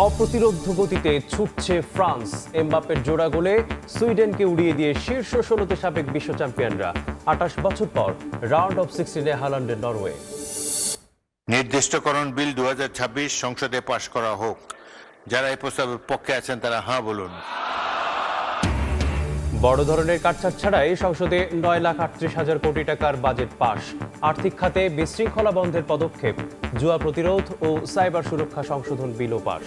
অপ্রতিরোধ্য গতিতে ছুটছে ফ্রান্স। এমবাপ্পের জোড়া গোলে সুইডেনকে উড়িয়ে দিয়ে শীর্ষ ১৬তে সাবেক বিশ্ব চ্যাম্পিয়নরা। ২৮ বছর পর রাউন্ড অফ 16-এ হালান্ডের নরওয়ে। নির্দিষ্টকরণ বিল ২০২৬ সংসদে পাশ করা হোক। যারা এই প্রস্তাবের পক্ষে আছেন তারা হ্যাঁ বলুন। বড় ধরনের কাটছাট ছাড়াই সংসদে ৯,৩৮,০০০ কোটি টাকার বাজেট পাশ। আর্থিক খাতে বিশৃঙ্খলা বন্ধের পদক্ষেপ, জুয়া প্রতিরোধ ও সাইবার সুরক্ষা সংশোধন বিলও পাশ।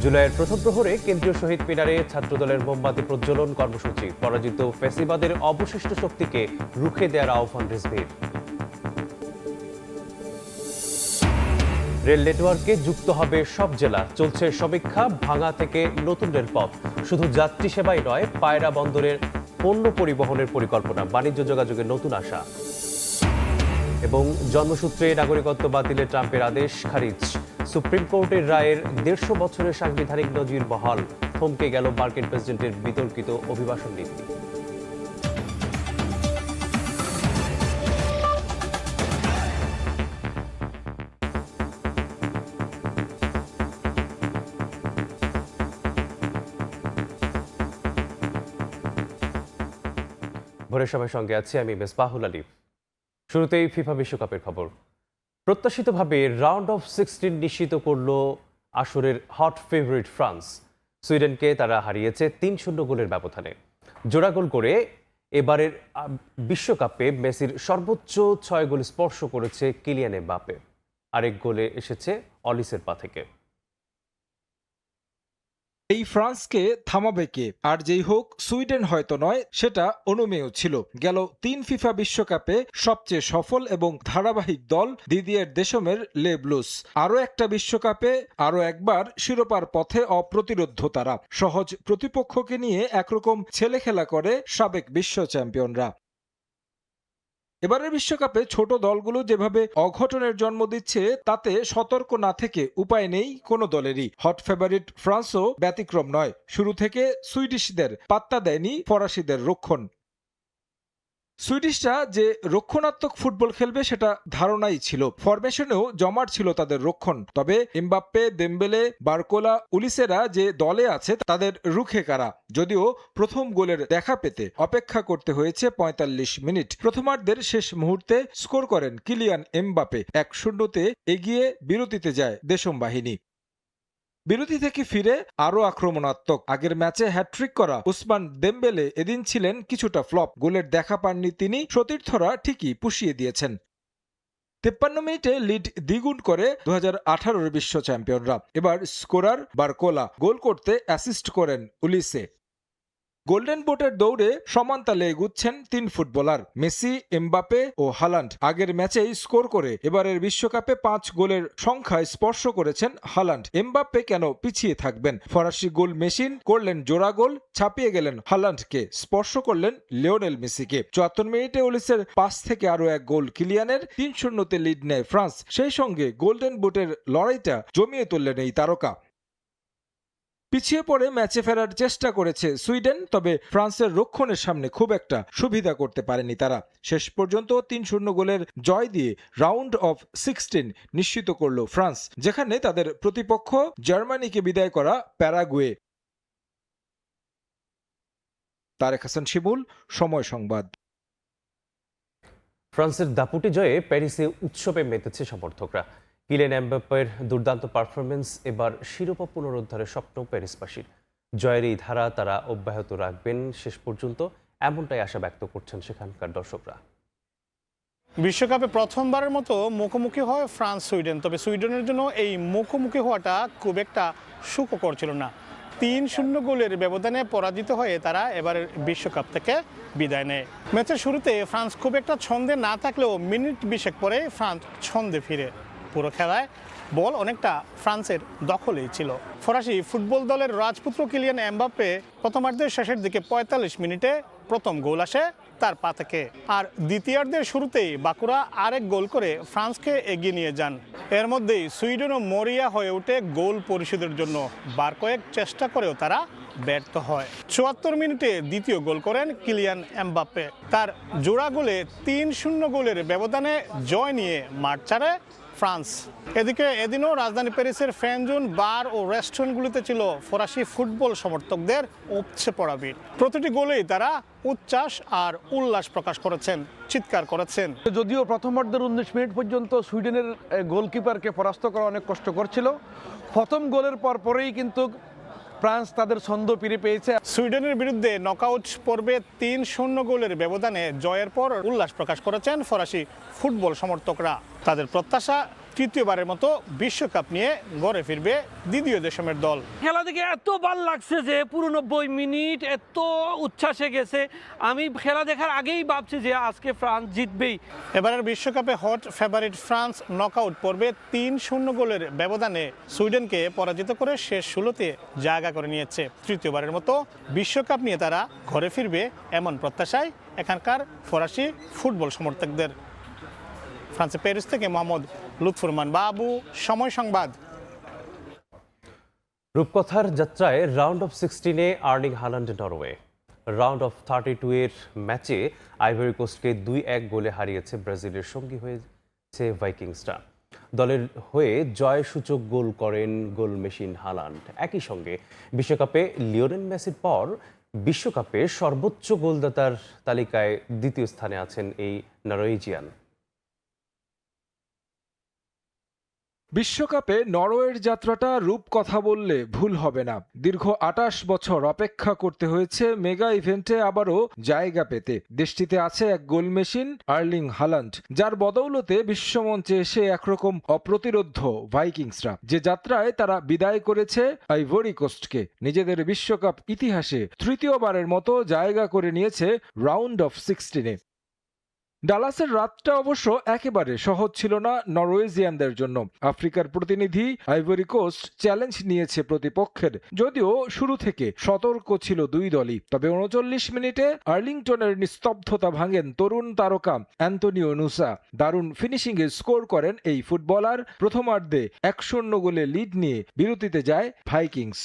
জুলাইয়ের প্রথম প্রহরে কেন্দ্রীয় শহীদ মিনারে ছাত্রদলের মোমবাতি প্রজ্বলন কর্মসূচি। পরাজিত ফ্যাসিবাদের অবশিষ্ট শক্তিকে রুখে দেওয়ার আহ্বান রিজভীর। রেল নেটওয়ার্কে যুক্ত হবে সব জেলা। চলছে সমীক্ষা, ভাঙা থেকে নতুন রেলপথ। শুধু যাত্রী সেবাই নয়, পায়রা বন্দরের পণ্য পরিবহনের পরিকল্পনা। বাণিজ্য যোগাযোগের নতুন আশা। এবং জন্মসূত্রে নাগরিকত্ব বাতিলে ট্রাম্পের আদেশ খারিজ। সুপ্রিম কোর্টের রায়ের ১৫০ বছরের সাংবিধানিক নজির বহাল। থমকে গেল মার্কিন প্রেসিডেন্টের বিতর্কিত অভিবাসন নীতি। ভোরের সময় সঙ্গে আছি আমি মেসবাহুল আলী। শুরুতেই ফিফা বিশ্বকাপের খবর। প্রত্যাশিতভাবে রাউন্ড অফ 16 নিশ্চিত করল আসরের হট ফেভারিট ফ্রান্স। সুইডেনকে তারা হারিয়েছে ৩-০ গোলের ব্যবধানে। জোড়া গোল করে এবারের বিশ্বকাপে মেসির সর্বোচ্চ ৬ গোল স্পর্শ করেছে কিলিয়ান এমবাপ্পে। আরেক গোলে এসেছে অলিসের পা থেকে। এই ফ্রান্সকে থামাবে কে? আর যেই হোক, সুইডেন হয়তো নয়, সেটা অনুমেয় ছিল। গেল ৩ ফিফা বিশ্বকাপে সবচেয়ে সফল এবং ধারাবাহিক দল দিদিয়ের দেশমের লে ব্লুস। আরও একটা বিশ্বকাপে আরও একবার শিরোপার পথে অপ্রতিরোধ্য তারা। সহজ প্রতিপক্ষকে নিয়ে একরকম ছেলেখেলা করে সাবেক বিশ্ব চ্যাম্পিয়নরা। এবারের বিশ্বকাপে ছোট দলগুলো যেভাবে অঘটনের জন্ম দিচ্ছে, তাতে সতর্ক না থেকে উপায় নেই কোনো দলেরই। হট ফেভারিট ফ্রান্সও ব্যতিক্রম নয়। শুরু থেকে সুইডিশদের পাত্তা দেয়নি ফরাসিদের রক্ষণ। সুইডিশরা যে রক্ষণাত্মক ফুটবল খেলবে সেটা ধারণাই ছিল। ফরমেশনেও জমাট ছিল তাদের রক্ষণ। তবে এমবাপ্পে, দেমবেলে, বারকোলা, উলিসেরা যে দলে আছে তাদের রুখে কারা। যদিও প্রথম গোলের দেখা পেতে অপেক্ষা করতে হয়েছে ৪৫ মিনিট। প্রথমার্ধের শেষ মুহূর্তে স্কোর করেন কিলিয়ান এমবাপ্পে। ১-০তে এগিয়ে বিরতিতে যায় দেশম বাহিনী। বিরতি থেকে ফিরে আরও আক্রমণাত্মক। আগের ম্যাচে হ্যাট্রিক করা উসমান দেমবেলে এদিন ছিলেন কিছুটা ফ্লপ। গোলের দেখা পাননি তিনি, সতীর্থরা ঠিকই পুষিয়ে দিয়েছেন। ৫৩ মিনিটে লিড দ্বিগুণ করে ২০১৮-এর বিশ্ব চ্যাম্পিয়নরা। এবার স্কোরার বারকোলা, গোল করতে অ্যাসিস্ট করেন উলিসে। গোল্ডেন বুটের দৌড়ে সমান তালে এগুচ্ছেন ৩ ফুটবলার মেসি, এমবাপ্পে ও হালান্ড। আগের ম্যাচেই স্কোর করে এবারের বিশ্বকাপে ৫ গোলের সংখ্যায় স্পর্শ করেছেন হালান্ড। এমবাপ্পে কেন পিছিয়ে থাকবেন? ফরাসি গোল মেশিন করলেন জোড়া গোল, ছাপিয়ে গেলেন হালান্ডকে, স্পর্শ করলেন লিওনেল মেসিকে। ৭৪ মিনিটে ওলিসের পাস থেকে আরও এক গোল কিলিয়ানের। ৩-০তে লিড নেয় ফ্রান্স। সেই সঙ্গে গোল্ডেন বুটের লড়াইটা জমিয়ে তুললেন এই তারকা। পিছিয়ে পড়ে ম্যাচে ফেরার চেষ্টা করেছে সুইডেন, তবে ফ্রান্সের রক্ষণের সামনে খুব একটা সুবিধা করতে পারেনি তারা। শেষ পর্যন্ত ৩-০ গোলের জয় দিয়ে রাউন্ড অফ 16 নিশ্চিত করল ফ্রান্স, যেখানে তাদের প্রতিপক্ষ জার্মানিকে বিদায় করা প্যারাগুয়ে। তারেক হাসান শিমুল, সময় সংবাদ। ফ্রান্সের দাপুটে জয়ে প্যারিসে উৎসবে মেতেছে সমর্থকরা। কিলিয়ান এমবাপ্পের দুর্দান্ত পারফরমেন্স এবার শিরোপা পুনরুদ্ধারের স্বপ্ন প্যারিসবাসীর। জয়ের এই ধারা তারা অব্যাহত রাখবেন শেষ পর্যন্ত, এমনটাই আশা ব্যক্ত করছেন সেখানকার দর্শকরা। বিশ্বকাপে প্রথমবারের মতো মুখোমুখি হয় ফ্রান্স সুইডেন। তবে সুইডেনের জন্য এই মুখোমুখি হওয়াটা খুব একটা সুখকর ছিল না। ৩-০ গোলের ব্যবধানে পরাজিত হয়ে তারা এবারের বিশ্বকাপ থেকে বিদায় নেয়। ম্যাচের শুরুতে ফ্রান্স খুব একটা ছন্দে না থাকলেও মিনিট ২০ পরে ফ্রান্স ছন্দে ফিরে। পুরো খেলায় বল অনেকটা ফ্রান্সের দখলেই ছিল। ফরাসি ফুটবল দলের রাজপুত্র কিলিয়ান এমবাপ্পে প্রথমার্ধের শেষের দিকে ৪৫ মিনিটে প্রথম গোল আসে তার পা থেকে। আর দ্বিতীয়ার্ধের শুরুতেই বাকুরা আরেক গোল করে ফ্রান্সকে এগিয়ে নিয়ে যান। এর মধ্যেই সুইডেনও মরিয়া হয়ে ওঠে গোল পরিশোধের জন্য। বার কয়েক চেষ্টা করেও তারা ব্যর্থ হয়। ৭৪ মিনিটে দ্বিতীয় গোল করেন কিলিয়ান এমবাপ্পে। তার জোড়া গোলে ৩-০ গোলের ব্যবধানে জয় নিয়ে মাঠ ছাড়ে ফ্রান্স। এদিকে এদিনও রাজধানী প্যারিসের ফ্যান জোন, বার ও রেস্টুরেন্টগুলিতে ছিল ফরাসি ফুটবল সমর্থকদের উপচে পড়া ভিড়। প্রতিটি গোলেই তারা উচ্ছ্বাস আর উল্লাস প্রকাশ করেছেন, চিৎকার করেছেন। যদিও প্রথমার্ধের 19 মিনিট পর্যন্ত সুইডেনের গোলকিপারকে পরাস্ত করা অনেক কষ্টকর ছিল, প্রথম গোলের পরেই কিন্তু ফ্রান্স তাদের ছন্দ ফিরে পেয়েছে। সুইডেনের বিরুদ্ধে নকআউট পর্বে 3-0 গোলের ব্যবধানে জয়ের পর উল্লাস প্রকাশ করেছেন ফরাসি ফুটবল সমর্থকরা। তাদের প্রত্যাশা তৃতীয়বারের মতো বিশ্বকাপ নিয়ে ঘরে ফিরবে দ্বিতীয় দেশের দল। খেলা দেখে এত ভালো লাগছে যে পুরো 90 মিনিট এত উচ্ছ্বাসে গেছে। আমি খেলা দেখার আগেই ভাবছি যে আজকে ফ্রান্স জিতবেই। এবারের বিশ্বকাপে হট ফেভারিট ফ্রান্স নকআউট পর্বে 3-0 গোলের ব্যবধানে সুইডেনকে পরাজিত করে শেষ 16তে জায়গা করে নিয়েছে। তৃতীয়বারের মতো বিশ্বকাপ নিয়ে তারা ঘরে ফিরবে এমন প্রত্যাশায় এখানকার ফরাসি ফুটবল সমর্থকদের। ফ্রান্সের প্যারিস থেকে মোহাম্মদ লুৎফুর রহমান বাবু, সময় সংবাদ। রূপকথার যাত্রায় রাউন্ড অফ 16-এ Erling Haaland Norway. Round of 32 এর ম্যাচে আইভরি কোস্টকে 2-1 গোলে হারিয়েছে ব্রাজিলের সঙ্গী হয়েছে ভাইকিংসরা। দলের হয়ে জয়সূচক গোল করেন গোল মেশিন হাল্যান্ড। একই সঙ্গে বিশ্বকাপে লিওনেল মেসির পর বিশ্বকাপে সর্বোচ্চ গোলদাতার তালিকায় দ্বিতীয় স্থানে আছেন এই নরওয়েজিয়ান। বিশ্বকাপে নরওয়ের যাত্রাটা রূপকথা বললে ভুল হবে না। দীর্ঘ 28 বছর অপেক্ষা করতে হয়েছে মেগা ইভেন্টে আবারও জায়গা পেতে। দেশটিতে আছে এক গোল মেশিন আর্লিং হাল্যান্ড, যার বদৌলতে বিশ্বমঞ্চে এসে একরকম অপ্রতিরোধ্য ভাইকিংসরা। যে যাত্রায় তারা বিদায় করেছে আইভরি কোস্টকে, নিজেদের বিশ্বকাপ ইতিহাসে তৃতীয়বারের মতো জায়গা করে নিয়েছে রাউন্ড অফ 16-এ। ডালাসের রাতটা অবশ্য একেবারে সহজ ছিল না নরওয়েজিয়ানদের জন্য। আফ্রিকার প্রতিনিধি আইভরি কোস্ট চ্যালেঞ্জ নিয়েছে প্রতিপক্ষের, যদিও শুরু থেকে সতর্ক ছিল দুই দলই। তবে 39 মিনিটে আর্লিংটনের নিস্তব্ধতা ভাঙেন তরুণ তারকা অ্যান্তনিও নুসা। দারুণ ফিনিশিংয়ে স্কোর করেন এই ফুটবলার। প্রথমার্ধে 1-0 গোলে লিড নিয়ে বিরতিতে যায় ভাইকিংস।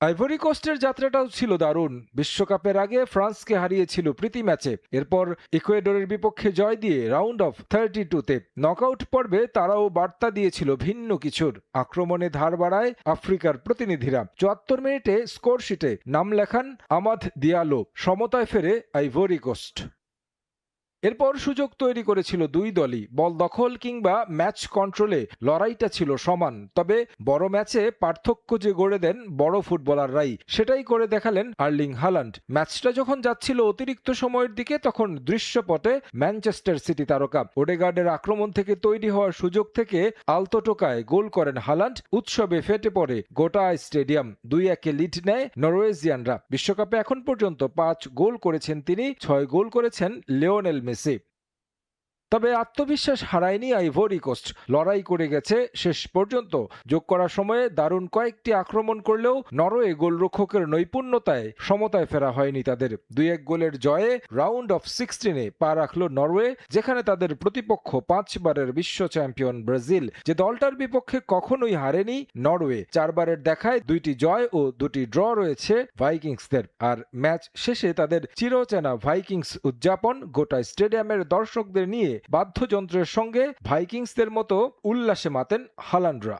আইভরি কোস্টের যাত্রাটাও ছিল দারুণ। বিশ্বকাপের আগে ফ্রান্সকে হারিয়েছিল প্রীতি ম্যাচে, এরপর ইকুয়েডরের বিপক্ষে জয় দিয়ে রাউন্ড অফ 32-তে নকআউট পর্বে তারাও বার্তা দিয়েছিল ভিন্ন কিছুর। আক্রমণে ধার বাড়ায় আফ্রিকার প্রতিনিধিরা। 74 মিনিটে স্কোরশিটে নাম লেখান আমাদ দিয়ালো। সমতায় ফেরে আইভরি কোস্ট। এরপর সুযোগ তৈরি করেছিল দুই দলই। বল দখল কিংবা ম্যাচ কন্ট্রোলে লড়াইটা ছিল সমান। তবে বড় ম্যাচে পার্থক্য যে গড়ে দেন বড় ফুটবলাররাই, সেটাই করে দেখালেন আর্লিং হাল্যান্ড। ম্যাচটা যখন যাচ্ছিল অতিরিক্ত সময়ের দিকে, তখন দৃশ্যপটে ম্যানচেস্টার সিটি তারকা ওডেগার্ডের আক্রমণ থেকে তৈরি হওয়ার সুযোগ থেকে আলতো টোকায় গোল করেন হাল্যান্ড। উৎসবে ফেটে পড়ে গোটা স্টেডিয়াম। 2-1 লিড নেয় নরওয়েজিয়ানরা। বিশ্বকাপে এখন পর্যন্ত 5 গোল করেছেন তিনি, 6 গোল করেছেন লিওনেল মেসি। তবে আত্মবিশ্বাস হারায়নি আইভরি কোস্ট। লড়াই করে গেছে শেষ পর্যন্ত। যোগ করার সময়ে দারুণ কয়েকটি আক্রমণ করলেও নরওয়ে গোলরক্ষকের নৈপুণ্যতায় সমতায় ফেরা হয়নি তাদের। 2-1 গোলের জয়ে রাউন্ড অফ 16-এ পা রাখল নরওয়ে, যেখানে তাদের প্রতিপক্ষ 5 বারের বিশ্ব চ্যাম্পিয়ন ব্রাজিল, যে দলটার বিপক্ষে কখনোই হারেনি নরওয়ে। 4 বারের দেখায় 2টি জয় ও 2টি ড্র রয়েছে ভাইকিংসদের। আর ম্যাচ শেষে তাদের চিরচেনা ভাইকিংস উদযাপন। গোটা স্টেডিয়ামের দর্শকদের নিয়ে বাদ্যযন্ত্রের সঙ্গে ভাইকিংসদের মতো উল্লাসে মাতেন হাল্যান্ডরা।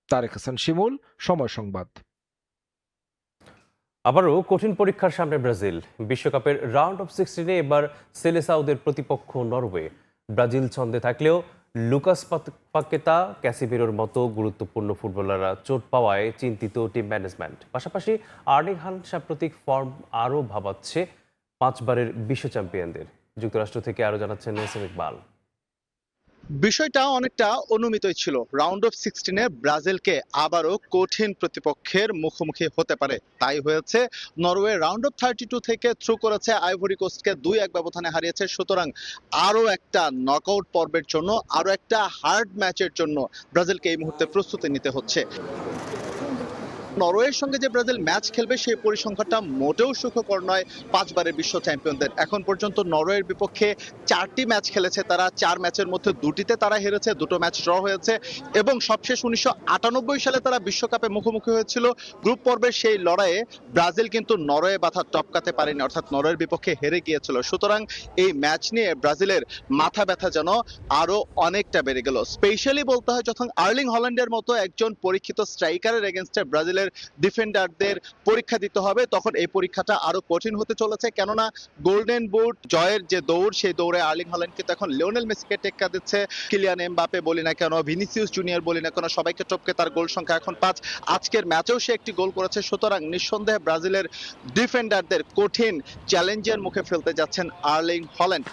তারেক হাসান শিমুল, সময় সংবাদ। আবারও কঠিন পরীক্ষার সামনে ব্রাজিল। বিশ্বকাপের রাউন্ড অফ 16-এ এবার সেলেসাউদের প্রতিপক্ষ নরওয়ে। ব্রাজিল ছন্দে থাকলেও লুকাস পাকেতা, ক্যাসিমিরোর মতো গুরুত্বপূর্ণ ফুটবলাররা চোট পাওয়ায় চিন্তিত টিম ম্যানেজমেন্ট। পাশাপাশি আর্লিং হাল্যান্ড সাম্প্রতিক ফর্ম আরও ভাবাচ্ছে 5 বারের বিশ্ব চ্যাম্পিয়নদের। যুক্তরাষ্ট্র থেকে আরো জানাচ্ছেন নেসিম ইকবাল। বিষয়টা অনেকটা অনুমিতই ছিল। রাউন্ড অফ 16-এ ব্রাজিলকে আবারও কঠিন প্রতিপক্ষের মুখোমুখি হতে পারে, তাই হয়েছে। নরওয়ে রাউন্ড অফ 32 থেকে থ্রু করেছে আইভরি কোস্টকে 2-1 ব্যবধানে হারিয়েছে। সুতরাং আরও একটা নকআউট পর্বের জন্য, আরও একটা হার্ড ম্যাচের জন্য ব্রাজিলকে এই মুহূর্তে প্রস্তুতি নিতে হচ্ছে। নরওয়ের সঙ্গে যে ব্রাজিল ম্যাচ খেলবে সেই পরিসংখ্যানটা মোটেও সুখকর নয় 5 বারের বিশ্ব চ্যাম্পিয়নদের। এখন পর্যন্ত নরওয়ের বিপক্ষে 4টি ম্যাচ খেলেছে তারা, 4 ম্যাচের মধ্যে 2টিতে তারা হেরেছে, 2টো ম্যাচ ড্র হয়েছে এবং সবশেষ 1998 সালে তারা বিশ্বকাপে মুখোমুখি হয়েছিল। গ্রুপ পর্বের সেই লড়াইয়ে ব্রাজিল কিন্তু নরওয়ে বাধা টপকাতে পারেনি, অর্থাৎ নরওয়ের বিপক্ষে হেরে গিয়েছিল। সুতরাং এই ম্যাচ নিয়ে ব্রাজিলের মাথা ব্যথা যেন আরো অনেকটা বেড়ে গেল। স্পেশালি বলতে হয় যখন আর্লিং হল্যান্ডের মতো একজন পরীক্ষিত স্ট্রাইকারের এগেনস্টে ব্রাজিলের ডিফেন্ডারদের পরীক্ষা দিতে হবে, তখন এই পরীক্ষাটা আরো কঠিন হতে চলেছে। কেননা গোল্ডেন বুট জয়ের যে দৌড়, সেই দৌড়ে আর্লিং হল্যান্ড কিন্তু এখন লিওনেল মেসিকে টেক্কা দিচ্ছে। কিলিয়ান এমবাপে বলি না কেন, ভিনিসিয়াস জুনিয়র বলি না কেন, সবাইকে টপকে তার গোল সংখ্যা এখন 5। আজকের ম্যাচেও সে একটি গোল করেছে। সুতরাং নিঃসন্দেহে ব্রাজিলের ডিফেন্ডারদের কঠিন চ্যালেঞ্জের মুখে ফেলতে যাচ্ছেন আর্লিং হল্যান্ড।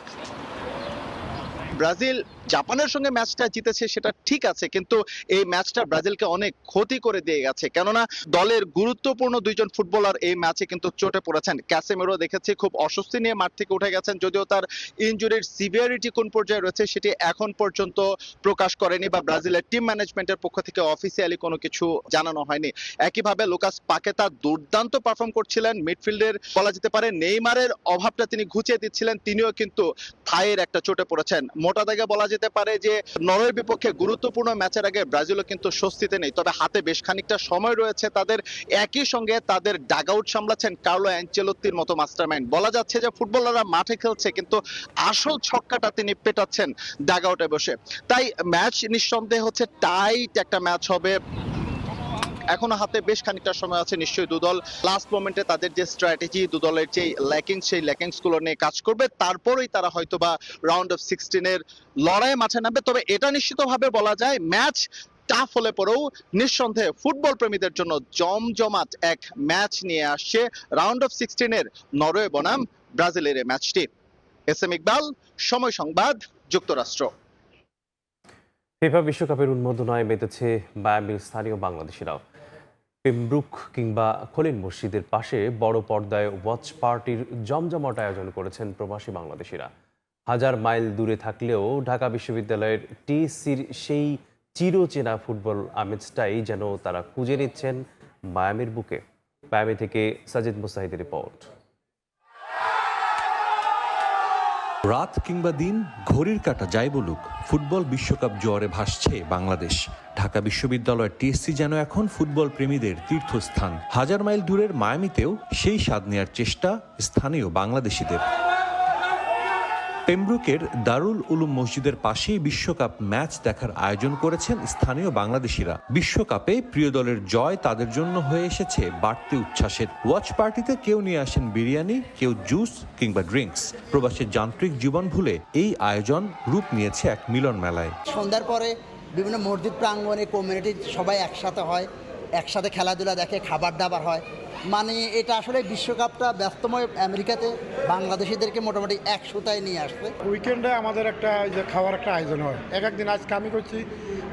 ব্রাজিল জাপানের সঙ্গে ম্যাচটা জিতেছে সেটা ঠিক আছে, কিন্তু এই ম্যাচটা ব্রাজিলকে অনেক ক্ষতি করে দিয়ে গেছে। কেননা দলের গুরুত্বপূর্ণ 2জন ফুটবলার এই ম্যাচে কিন্তু চোটে পড়েছেন। ক্যাসেমিরো দেখেছি খুব অস্বস্তি নিয়ে মাঠ থেকে উঠে গেছেন, যদিও তার ইনজুরির সিভিয়ারিটি কোন পর্যায়ে রয়েছে সেটি এখন পর্যন্ত প্রকাশ করেনি বা ব্রাজিলের টিম ম্যানেজমেন্টের পক্ষ থেকে অফিসিয়ালি কোনো কিছু জানানো হয়নি। একইভাবে লুকাস পাকেতা দুর্দান্ত পারফর্ম করছিলেন মিডফিল্ডের, বলা যেতে পারে নেইমারের অভাবটা তিনি ঘুচিয়ে দিচ্ছিলেন, তিনিও কিন্তু থাইয়ের একটা চোটে পড়েছেন। মোটা দাগে বলা যেতে পারে যে নরওয়ের বিপক্ষে গুরুত্বপূর্ণ ম্যাচের আগে ব্রাজিলও কিন্তু স্বস্তিতে নেই, তবে হাতে বেশ খানিকটা সময় রয়েছে তাদের। একই সঙ্গে তাদের ডাগ আউট সামলাচ্ছেন কার্লো অ্যানচেলোত্তির মতো মাস্টারমাইন্ড। বলা যাচ্ছে যে ফুটবলাররা মাঠে খেলছে কিন্তু আসল ছক্কাটা তিনি পেটাচ্ছেন ডাগ আউটে বসে। তাই ম্যাচ নিঃসন্দেহে হচ্ছে টাইট একটা ম্যাচ হবে। এখনো হাতে বেশ খানিকটা সময় আছে, নিশ্চয়ই দুদল লাস্ট মোমেন্টে তাদের যে স্ট্র্যাটেজি, দুদলের যে ল্যাকিংস, সেই ল্যাকিংস গুলো নিয়ে কাজ করবে, তারপরেই তারা হয়তোবা রাউন্ড অফ 16-এর লড়াইয়ে মাঠে নামবে। তবে এটা নিশ্চিতভাবে বলা যায় ম্যাচ টাফ হলে পরেও নিঃসন্দেহে ফুটবল প্রেমীদের জন্য জমজমাট এক ম্যাচ নিয়ে আসছে রাউন্ড অফ 16-এর নরওয়ে বনাম ব্রাজিলের এই ম্যাচটি। এস এম ইকবাল, সময় সংবাদ, যুক্তরাষ্ট্র। ফিফা বিশ্বকাপের উন্মোদনায় মেতেছে মায়ামির স্থানীয় বাংলাদেশিরাও। পেমব্রুক কিংবা খলিল মসজিদের পাশে বড় পর্দায় ওয়াচ পার্টির জমজমাট আয়োজন করেছেন প্রবাসী বাংলাদেশিরা। 1000 মাইল দূরে থাকলেও ঢাকা বিশ্ববিদ্যালয়ের টিএসসির সেই চিরচেনা ফুটবল আমেজটাই যেন তারা খুঁজে নিচ্ছেন মায়ামির বুকে। মায়ামি থেকে সাজিদ মুস্তাহিদের রিপোর্ট। রাত কিংবা দিন, ঘড়ির কাঁটা যাই বলুক, ফুটবল বিশ্বকাপ জোয়ারে ভাসছে বাংলাদেশ। ঢাকা বিশ্ববিদ্যালয়ের টিএসসি যেন এখন ফুটবল প্রেমীদের তীর্থস্থান। 1000 মাইল দূরের মায়ামিতেও সেই স্বাদ নেওয়ার চেষ্টা স্থানীয় বাংলাদেশিদের। পেমব্রুকের দারুল উলুম মসজিদের পাশেই বিশ্বকাপ ম্যাচ দেখার আয়োজন করেছেন স্থানীয় বাংলাদেশিরা। বিশ্বকাপে প্রিয় দলের জয় তাদের জন্য হয়ে এসেছে বাড়তি উচ্ছ্বাসের। ওয়াচ পার্টিতে কেউ নিয়ে আসেন বিরিয়ানি, কেউ জুস কিংবা ড্রিঙ্কস। প্রবাসের যান্ত্রিক জীবন ভুলে এই আয়োজন রূপ নিয়েছে এক মিলন মেলায়। সন্ধ্যার পরে বিভিন্ন মসজিদ প্রাঙ্গণে কমিউনিটির সবাই একসাথে হয়, একসাথে খেলাধুলা দেখে, খাবার দাবার হয়। মানে এটা আসলে বিশ্বকাপটা ব্যস্তময় আমেরিকাতে বাংলাদেশিদেরকে মোটামুটি এক সুতায় নিয়ে আসবে। উইকেন্ডে আমাদের একটা যে খাওয়ার একটা আয়োজন হয়, এক একদিন আজকে আমি করছি,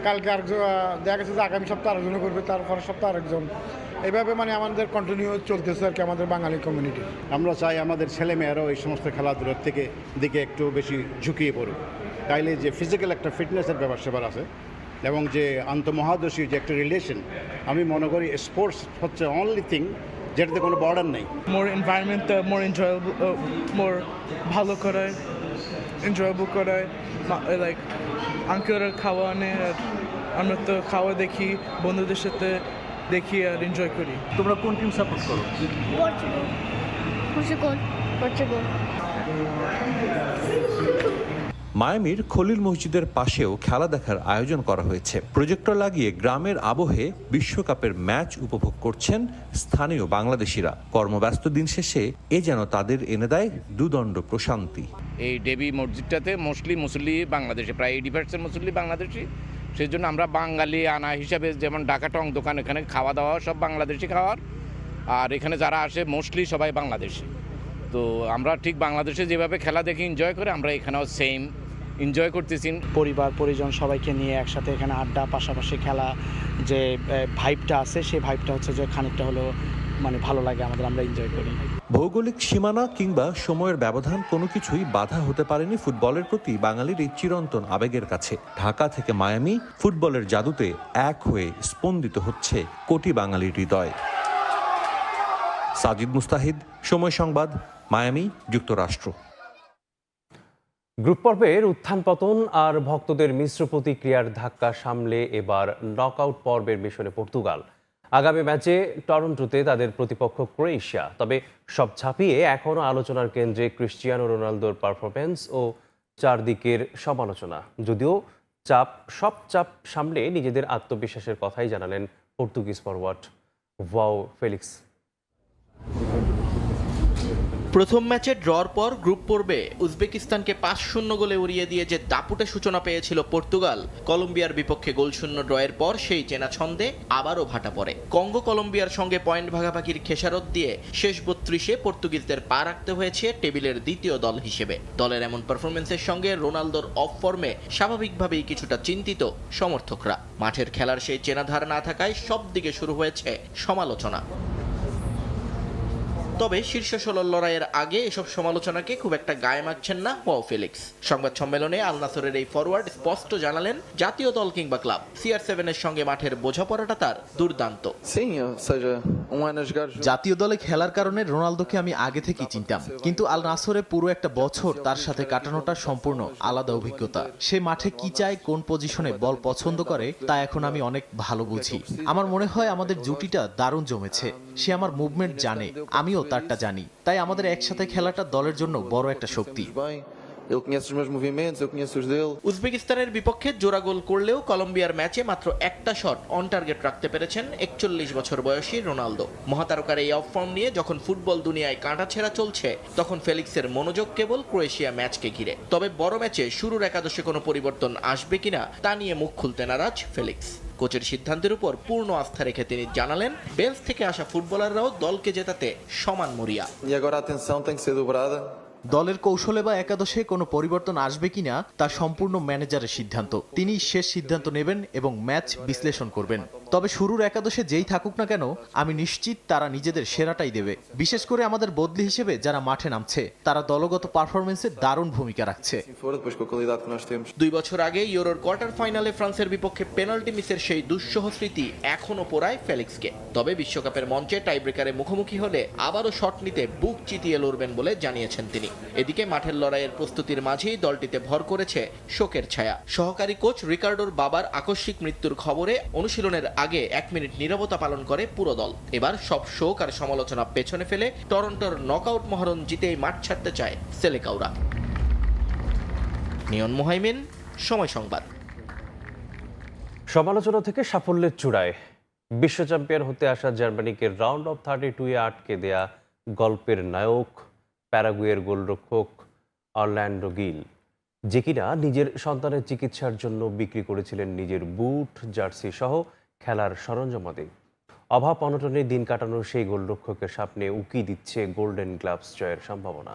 কালকে আরেকজন দেখা গেছে যে আগামী সপ্তাহে আরেকজন করবে, তারপরের সপ্তাহে আরেকজন। এইভাবে মানে আমাদের কন্টিনিউ চলতেছে আর কি আমাদের বাঙালি কমিউনিটি। আমরা চাই আমাদের ছেলেমেয়েরাও এই সমস্ত খেলাধুলার দিকে একটু বেশি ঝুঁকিয়ে পড়ুক। তাইলে যে ফিজিক্যাল একটা ফিটনেসের ব্যাপার সেবার আছে এবং যে আন্তঃমহাদেশীয় যে একটা রিলেশন, আমি মনে করি স্পোর্টস হচ্ছে অনলি থিং যেটাতে কোনো বর্ডার নেই। মোর এনভায়রনমেন্ট মোর এনজয়েবল, মোর ভালো করায়, এনজয়েবল করায়, লাইক আঙ্কেলরা খাওয়া আনে, আর আমরা তো খাওয়া দেখি, বন্ধুদের সাথে দেখি আর এনজয় করি। তোমরা কোন টিম সাপোর্ট করো? পর্তুগাল। মায়ামির খলিল মসজিদের পাশেও খেলা দেখার আয়োজন করা হয়েছে। প্রজেক্টর লাগিয়ে গ্রামের আবহে বিশ্বকাপের ম্যাচ উপভোগ করছেন স্থানীয় বাংলাদেশিরা। কর্মব্যস্ত দিন শেষে এ যেন তাদের এনে দেয় দুদণ্ড প্রশান্তি। এই দেবী মসজিদটাতে মোস্টলি মুসল্লি বাংলাদেশি, প্রায় 80% মুসল্লি বাংলাদেশি। সেই জন্য আমরা বাঙালি আনা হিসাবে, যেমন ঢাকা টং দোকান, এখানে খাওয়া দাওয়া সব বাংলাদেশি খাওয়ার, আর এখানে যারা আসে মোস্টলি সবাই বাংলাদেশি। তো আমরা ঠিক বাংলাদেশে যেভাবে খেলা দেখে এনজয় করে, আমরা এখানেও সেম এনজয় করতেছি। পরিবার পরিজন সবাইকে নিয়ে একসাথে এখানে আড্ডা, পাশাপাশি খেলা, যে ভাইবটা আছে সেই ভাইবটা হচ্ছে যে খানিকটা হলো মানে ভালো লাগে আমাদের, আমরা এনজয় করি। ভৌগোলিক সীমানা কিংবা সময়ের ব্যবধান কোনো কিছুই বাধা হতে পারেনি ফুটবলের প্রতি বাঙালির এই চিরন্তন আবেগের কাছে। ঢাকা থেকে মায়ামি, ফুটবলের জাদুতে এক হয়ে স্পন্দিত হচ্ছে কোটি বাঙালির হৃদয়। সাজিদ মুস্তাহিদ, সময় সংবাদ, মায়ামি, যুক্তরাষ্ট্র। গ্রুপ পর্বের উত্থান পতন আর ভক্তদের মিশ্র প্রতিক্রিয়ার ধাক্কা সামলে এবার নকআউট পর্বের মিশনে পর্তুগাল। আগামী ম্যাচে টরন্টোতে তাদের প্রতিপক্ষ ক্রোয়েশিয়া। তবে সব ছাপিয়ে এখনও আলোচনার কেন্দ্রে ক্রিস্টিয়ানো রোনালদোর পারফরম্যান্স ও চারদিকের সমালোচনা। যদিও সব চাপ সামলে নিজেদের আত্মবিশ্বাসের কথাই জানালেন পর্তুগিজ ফরওয়ার্ড ওয়াও ফেলিক্স। প্রথম ম্যাচে ড্রর পর গ্রুপ পর্বে উজবেকিস্তানকে ৫-০ গোলে উড়িয়ে দিয়ে যে দাপুটে সূচনা পেয়েছিল পর্তুগাল, কলম্বিয়ার বিপক্ষে গোলশূন্য ড্রয়ের পর সেই চেনা ছন্দে আবারও ভাটা পড়ে। কঙ্গো কলম্বিয়ার সঙ্গে পয়েন্ট ভাগাভাগির খেসারত দিয়ে শেষ ৩২-এ পর্তুগিজদের পা রাখতে হয়েছে টেবিলের দ্বিতীয় দল হিসেবে। দলের এমন পারফরমেন্সের সঙ্গে রোনালদোর অফ ফর্মে স্বাভাবিকভাবেই কিছুটা চিন্তিত সমর্থকরা। মাঠের খেলার সেই চেনাধার না থাকায় সব দিকে শুরু হয়েছে সমালোচনা। তবে শীর্ষ ১৬ লড়াইয়ের আগে এসব সমালোচনাকে খুব একটা গায়ে মাখছেন না ওয়াও ফেলিক্স। সংবাদ সম্মেলনে আল নাসরের এই ফরওয়ার্ড স্পষ্ট জানালেন, জাতীয় দল কিংবা ক্লাব, CR7 এর সঙ্গে মাঠের বোঝাপড়াটা তার দুর্দান্ত। জাতীয় দলে খেলার কারণে রোনালদোকে আমি আগে থেকেই চিনতাম, কিন্তু আল নাসরে পুরো একটা বছর তার সাথে কাটানোটা সম্পূর্ণ আলাদা অভিজ্ঞতা। সে মাঠে কি চায়, কোন পজিশনে বল পছন্দ করে, তা এখন আমি অনেক ভালো বুঝি। আমার মনে হয় আমাদের জুটিটা দারুণ জমেছে। সে আমার মুভমেন্ট জানে, আমিও তারটা জানি, তাই আমাদের একসাথে খেলাটা দলের জন্য বড় একটা শক্তি। উজবেকিস্তানের বিপক্ষে জোড়া গোল করলেও কলম্বিয়ার ম্যাচে মাত্র একটা শট অন টার্গেট রাখতে পেরেছেন ৪১ বছর বয়সী রোনালদো। মহাতারকার এই অফ ফর্ম নিয়ে যখন ফুটবল দুনিয়ায় কাঁটাছেঁড়া চলছে, তখন ফেলিক্সের মনোযোগ কেবল ক্রোয়েশিয়া ম্যাচকে ঘিরে। তবে বড় ম্যাচে শুরুর একাদশে কোনো পরিবর্তন আসবে কিনা তা নিয়ে মুখ খুলতে নারাজ ফেলিক্স। কোচের সিদ্ধান্তের উপর পূর্ণ আস্থা রেখে তিনি জানালেন, বেঞ্চ থেকে আসা ফুটবলাররাও দলকে জেতাতে সমান মরিয়া। দলের কৌশলে বা একাদশে কোনো পরিবর্তন আসবে কিনা তা সম্পূর্ণ ম্যানেজারের সিদ্ধান্ত। তিনি শেষ সিদ্ধান্ত নেবেন এবং ম্যাচ বিশ্লেষণ করবেন। তবে শুরুর একাদশে যেই থাকুক না কেন, আমি নিশ্চিত তারা নিজেদের সেরাটাই দেবে। বিশেষ করে আমাদের বদলি হিসেবে যারা মাঠে নামছে, তারা দলগত পারফরমেন্সে দারুণ ভূমিকা রাখছে। ২ বছর আগে ইউরোর কোয়ার্টার ফাইনালে ফ্রান্সের বিপক্ষে পেনাল্টি মিসের সেই দুঃসহ স্মৃতি এখনও পোড়ায় ফেলিক্সকে। তবে বিশ্বকাপের মঞ্চে টাইব্রেকারে মুখোমুখি হলে আবারও শট নিতে বুক চিতিয়ে লড়বেন বলে জানিয়েছেন তিনি। এদিকে মাঠের লড়াইয়ের প্রস্তুতির মাঝেই দলটিতে ভর করেছে শোকের ছায়া। সহকারী কোচ রিকার্ডোর বাবার আকস্মিক মৃত্যুর খবরে অনুশীলনের আগে ১ মিনিট নীরবতা পালন করে পুরো দল। এবার সব শোক আর সমালোচনা পেছনে ফেলে টরন্টোর নকআউট মহরণ জিতেই মাঠ ছাড়তে চায় সেলেকাউরা। নিয়ন মুহাইমিন, সময় সংবাদ। সমালোচনা থেকে সাফল্যের চূড়ায় বিশ্ব চ্যাম্পিয়ন হতে আসা জার্মানিকে রাউন্ড অফ 32-এ আটকে দেয়া গল্পের নায়ক প্যারাগুয়ের গোলরক্ষক অরল্যান্ডো গিল, যে কিনা নিজের সন্তানের চিকিৎসার জন্য বিক্রি করেছিলেন নিজের বুট, জার্সি সহ খেলার সরঞ্জামাদি। অভাব অনটনে দিন কাটানোর সেই গোলরক্ষকের সামনে উকি দিচ্ছে গোল্ডেন গ্লাভস জয়ের সম্ভাবনা।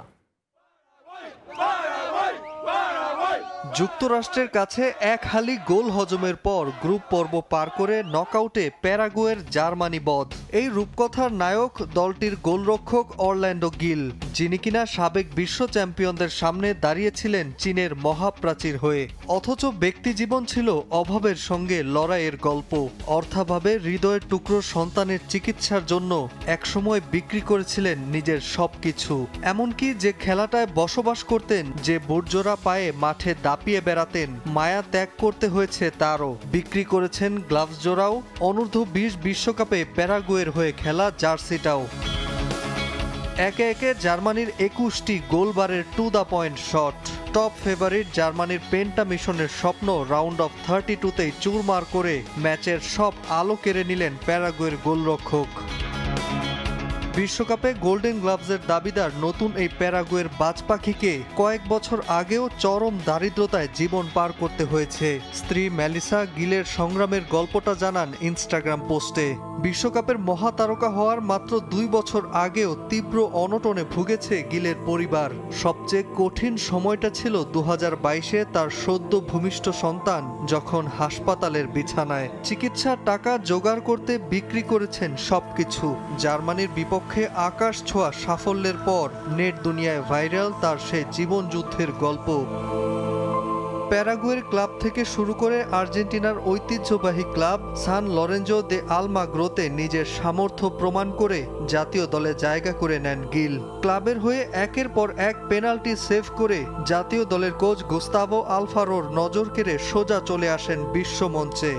যুক্তরাষ্ট্রের কাছে এক হালি গোল হজমের পর গ্রুপ পর্ব পার করে নকআউটে প্যারাগুয়ের জার্মানি বধ। এই রূপকথার নায়ক দলটির গোলরক্ষক অরল্যান্ডো গিল, যিনি কিনা সাবেক বিশ্ব চ্যাম্পিয়নদের সামনে দাঁড়িয়েছিলেন চীনের মহাপ্রাচীর হয়ে। অথচ ব্যক্তিজীবন ছিল অভাবের সঙ্গে লড়াইয়ের গল্প। অর্থাভাবে হৃদয়ের টুকরো সন্তানের চিকিৎসার জন্য একসময় বিক্রি করেছিলেন নিজের সবকিছু। এমনকি যে খেলাটায় বসবাস করতেন, যে বুটজোড়া পায়ে মাঠে দাপিয়ে বেড়াতেন, মায়া ত্যাগ করতে হয়েছে তারও। বিক্রি করেছেন গ্লাভস জোড়াও, অনূর্ধ্ব-20 বিশ্বকাপে প্যারাগুয়ের হয়ে খেলা জার্সিটাও। একে একে জার্মানির 21টি গোলবারের to the point shot. Top favourite জার্মানির পেন্টা মিশনের স্বপ্ন রাউন্ড অফ 32-তেই চুরমার করে ম্যাচের সব আলো কেড়ে নিলেন প্যারাগুয়ের গোলরক্ষক। বিশ্বকাপে গোল্ডেন গ্লাভসের দাবিদার নতুন এই প্যারাগুয়ের বাজ পাখিকে কয়েক বছর আগেও চরম দারিদ্রতায় জীবন পার করতে হয়েছে। স্ত্রী মেলিসা গিলের সংগ্রামের গল্পটা জানান ইনস্টাগ্রাম পোস্টে। বিশ্বকাপের মহাতারকা হওয়ার মাত্র 2 বছর আগেও তীব্র অনটনে ভুগেছে গিলের পরিবার। সবচেয়ে কঠিন সময়টা ছিল 2022-এ তার সদ্য ভূমিষ্ঠ সন্তান যখন হাসপাতালের বিছানায়। চিকিৎসার টাকা জোগাড় করতে বিক্রি করেছেন সবকিছু। জার্মানির বিপক্ষে আকাশ ছোঁয়া সাফল্যের পর নেট দুনিয়ায় ভাইরাল তার সেই জীবনযুদ্ধের গল্প। প্যারাগুয়ের ক্লাব থেকে শুরু করে আর্জেন্টিনার ঐতিহ্যবাহী ক্লাব সান লরেঞ্জো দে আলমাগ্রোতে নিজের সামর্থ্য প্রমাণ করে জাতীয় দলে জায়গা করে নেন গিল। ক্লাবের হয়ে একের পর এক পেনাল্টি সেভ করে জাতীয় দলের কোচ গুস্তাভো আলফারোর নজর কেড়ে সোজা চলে আসেন বিশ্বমঞ্চে।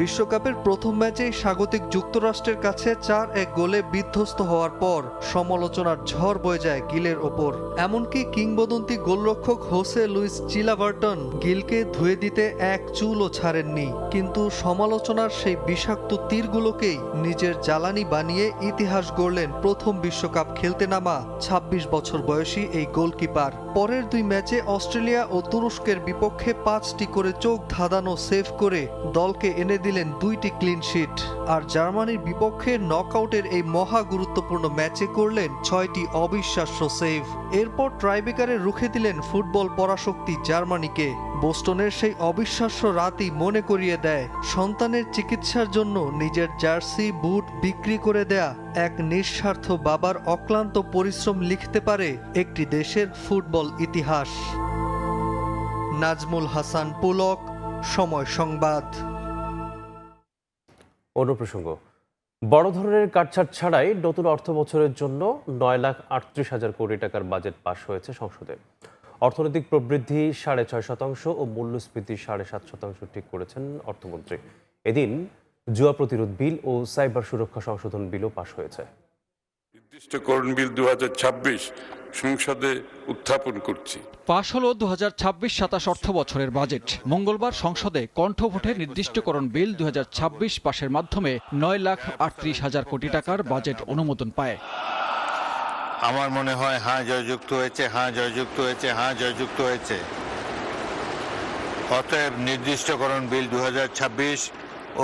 বিশ্বকাপের প্রথম ম্যাচেই স্বাগতিক যুক্তরাষ্ট্রের কাছে 4-1 গোলে বিধ্বস্ত হওয়ার পর সমালোচনার ঝড় বয়ে যায় গিলের ওপর। এমনকি কিংবদন্তি গোলরক্ষক হোসে লুইস চিলাভার্টন গিলকে ধুয়ে দিতে এক চুলও ছাড়েননি। কিন্তু সমালোচনার সেই বিষাক্ত তীরগুলোকেই নিজের জ্বালানি বানিয়ে ইতিহাস গড়লেন প্রথম বিশ্বকাপ খেলতে নামা 26 বছর বয়সী এই গোলকিপার। পরের 2 ম্যাচে অস্ট্রেলিয়া ও তুরস্কের বিপক্ষে 5টি করে চোখ ধাঁধানো সেভ করে দলকে এনে দিলেন 2টি ক্লিন শিট। আর জার্মানির বিপক্ষে নকআউটের এই মহা গুরুত্বপূর্ণ ম্যাচে করলেন 6টি অবিশ্বাস্য সেভ। এরপর ট্রাইবেকারে রুখে দিলেন ফুটবল পরাশক্তি জার্মানিকে। বোস্টনের সেই অবিশ্বাস্য রাতই মনে করিয়ে দেয় সন্তানের চিকিৎসার জন্য নিজের জার্সি বুট বিক্রি করে দেয়া এক নিঃস্বার্থ বাবার অক্লান্ত পরিশ্রম লিখতে পারে একটি দেশের ফুটবল ইতিহাস। নাজমুল হাসান পুলক, সময় সংবাদ। অন্য প্রসঙ্গ, বড় ধরনের কাটছাঁট ছাড়াই নতুন অর্থ বছরের জন্য 9,38,000 কোটি টাকার বাজেট পাশ হয়েছে সংসদে। অর্থনৈতিক প্রবৃদ্ধি 6.5% ও মূল্যস্ফীতি 7.5% ঠিক করেছেন অর্থমন্ত্রী। এদিন জুয়া প্রতিরোধ বিল ও সাইবার সুরক্ষা সংশোধন বিলও পাশ হয়েছে। নির্দিষ্টকরণ বিল 2026 সংসদে উত্থাপন করছি। পাশ হলো 2026-27 অর্থ বছরের বাজেট। মঙ্গলবার সংসদে কণ্ঠভোটে নির্দিষ্টকরণ বিল 2026 পাশের মাধ্যমে 9,38,000 কোটি টাকার বাজেট অনুমোদন পায়। আমার মনে হয় জয়যুক্ত হয়েছে, জয়যুক্ত হয়েছে, জয়যুক্ত হয়েছে। অতএব নির্দিষ্টকরণ বিল 2026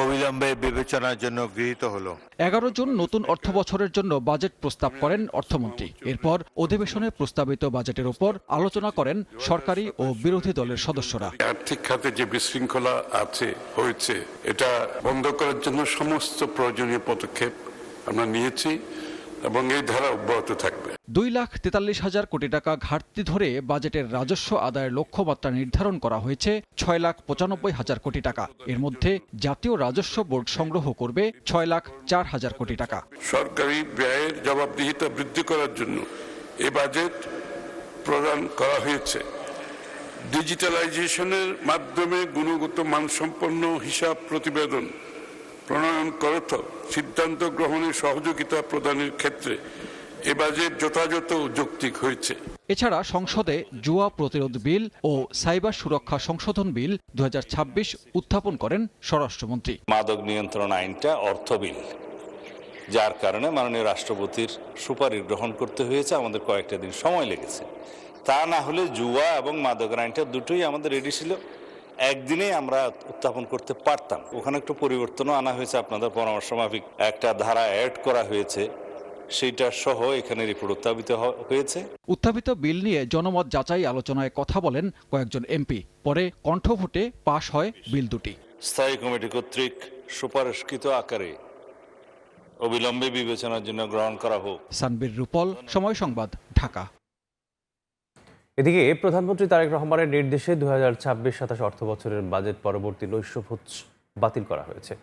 অবিলম্বে বিবেচনার জন্য গৃহীত হলো। 11 জুন নতুন অর্থ বছরের জন্য বাজেট প্রস্তাব করেন অর্থমন্ত্রী। এরপর অধিবেশনে প্রস্তাবিত বাজেটের উপর আলোচনা করেন সরকারি ও বিরোধী দলের সদস্যরা। আর্থিক খাতে যে বিশৃঙ্খলা হয়েছে এটা বন্ধ করার জন্য সমস্ত প্রয়োজনীয় পদক্ষেপ আমরা নিয়েছি এবং এই ধারা অব্যাহত থাকবে। 2,43,000 কোটি টাকা ঘাটতি ধরে বাজেটের রাজস্ব আদায়ের লক্ষ্যমাত্রা নির্ধারণ করা হয়েছে 6,95,000 কোটি টাকা। এর মধ্যে জাতীয় রাজস্ব বোর্ড সংগ্রহ করবে 6,04,000 কোটি টাকা। সরকারি ব্যয়ের জবাবদিহিতা বৃদ্ধি করার জন্য এই বাজেট প্রদান করা হয়েছে। ডিজিটালাইজেশনের মাধ্যমে গুণগত মানসম্পন্ন হিসাব প্রতিবেদন প্রণয়ন করত সিদ্ধান্ত গ্রহণে সহযোগিতা প্রদানের ক্ষেত্রে এ বাজেট যথাযথ যৌক্তিক হয়েছে। এছাড়া সংসদে জুয়া প্রতিরোধ বিল ও সাইবার সুরক্ষা সংশোধন বিল 2026 উত্থাপন করেন স্বরাষ্ট্রমন্ত্রী। মাদক নিয়ন্ত্রণ আইনটা অর্থ বিল, যার কারণে মাননীয় রাষ্ট্রপতির সুপারিশ গ্রহণ করতে হয়েছে। আমাদের কয়েকটা দিন সময় লেগেছে। তা না হলে জুয়া এবং মাদক আইনটা দুটোই আমাদের রেডি ছিল, একদিনেই আমরা উত্থাপন করতে পারতাম। ওখানে একটু পরিবর্তনও আনা হয়েছে, আপনাদের পরামর্শ মাফিক একটা ধারা অ্যাড করা হয়েছে, সেইটা সহ এখানে রিপোর্ট উত্থাপিত হয়েছে। উত্থাপিত বিল নিয়ে জনমত যাচাই আলোচনায় কথা বলেন কয়েকজন এমপি। পরে কণ্ঠভোটে পাশ হয় বিল দুটি। স্থায়ী কমিটি কর্তৃক সুপারিশকৃত আকারে অবিলম্বে বিবেচনার জন্য গ্রহণ করা হোক। সানবীর রূপল, সময় সংবাদ, ঢাকা। এদিকে প্রধানমন্ত্রী তারেক রহমানের নির্দেশে 2026-27 অর্থ বছরের বাজেট পরবর্তী নৈশভোজ বাতিল করা হয়েছে।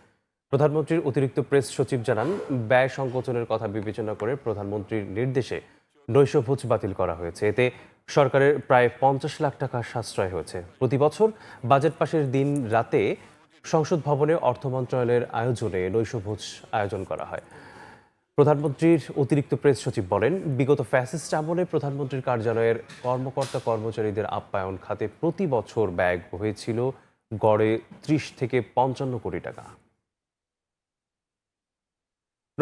প্রধানমন্ত্রীর অতিরিক্ত প্রেস সচিব জানান, ব্যয় সংকোচনের কথা বিবেচনা করে প্রধানমন্ত্রীর নির্দেশে নৈশভোজ বাতিল করা হয়েছে। এতে সরকারের প্রায় 50 লাখ টাকা সাশ্রয় হয়েছে। প্রতি বছর বাজেট পাশের দিন রাতে সংসদ ভবনে অর্থ মন্ত্রণালয়ের আয়োজনে নৈশভোজ আয়োজন করা হয়। প্রধানমন্ত্রীর অতিরিক্ত প্রেস সচিব বলেন, বিগত ফ্যাসিস্ট আমলে প্রধানমন্ত্রীর কার্যালয়ের কর্মকর্তা কর্মচারীদের আপ্যায়ন খাতে প্রতি বছর ব্যয় হয়েছিল গড়ে 30 থেকে 55 কোটি টাকা।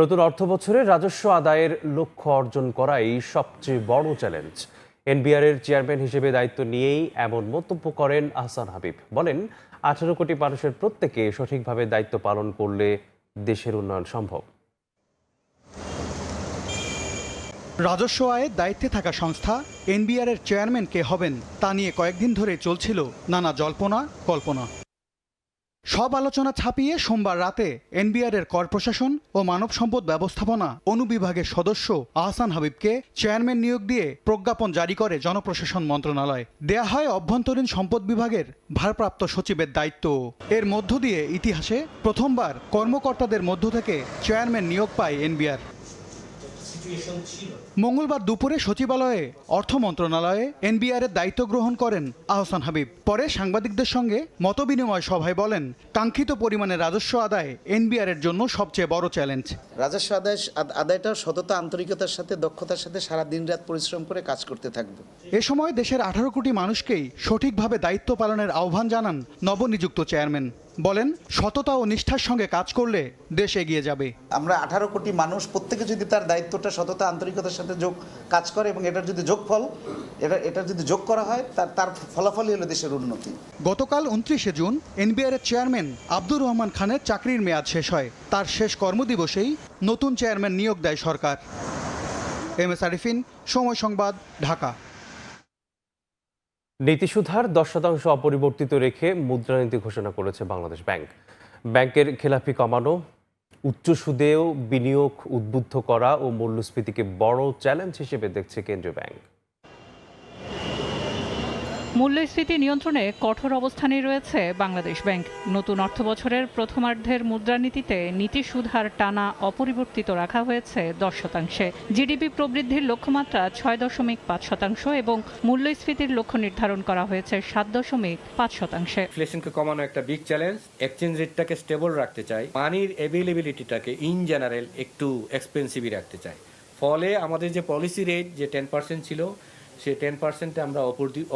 নতুন অর্থবছরে রাজস্ব আদায়ের লক্ষ্য অর্জন করাই সবচেয়ে বড় চ্যালেঞ্জ। এনবিআর এর চেয়ারম্যান হিসেবে দায়িত্ব নিয়েই এমন মন্তব্য করেন আহসান হাবিব। বলেন, 18 কোটি মানুষের প্রত্যেকে সঠিকভাবে দায়িত্ব পালন করলে দেশের উন্নয়ন সম্ভব। রাজস্ব আয়ের দায়িত্বে থাকা সংস্থা এনবিআর এর চেয়ারম্যান কে হবেন তা নিয়ে কয়েকদিন ধরে চলছিল নানা জল্পনা কল্পনা। সব আলোচনা ছাপিয়ে সোমবার রাতে এনবিআর এর কর প্রশাসন ও মানব সম্পদ ব্যবস্থাপনা অনুবিভাগের সদস্য আহসান হাবিবকে চেয়ারম্যান নিয়োগ দিয়ে প্রজ্ঞাপন জারি করে জনপ্রশাসন মন্ত্রণালয়। দেয়া হয় অভ্যন্তরীণ সম্পদ বিভাগের ভারপ্রাপ্ত সচিবের দায়িত্ব। এর মধ্য দিয়ে ইতিহাসে প্রথমবার কর্মকর্তাদের মধ্য থেকে চেয়ারম্যান নিয়োগ পায় এনবিআর। মঙ্গলবার দুপুরে সচিবালয়ে অর্থ মন্ত্রণালয়ে এনবিআর এর দায়িত্ব গ্রহণ করেন আহসান হাবিব। পরে সাংবাদিকদের সঙ্গে মতবিনিময় সভায় বলেন, কাঙ্ক্ষিত পরিমাণে রাজস্ব আদায় এনবিআর এর জন্য সবচেয়ে বড় চ্যালেঞ্জ। রাজস্ব আদায়টা সততা, আন্তরিকতার সাথে, দক্ষতার সাথে সারা দিন রাত পরিশ্রম করে কাজ করতে থাকবে। এ সময় দেশের 18 কোটি মানুষকেই সঠিকভাবে দায়িত্ব পালনের আহ্বান জানান নবনিযুক্ত চেয়ারম্যান। বলেন, সততা ও নিষ্ঠার সঙ্গে কাজ করলে দেশ এগিয়ে যাবে। আমরা 18 কোটি মানুষ প্রত্যেকে যদি তার দায়িত্বটা সততা, আন্তরিকতার সাথে কাজ করে এবং এটার যদি যোগফল এটা যদি যোগ করা হয় তার ফলাফলই হলো দেশের উন্নতি। গতকাল 29শে জুন এনবিআর এর চেয়ারম্যান আব্দুর রহমান খানের চাকরির মেয়াদ শেষ হয়। তার শেষ কর্মদিবসেই নতুন চেয়ারম্যান নিয়োগ দেয় সরকার। এম এস আরিফিন, সময় সংবাদ, ঢাকা। নীতিসুধার 10% অপরিবর্তিত রেখে মুদ্রানীতি ঘোষণা করেছে বাংলাদেশ ব্যাংক। ব্যাংকের খেলাপি কমানো, উচ্চ সুদেও বিনিয়োগ উদ্বুদ্ধ করা ও মূল্যস্ফীতিকে বড় চ্যালেঞ্জ হিসেবে দেখছে কেন্দ্রীয় ব্যাংক। মূল্যস্ফীতি নিয়ন্ত্রণে কঠোর অবস্থানেই রয়েছে বাংলাদেশ ব্যাংক। নতুন অর্থবছরের প্রথমার্ধের মুদ্রানীতিতে নীতি সুদহার টানা অপরিবর্তিত রাখা হয়েছে 10%। জিডিপি প্রবৃদ্ধির লক্ষ্যমাত্রা 6.5% এবং মূল্যস্ফীতির লক্ষ্য নির্ধারণ করা হয়েছে 7.5%। ইনফ্লেশনকে কমানো একটা বিগ চ্যালেঞ্জ। এক্সচেঞ্জ রেটটাকে স্টেবল রাখতে চাই, মানির অ্যাভেলেবিলিটিটাকে ইন জেনারেল একটু এক্সপেন্সিভই রাখতে চাই। ফলে আমাদের যে পলিসি রেট যে 10% ছিল, সে 10% আমরা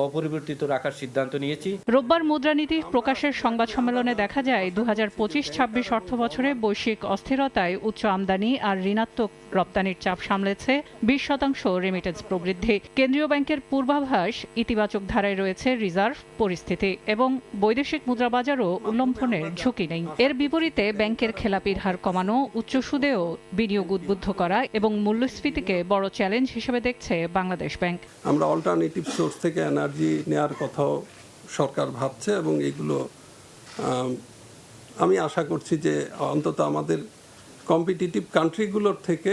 অপরিবর্তিত রাখার সিদ্ধান্ত নিয়েছি। রোববার মুদ্রানীতি প্রকাশের সংবাদ সম্মেলনে দেখা যায়, 2025-26 অর্থবছরে বৈশ্বিক অস্থিরতায় উচ্চ আমদানি আর ঋণাত্মক রপ্তানির চাপ সামলেছে 20% রেমিটেন্স প্রবৃদ্ধি। কেন্দ্রীয় ব্যাংকের পূর্বাভাস, ইতিবাচক ধারায় রয়েছে রিজার্ভ পরিস্থিতি এবং বৈদেশিক মুদ্রাবাজারও উল্লম্ফনের ঝুঁকি নেই। এর বিপরীতে ব্যাংকের খেলাপির হার কমানো, উচ্চ সুদেও বিনিয়োগ উদ্বুদ্ধ করা এবং মূল্যস্ফীতিকে বড় চ্যালেঞ্জ হিসেবে দেখছে বাংলাদেশ ব্যাংক। আমরা অল্টারনেটিভ সোর্স থেকে এনার্জি নেওয়ার কথাও সরকার ভাবছে এবং এগুলো আমি আশা করছি যে অন্তত আমাদের কম্পিটিটিভ কান্ট্রিগুলোর থেকে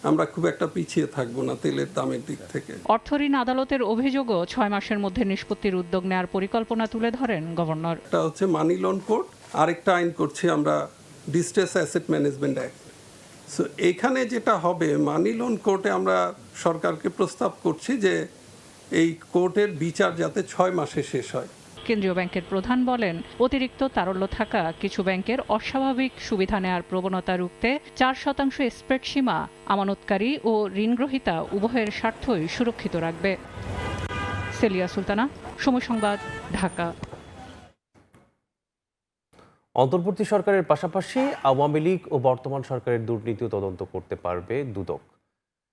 আমরা খুব একটা পিছিয়ে থাকবো না তেলের দামের দিক থেকে। অর্থঋণ আদালতের অভিযোগও 6 মাসের মধ্যে নিষ্পত্তির উদ্যোগ নেওয়ার পরিকল্পনা তুলে ধরেন গভর্নর। এটা হচ্ছে মানি লোন কোড, আরেকটা আইন করছি আমরা distress asset management act. So এখানে যেটা হবে, মানি লোন কোর্টে আমরা সরকারকে প্রস্তাব করছি যে এই কোর্টের বিচার যাতে 6 মাসে শেষ হয়। কেন্দ্রীয় ব্যাংকের প্রধান বলেন, অতিরিক্ত তারল্য থাকা কিছু ব্যাংকের অস্বাভাবিক সুবিধা নেওয়ার প্রবণতা রুখতে 4% স্প্রেড সীমা আমানতকারী ও ঋণগ্রহীতা উভয়ের স্বার্থই সুরক্ষিত রাখবে। সেলিয়া সুলতানা, সময় সংবাদ, ঢাকা। অন্তর্বর্তী সরকারের পাশাপাশি আওয়ামী লীগ ও বর্তমান সরকারের দুর্নীতিও তদন্ত করতে পারবে দুদক।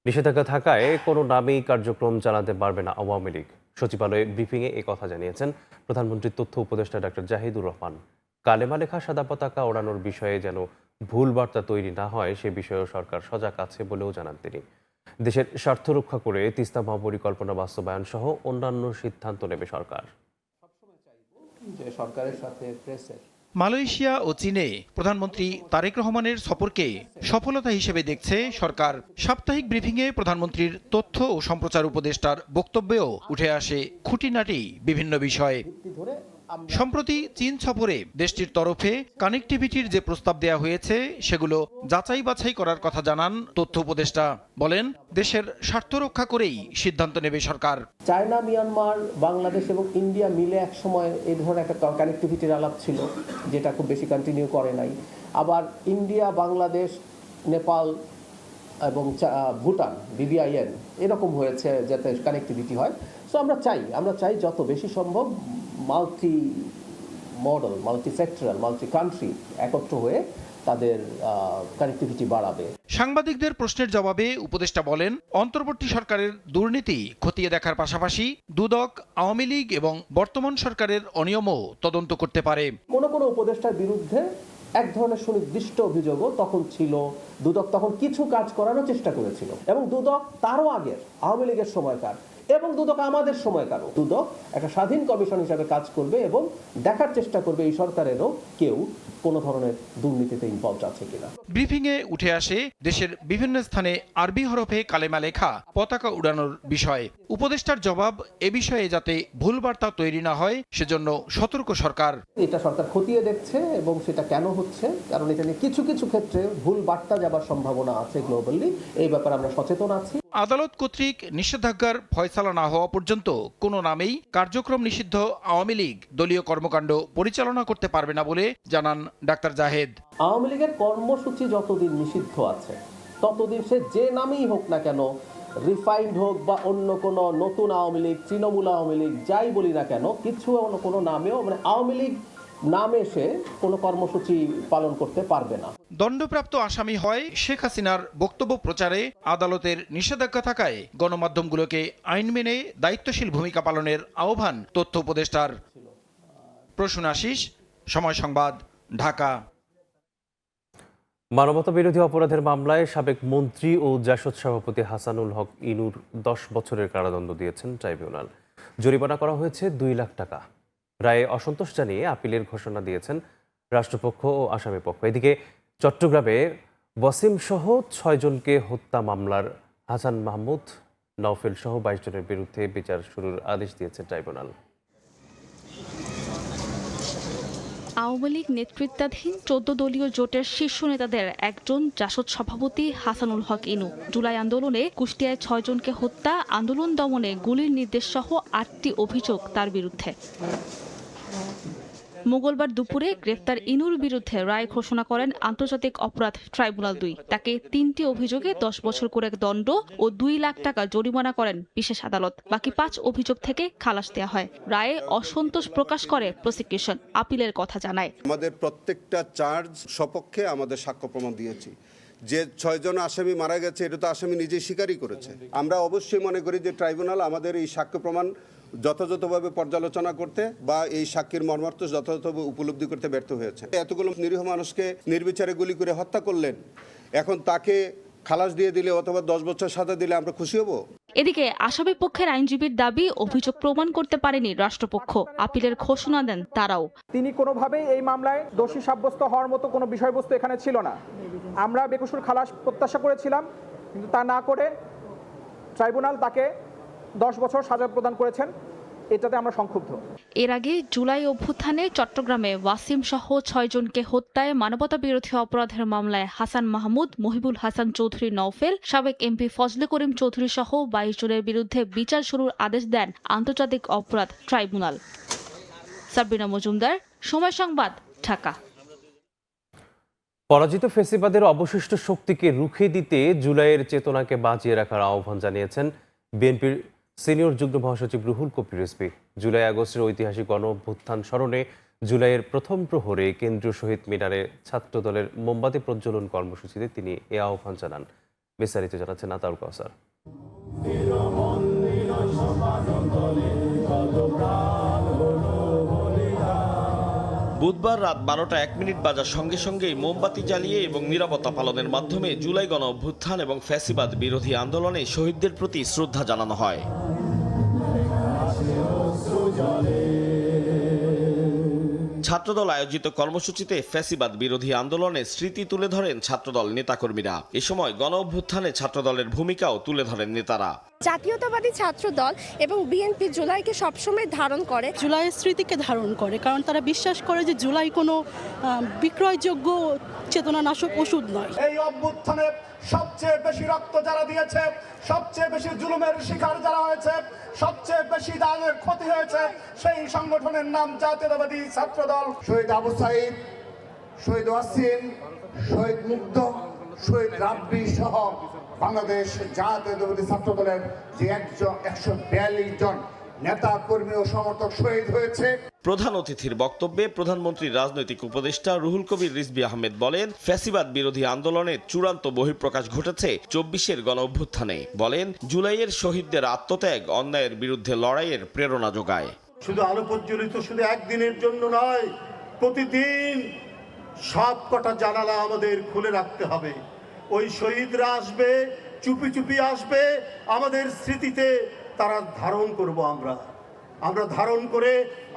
নিষেধাজ্ঞা থাকায় কোনো নামেই কার্যক্রম চালাতে পারবে না আওয়ামী লীগ। সচিবালয়ে ব্রিফিংয়ে এই কথা জানিয়েছেন প্রধানমন্ত্রীর তথ্য উপদেষ্টা ডক্টর জাহিদুর রহমান। কালেমা লেখা সাদা পতাকা ওড়ানোর বিষয়ে যেন ভুল বার্তা তৈরি না হয় সে বিষয়েও সরকার সজাগ আছে বলেও জানান তিনি। দেশের স্বার্থ রক্ষা করে তিস্তা মহাপরিকল্পনা বাস্তবায়ন সহ অন্যান্য সিদ্ধান্ত নেবে সরকার। সরকারের সাথে প্রেসের মালয়েশিয়া ও চীনে প্রধানমন্ত্রী তারেক রহমানের সফরকে সফলতা হিসেবে দেখছে সরকার। সাপ্তাহিক ব্রিফিংয়ে প্রধানমন্ত্রীর তথ্য ও সম্প্রচার উপদেষ্টার বক্তব্যেও উঠে আসে খুঁটিনাটি বিভিন্ন বিষয়। সম্প্রতি চীন সফরে দেশটির তরফে কানেক্টিভিটির যে প্রস্তাব দেয়া হয়েছে সেগুলো যাচাই বাছাই করার কথা জানান তথ্য উপদেষ্টা। বলেন, দেশের স্বার্থ রক্ষা করেই সিদ্ধান্ত নেবে সরকার। চায়না, মিয়ানমার, বাংলাদেশ এবং ইন্ডিয়া মিলে এক সময় এই ধরনের একটা কানেক্টিভিটির আলাপ ছিল, যেটা খুব বেশি কন্টিনিউ করে নাই। আবার ইন্ডিয়া, বাংলাদেশ, নেপাল এবং ভুটান BBIN এরকম হয়েছে যাতে কানেক্টিভিটি হয়। সো আমরা চাই যত বেশি সম্ভব multi model, multi sectoral, multi country একত্র হয়ে তাদের কানেক্টিভিটি বাড়াবে। সাংবাদিকদের প্রশ্নের জবাবে উপদেষ্টা বলেন, অন্তর্বর্তী সরকারের দুর্নীতি খতিয়ে দেখার পাশাপাশি দুদক, আওয়ামী লীগ এবং বর্তমান সরকারের অনিয়মও তদন্ত করতে পারে। কোনো উপদেষ্টার বিরুদ্ধে এক ধরনের সুনির্দিষ্ট অভিযোগও তখন ছিল। দুদক তখন কিছু কাজ করানোর চেষ্টা করেছিল এবং দুদক তারও আগের আওয়ামী লীগের সময়কার এবং দুদক আমাদের সময়কারও দুদক একটা স্বাধীন কমিশন হিসাবে কাজ করবে এবং দেখার চেষ্টা করবে এই সরকারেরও কেউ কোনো ধরনের দুর্নীতিতে ইনভলভ আছে কিনা। ব্রিফিংয়ে উঠে আসে দেশের বিভিন্ন স্থানে আরবি হরফে কালেমা লেখা পতাকা উড়ানোর বিষয়। উপদেষ্টার জবাব, এ বিষয়ে যাতে ভুল বার্তা তৈরি না হয় সেজন্য সতর্ক সরকার। এটা সরকার খতিয়ে দেখছে এবং সেটা কেন হচ্ছে, কারণ এটা নিয়ে কিছু কিছু ক্ষেত্রে ভুল বার্তা যাবার সম্ভাবনা আছে গ্লোবালি। এই ব্যাপারে আমরা সচেতন আছি। আদালত কর্তৃক নিষেধাজ্ঞার ফয়সালা না হওয়া পর্যন্ত কোনো নামেই কার্যক্রম নিষিদ্ধ আওয়ামী লীগ দলীয় কর্মকাণ্ড পরিচালনা করতে পারবে না বলে জানান ডাক্তার জাহেদ। আওয়ামী লীগের কর্মসূচি যতদিন নিষিদ্ধ আছে ততদিন সে যে নামেই হোক না কেন, রিফাইন্ড হোক বা অন্য কোনো নতুন আওয়ামী লীগ, তৃণমূল আওয়ামী লীগ, যাই বলি না কেন, কিছু কোনো নামেও মানে আওয়ামী লীগ নামে সে কোনো কর্মসূচি পালন করতে পারবে না। দণ্ডপ্রাপ্ত আসামি হয় শেখ হাসিনার বক্তব্য প্রচারে আদালতের নিষেধাজ্ঞা থাকায় গণমাধ্যমগুলোকে আইন মেনে দায়িত্বশীল ভূমিকা পালনের আহ্বান তথ্য উপদেষ্টার। প্রসূন আশিস, সময় সংবাদ, ঢাকা। মানবতা বিরোধী অপরাধের মামলায় সাবেক মন্ত্রী ও জাসদ সভাপতি হাসানুল হক ইনুর 10 বছরের কারাদণ্ড দিয়েছেন ট্রাইব্যুনাল। জরিমানা করা হয়েছে 2 লাখ টাকা। রায়ে অসন্তোষ জানিয়ে আপিলের ঘোষণা দিয়েছেন রাষ্ট্রপক্ষ ও আসামি পক্ষ। এদিকে চট্টগ্রামে ওয়াসিম সহ 6 জনকে হত্যা মামলার হাসান মাহমুদ, নওফেল সহ 22 জনের বিরুদ্ধে বিচার শুরুর আদেশ দিয়েছে ট্রাইব্যুনাল। আওয়ামী লীগ নেতৃত্বাধীন 14 দলীয় জোটের শীর্ষ নেতাদের একজন জাসদ সভাপতি হাসানুল হক ইনু জুলাই আন্দোলনে কুষ্টিয়ায় 6 জনকে হত্যা, আন্দোলন দমনে গুলির নির্দেশ সহ 8টি অভিযোগ তার বিরুদ্ধে। মঙ্গলবার দুপুরে গ্রেফতার ইনুর বিরুদ্ধে রায় ঘোষণা করেন আন্তর্জাতিক অপরাধ ট্রাইব্যুনাল 2। তাকে 3টি অভিযোগে 10 বছর করে দণ্ড ও 2 লাখ টাকা জরিমানা করেন বিশেষ আদালত। বাকি 5 অভিযোগ থেকে খালাস দেওয়া হয়। রায়ে অসন্তোষ প্রকাশ করে প্রসিকিউশন, আপিলের কথা জানায়। আমাদের প্রত্যেকটা চার্জ সপক্ষে আমাদের সাক্ষ্য প্রমাণ দিয়েছি। যে 6 জন আসামি মারা গেছে এটা তো আসামি নিজেই স্বীকারই করেছে। আমরা অবশ্যই মনে করি যে ট্রাইব্যুনাল আমাদের এই সাক্ষ্য প্রমাণ যথাযথভাবে পর্যালোচনা করতে বা এই সাক্ষীর মর্মার্থ যথাযথভাবে উপলব্ধি করতে ব্যর্থ হয়েছে। এতগুলো নিরীহ মানুষকে নির্বিচারে গুলি করে হত্যা করলেন, এখন তাকে খালাস দিয়ে দিলে অথবা 10 বছর সাজা দিলে আমরা খুশি হব? এদিকে আসামি পক্ষের আইনজীবীর দাবি, অভিযোগ প্রমাণ করতে পারেনি রাষ্ট্রপক্ষ, আপিলের ঘোষণা দেন তারাও। তিনি কোনোভাবেই এই মামলায় দোষী সাব্যস্ত হওয়ার মতো কোনো বিষয়বস্তু এখানে ছিল না। আমরা বেকসুর খালাস প্রত্যাশা করেছিলাম, কিন্তু তা না করে ট্রাইব্যুনাল তাকে 10 বছর সাজা প্রদান করেছেন। এটাতে আমরা সংক্ষুব্ধ। এর আগে জুলাই অভ্যুত্থানে চট্টগ্রামে ওয়াসিম সহ 6 জনকে হত্যায় মানবতা বিরোধী অপরাধের মামলায় হাসান মাহমুদ, মহিবুল হাসান চৌধুরী নওফেল, সাবেক এমপি ফজলে করিম চৌধুরী সহ 22 জনের বিরুদ্ধে বিচার শুরুর আদেশ দেন আন্তর্জাতিক অপরাধ ট্রাইব্যুনাল। সাবরিনা মজুমদার, সময় সংবাদ, ঢাকা। পরাজিত ফেসিবাদের অবশিষ্ট শক্তিকে রুখে দিতে জুলাইয়ের চেতনাকে বাঁচিয়ে রাখার আহ্বান জানিয়েছেন বিএনপির সিনিয়র যুগ্ম মহাসচিব রুহুল কবির রিজভী। জুলাই আগস্টের ঐতিহাসিক গণ অভ্যুত্থান স্মরণে জুলাইয়ের প্রথম প্রহরে কেন্দ্রীয় শহীদ মিনারে ছাত্রদলের মোমবাতি প্রজ্বলন কর্মসূচিতে তিনি এ আহ্বান জানান। বিস্তারিত জানাচ্ছেন আতাউল কাউসার। বুধবার রাত 12টা 1 মিনিট বাজার সঙ্গে সঙ্গেই মোমবাতি জ্বালিয়ে এবং নিরাপত্তা পালনের মাধ্যমে জুলাই গণ অভ্যুত্থান এবং ফ্যাসিবাদ বিরোধী আন্দোলনে শহীদদের প্রতি শ্রদ্ধা জানানো হয়। ছাত্রদল আয়োজিত কর্মসূচিতে ফ্যাসিবাদ বিরোধী আন্দোলনের স্মৃতি তুলে ধরেন ছাত্রদল নেতাকর্মীরা। এ সময় গণ অভ্যুত্থানে ছাত্রদলের ভূমিকাও তুলে ধরেন নেতারা। জাতীয়তাবাদী ছাত্রদল এবং বিএনপি জুলাইকে সবসময় ধারণ করে, জুলাইয়ের স্মৃতিকে ধারণ করে, কারণ তারা বিশ্বাস করে যে জুলাই কোনো বিক্রয়যোগ্য চেতনানাশক ওষুধ নয়। এই অভ্যুত্থানে সবচেয়ে বেশি রক্ত যারা দিয়েছে, সবচেয়ে বেশি জুলুমের শিকার যারা হয়েছে, সবচেয়ে বেশি দানের ক্ষতি হয়েছে, সেই সংগঠনের নাম জাতীয়তাবাদী ছাত্রদল। শহীদ আবু সাইদ, শহীদ ওয়াসিম, শহীদ মুগ্ধ, শহীদ রাব্বি সহ বাংলাদেশ জাতীয়তাবাদী ছাত্রদলের যে 142 জন নেতা কর্মী ও সমর্থক শহীদ হয়েছে। প্রধান অতিথির বক্তব্যে প্রধানমন্ত্রীর রাজনৈতিক উপদেষ্টা রুহুল কবির রিজভী আহমেদ বলেন, ফ্যাসিবাদ বিরোধী আন্দোলনের চূড়ান্ত বহিঃপ্রকাশ ঘটেছে ২৪-এর গণঅভ্যুত্থানে। বলেন, জুলাইয়ের শহীদদের আত্মত্যাগ অন্যায়ের বিরুদ্ধে লড়াইয়ের প্রেরণা যোগায়। শুধু আলো প্রজ্বলিত শুধু একদিনের জন্য নয়, প্রতিদিন সব কটা জানালা আমাদের খুলে রাখতে হবে। ওই শহীদরা আসবে, চুপি চুপি আসবে, আমাদের স্মৃতিতে তারা ধারণ করব। আমরা ধারণ করে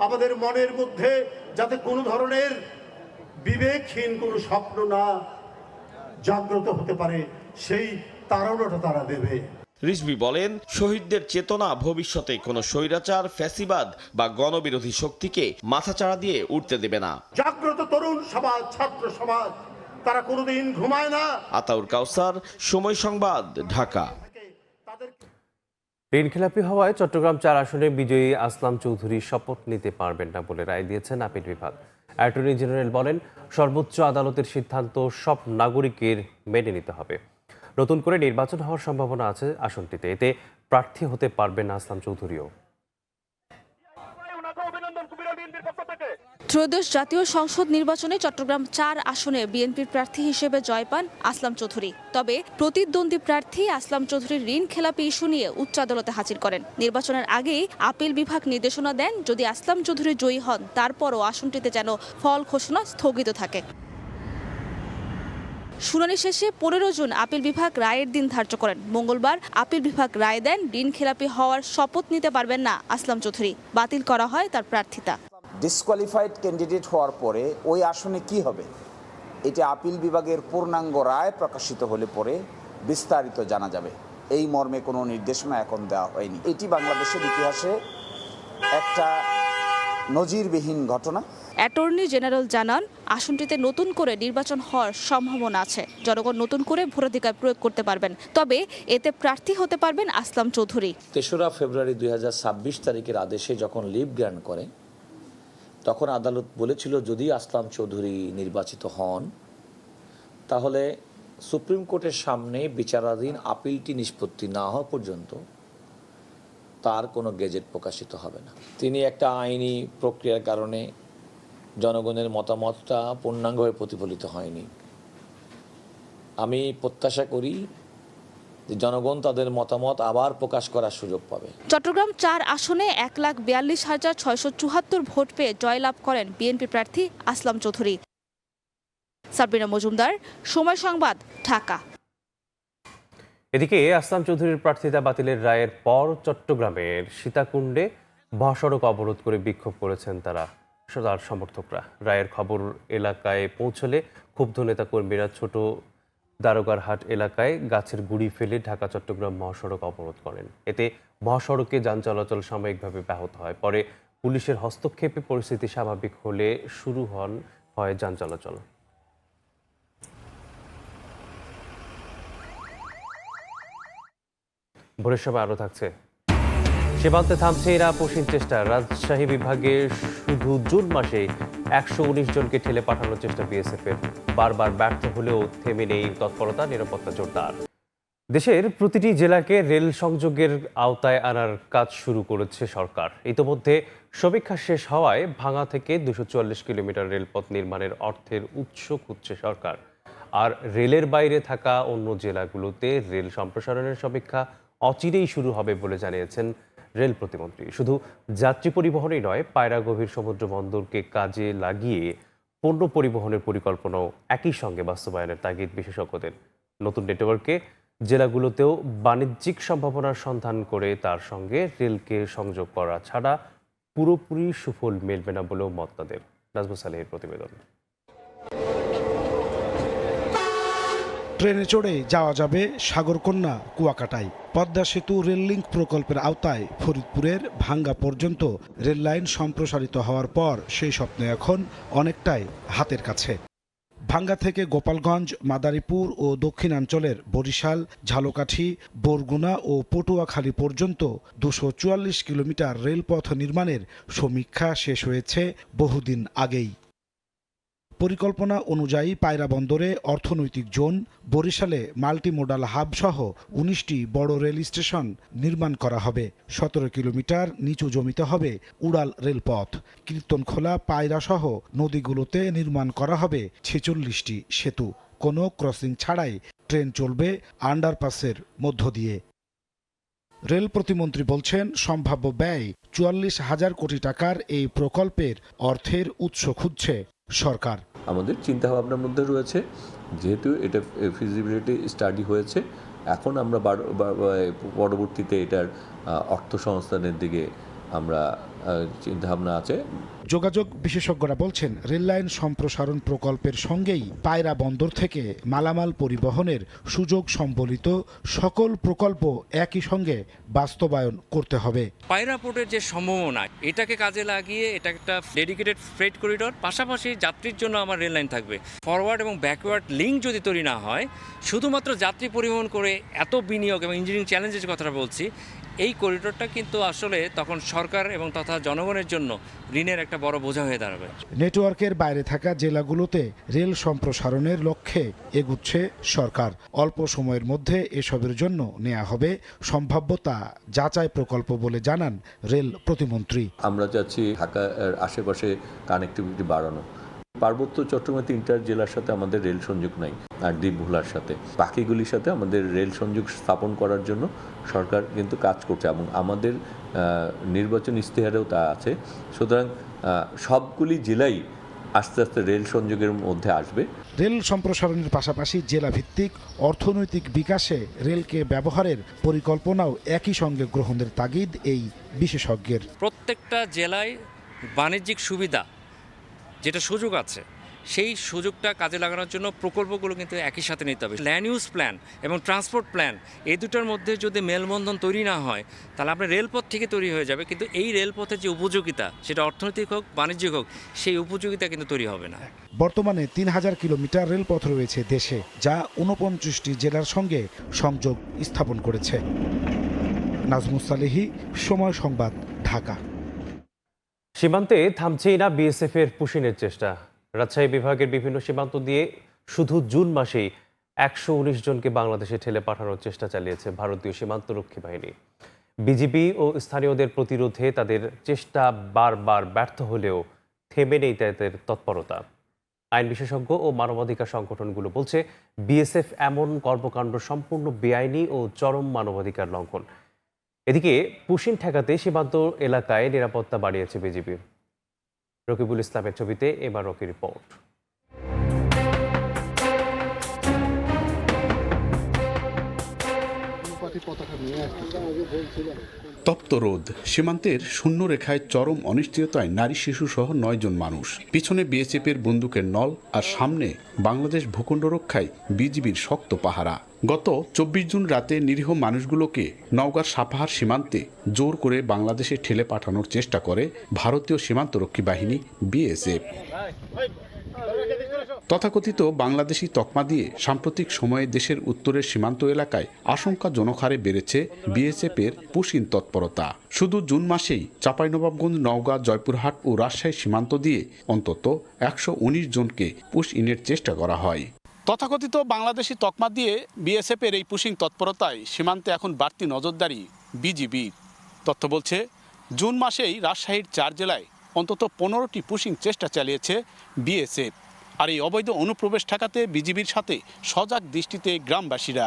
আমাদের মনের মধ্যে যাতে কোনো ধরনের বিবেকহীন কোনো স্বপ্ন না জাগ্রত হতে পারে, সেই তাড়নাটা তারা দেবে। রিজভী বলেন, শহীদদের চেতনা ভবিষ্যতে কোনো স্বৈরাচার, ফ্যাসিবাদ বা গণবিরোধী শক্তিকে মাথাচাড়া দিয়ে উঠতে দেবে না। জাগ্রত তরুণ সমাজ, ছাত্র সমাজ তারা কোনোদিন ঘুমায় না। আতাউর কাউসার, সময় সংবাদ, ঢাকা। ঋণখেলাপি হওয়ায় চট্টগ্রাম ৪ আসনে বিজয়ী আসলাম চৌধুরী শপথ নিতে পারবেন না বলে রায় দিয়েছেন আপিল বিভাগ। অ্যাটর্নি জেনারেল বলেন, সর্বোচ্চ আদালতের সিদ্ধান্ত সব নাগরিকের মেনে নিতে হবে। নতুন করে নির্বাচন হওয়ার সম্ভাবনা আছে আসনটিতে, এতে প্রার্থী হতে পারবেন না আসলাম চৌধুরীও। ত্রয়োদশ জাতীয় সংসদ নির্বাচনে চট্টগ্রাম ৪ আসনে বিএনপির প্রার্থী হিসেবে জয় পান আসলাম চৌধুরী। তবে প্রতিদ্বন্দ্বী প্রার্থী আসলাম চৌধুরীর ঋণ খেলাপি ইস্যু নিয়ে উচ্চ আদালতে হাজির করেন। নির্বাচনের আগেই আপিল বিভাগ নির্দেশনা দেন, যদি আসলাম চৌধুরী জয়ী হন তারপরও আসনটিতে যেন ফল ঘোষণা স্থগিত থাকে। শুনানি শেষে ১৫ জুন আপিল বিভাগ রায়ের দিন ধার্য করেন। মঙ্গলবার আপিল বিভাগ রায় দেন, ঋণ খেলাপি হওয়ার শপথ নিতে পারবেন না আসলাম চৌধুরী। বাতিল করা হয় তার প্রার্থিতা। ডিসকোয়ালিফাইড ক্যান্ডিডেট হওয়ার পরে ওই আসনে কি হবে, এটা আপিল বিভাগের পূর্ণাঙ্গ রায় প্রকাশিত হলে পরে বিস্তারিত জানা যাবে। এই মর্মে কোনো নির্দেশনা এখন দেওয়া হয়নি। এটি বাংলাদেশের ইতিহাসে একটা নজিরবিহীন ঘটনা। অ্যাটর্নি জেনারেল জানান, আসনটিতে নতুন করে নির্বাচন হওয়ার সম্ভাবনা আছে। জনগণ নতুন করে ভোটাধিকার প্রয়োগ করতে পারবেন, তবে এতে প্রার্থী হতে পারবেন আসলাম চৌধুরী। ৩রা ফেব্রুয়ারি ২০২৬ তারিখের আদেশে যখন লিভ গ্রান্ট করে, তখন আদালত বলেছিল যদি আসলাম চৌধুরী নির্বাচিত হন তাহলে সুপ্রিম কোর্টের সামনে বিচারাধীন আপিলটি নিষ্পত্তি না হওয়া পর্যন্ত তার কোনো গেজেট প্রকাশিত হবে না। তিনি একটা আইনি প্রক্রিয়ার কারণে জনগণের মতামতটা পূর্ণাঙ্গভাবে প্রতিফলিত হয়নি। আমি প্রত্যাশা করি যে জনগণ তাদের মতামত আবার প্রকাশ করার সুযোগ পাবে। চট্টগ্রাম ৪ আসনে ১,৪২,৬৭৪ ভোট পেয়ে জয়লাভ করেন বিএনপি প্রার্থী আসলাম চৌধুরী। সাবরিনা মজুমদার, সময় সংবাদ, ঢাকা। এদিকে আসলাম চৌধুরীর প্রার্থিতা বাতিলের রায়ের পর চট্টগ্রামের সীতাকুণ্ডে মহাসড়ক অবরোধ করে বিক্ষোভ করেছেন তার সমর্থকরা। রায়ের খবর এলাকায় পৌঁছলে ক্ষুব্ধ নেতা কর্মীরা ছোট দারোগারহাট এলাকায় গাছের গুঁড়ি ফেলে ঢাকা চট্টগ্রাম মহাসড়ক অবরোধ করেন। এতে মহাসড়কে যান চলাচল সাময়িকভাবে ব্যাহত হয়। পরে পুলিশের হস্তক্ষেপে পরিস্থিতি স্বাভাবিক হলে শুরু হয় যান চলাচল। ভোরের সময় আরও থাকছে, সীমান্তে থামছে এরা পশ্চিম চেষ্টা। রাজশাহী বিভাগে শুধু জুন মাসে ১১৯ জনকে ঠেলে পাঠানোর চেষ্টা বিএসএফের। বারবার ব্যর্থ হলেও থেমে নেই তৎপরতা, নিরাপত্তা জোরদার। দেশের প্রতিটি জেলাকে রেল সংযোগের আওতায় আনার কাজ শুরু করেছে সরকার। ইতোমধ্যে সমীক্ষা শেষ হওয়ায় ভাঙা থেকে ২৪৪ কিলোমিটার রেলপথ নির্মাণের অর্থের উৎস খুঁজছে সরকার। আর রেলের বাইরে থাকা অন্য জেলাগুলোতে রেল সম্প্রসারণের সমীক্ষা অচিরেই শুরু হবে বলে জানিয়েছেন রেল প্রতিমন্ত্রী। শুধু যাত্রী পরিবহনই নয়, পায়রা গভীর সমুদ্র বন্দরকে কাজে লাগিয়ে পণ্য পরিবহনের পরিকল্পনাও একই সঙ্গে বাস্তবায়নের তাগিদ বিশেষজ্ঞদের। নতুন নেটওয়ার্কে জেলাগুলোতেও বাণিজ্যিক সম্ভাবনার সন্ধান করে তার সঙ্গে রেলকে সংযোগ করা ছাড়া পুরোপুরি সুফল মিলবে না বলেও মত তাদের। নাজমুস সালেহের প্রতিবেদন। ট্রেনে চড়ে যাওয়া যাবে সাগরকন্যা কুয়াকাটায়। পদ্মা সেতু রেল লিঙ্ক প্রকল্পের আওতায় ফরিদপুরের ভাঙ্গা পর্যন্ত রেল লাইন সম্প্রসারিত হওয়ার পর সেই স্বপ্ন এখন অনেকটাই হাতের কাছে। ভাঙ্গা থেকে গোপালগঞ্জ, মাদারীপুর ও দক্ষিণাঞ্চলের বরিশাল, ঝালকাঠি, বরগুনা ও পটুয়াখালী পর্যন্ত ২৪৪ কিলোমিটার রেলপথ নির্মাণের সমীক্ষা শেষ হয়েছে বহুদিন আগেই। পরিকল্পনা অনুযায়ী পায়রা বন্দরে অর্থনৈতিক জোন, বরিশালে মাল্টিমোডাল হাব সহ ১৯টি বড় রেল স্টেশন নির্মাণ করা হবে। ১৭ কিলোমিটার নিচু জমিতে হবে উড়াল রেলপথ। কীর্তনখোলা, পায়রা সহ নদীগুলোতে নির্মাণ করা হবে ৪৬টি সেতু। কোনো ক্রসিং ছাড়াই ট্রেন চলবে আন্ডারপাসের মধ্য দিয়ে। রেল প্রতিমন্ত্রী বলছেন, সম্ভাব্য ব্যয় ৪৪,০০০ কোটি টাকার এই প্রকল্পের অর্থের উৎস খুঁজছে সরকার। আমাদের চিন্তাভাবনার মধ্যে রয়েছে, যেহেতু এটা ফিজিবিলিটি স্টাডি হয়েছে, এখন আমরা পরবর্তীতে এটার অর্থ সংস্থানের দিকে আমরা চিন্তাভাবনা আছে। যোগাযোগ বিশেষজ্ঞরা বলছেন, রেললাইন সম্প্রসারণ প্রকল্পের সঙ্গেই পায়রা বন্দর থেকে মালামাল পরিবহনের সুযোগ সম্বলিত সকল প্রকল্প একই সঙ্গে বাস্তবায়ন করতে হবে। পায়রা পোর্টের যে সম্ভাবনা, এটাকে কাজে লাগিয়ে এটা একটা ডেডিকেটেড ফ্রেট করিডর, পাশাপাশি যাত্রীর জন্য আমার রেল লাইন থাকবে। ফরওয়ার্ড এবং ব্যাকওয়ার্ড লিঙ্ক যদি তৈরি না হয়, শুধুমাত্র যাত্রী পরিবহন করে এত বিনিয়োগ এবং ইঞ্জিনিয়ারিং চ্যালেঞ্জের কথা বলছি, এই করিডোরটা কিন্তু আসলে তখন সরকার এবং তথা জনগণের জন্য ঋণের একটা বড় বোঝা হয়ে দাঁড়াবে। নেটওয়ার্কের বাইরে থাকা জেলাগুলোতে রেল সম্প্রসারণের লক্ষ্যে এগুচ্ছে সরকার। অল্প সময়ের মধ্যে এসবের জন্য নেওয়া হবে সম্ভাব্যতা যাচাই প্রকল্প বলে জানান রেল প্রতিমন্ত্রী। আমরা চাচ্ছি ঢাকার আশেপাশে কানেক্টিভিটি বাড়ানো। পার্বত্য চট্টগ্রামে 3টা জেলার সাথে আমাদের রেল সংযোগ নাই, আর দ্বীপভোলার সাথে। বাকিগুলির সাথে আমাদের রেল সংযোগ স্থাপন করার জন্য সরকার কিন্তু কাজ করছে এবং আমাদের নির্বাচন ইশতেহারেও তা আছে। সুতরাং সবগুলি জেলাই আস্তে আস্তে রেল সংযোগের মধ্যে আসবে। রেল সম্প্রসারণের পাশাপাশি জেলাভিত্তিক অর্থনৈতিক বিকাশে রেলকে ব্যবহারের পরিকল্পনাও একই সঙ্গে গ্রহণের তাগিদ এই বিশেষজ্ঞের। প্রত্যেকটা জেলায় বাণিজ্যিক সুবিধা যেটা সুযোগ আছে, সেই সুযোগটা কাজে লাগানোর জন্য প্রকল্পগুলো কিন্তু একই সাথে নিতে হবে। ল্যান্ড ইউজ প্ল্যান এবং ট্রান্সপোর্ট প্ল্যান, এই দুটোর মধ্যে যদি মেলবন্ধন তৈরি না হয়, তাহলে আপনার রেলপথ থেকে তৈরি হয়ে যাবে, কিন্তু এই রেলপথের যে উপযোগিতা, সেটা অর্থনৈতিক হোক বাণিজ্যিক হোক, সেই উপযোগিতা কিন্তু তৈরি হবে না। বর্তমানে ৩,০০০ কিলোমিটার রেলপথ রয়েছে দেশে, যা ২৯টি জেলার সঙ্গে সংযোগ স্থাপন করেছে। নাজমুস সালেহী, সময় সংবাদ, ঢাকা। সীমান্তে থামছেই না বিএসএফের পুশিনের চেষ্টা। রাজশাহী বিভাগের বিভিন্ন সীমান্ত দিয়ে শুধু জুন মাসেই ১১৯ জনকে বাংলাদেশে ঠেলে পাঠানোর চেষ্টা চালিয়েছে ভারতীয় সীমান্তরক্ষী বাহিনী। বিজিবি ও স্থানীয়দের প্রতিরোধে তাদের চেষ্টা বারবার ব্যর্থ হলেও থেমে নেই তাদের তৎপরতা। আইন বিশেষজ্ঞ ও মানবাধিকার সংগঠনগুলো বলছে, বিএসএফ এমন কর্মকাণ্ড সম্পূর্ণ বেআইনি ও চরম মানবাধিকার লঙ্ঘন। এদিকে পুশিন ঠেকাতে সীমান্ত এলাকায় নিরাপত্তা বাড়িয়েছে বিজিবি। রকিবুল ইসলামের ছবিতে এবার রকি রিপোর্ট। তপ্ত রোদ, সীমান্তের শূন্য রেখায় চরম অনিশ্চয়তায় নারী শিশু সহ ৯ জন মানুষ। পিছনে বিএসএফের বন্দুকের নল, আর সামনে বাংলাদেশ ভূখণ্ড রক্ষায় বিজিবির শক্ত পাহারা। গত ২৪ জুন রাতে নিরীহ মানুষগুলোকে নওগাঁর সাপাহার সীমান্তে জোর করে বাংলাদেশে ঠেলে পাঠানোর চেষ্টা করে ভারতীয় সীমান্তরক্ষী বাহিনী বিএসএফ। তথাকথিত বাংলাদেশি তকমা দিয়ে সাম্প্রতিক সময়ে দেশের উত্তরের সীমান্ত এলাকায় আশঙ্কাজনক হারে বেড়েছে বিএসএফের পুশিন তৎপরতা। শুধু জুন মাসেই চাঁপাইনবাবগঞ্জ, নওগাঁ, জয়পুরহাট ও রাজশাহী সীমান্ত দিয়ে অন্তত ১১৯ জনকে পুশ ইনের চেষ্টা করা হয়। তথাকথিত বাংলাদেশি তকমা দিয়ে বিএসএফের এই পুশিং তৎপরতায় সীমান্তে এখন বাড়তি নজরদারি বিজিবির। তথ্য বলছে, জুন মাসেই রাজশাহীর ৪ জেলায় অন্তত ১৫টি পুশিং চেষ্টা চালিয়েছে বিএসএফ। আর এই অবৈধ অনুপ্রবেশ ঠেকাতে বিজিবির সাথে সজাগ দৃষ্টিতে গ্রামবাসীরা।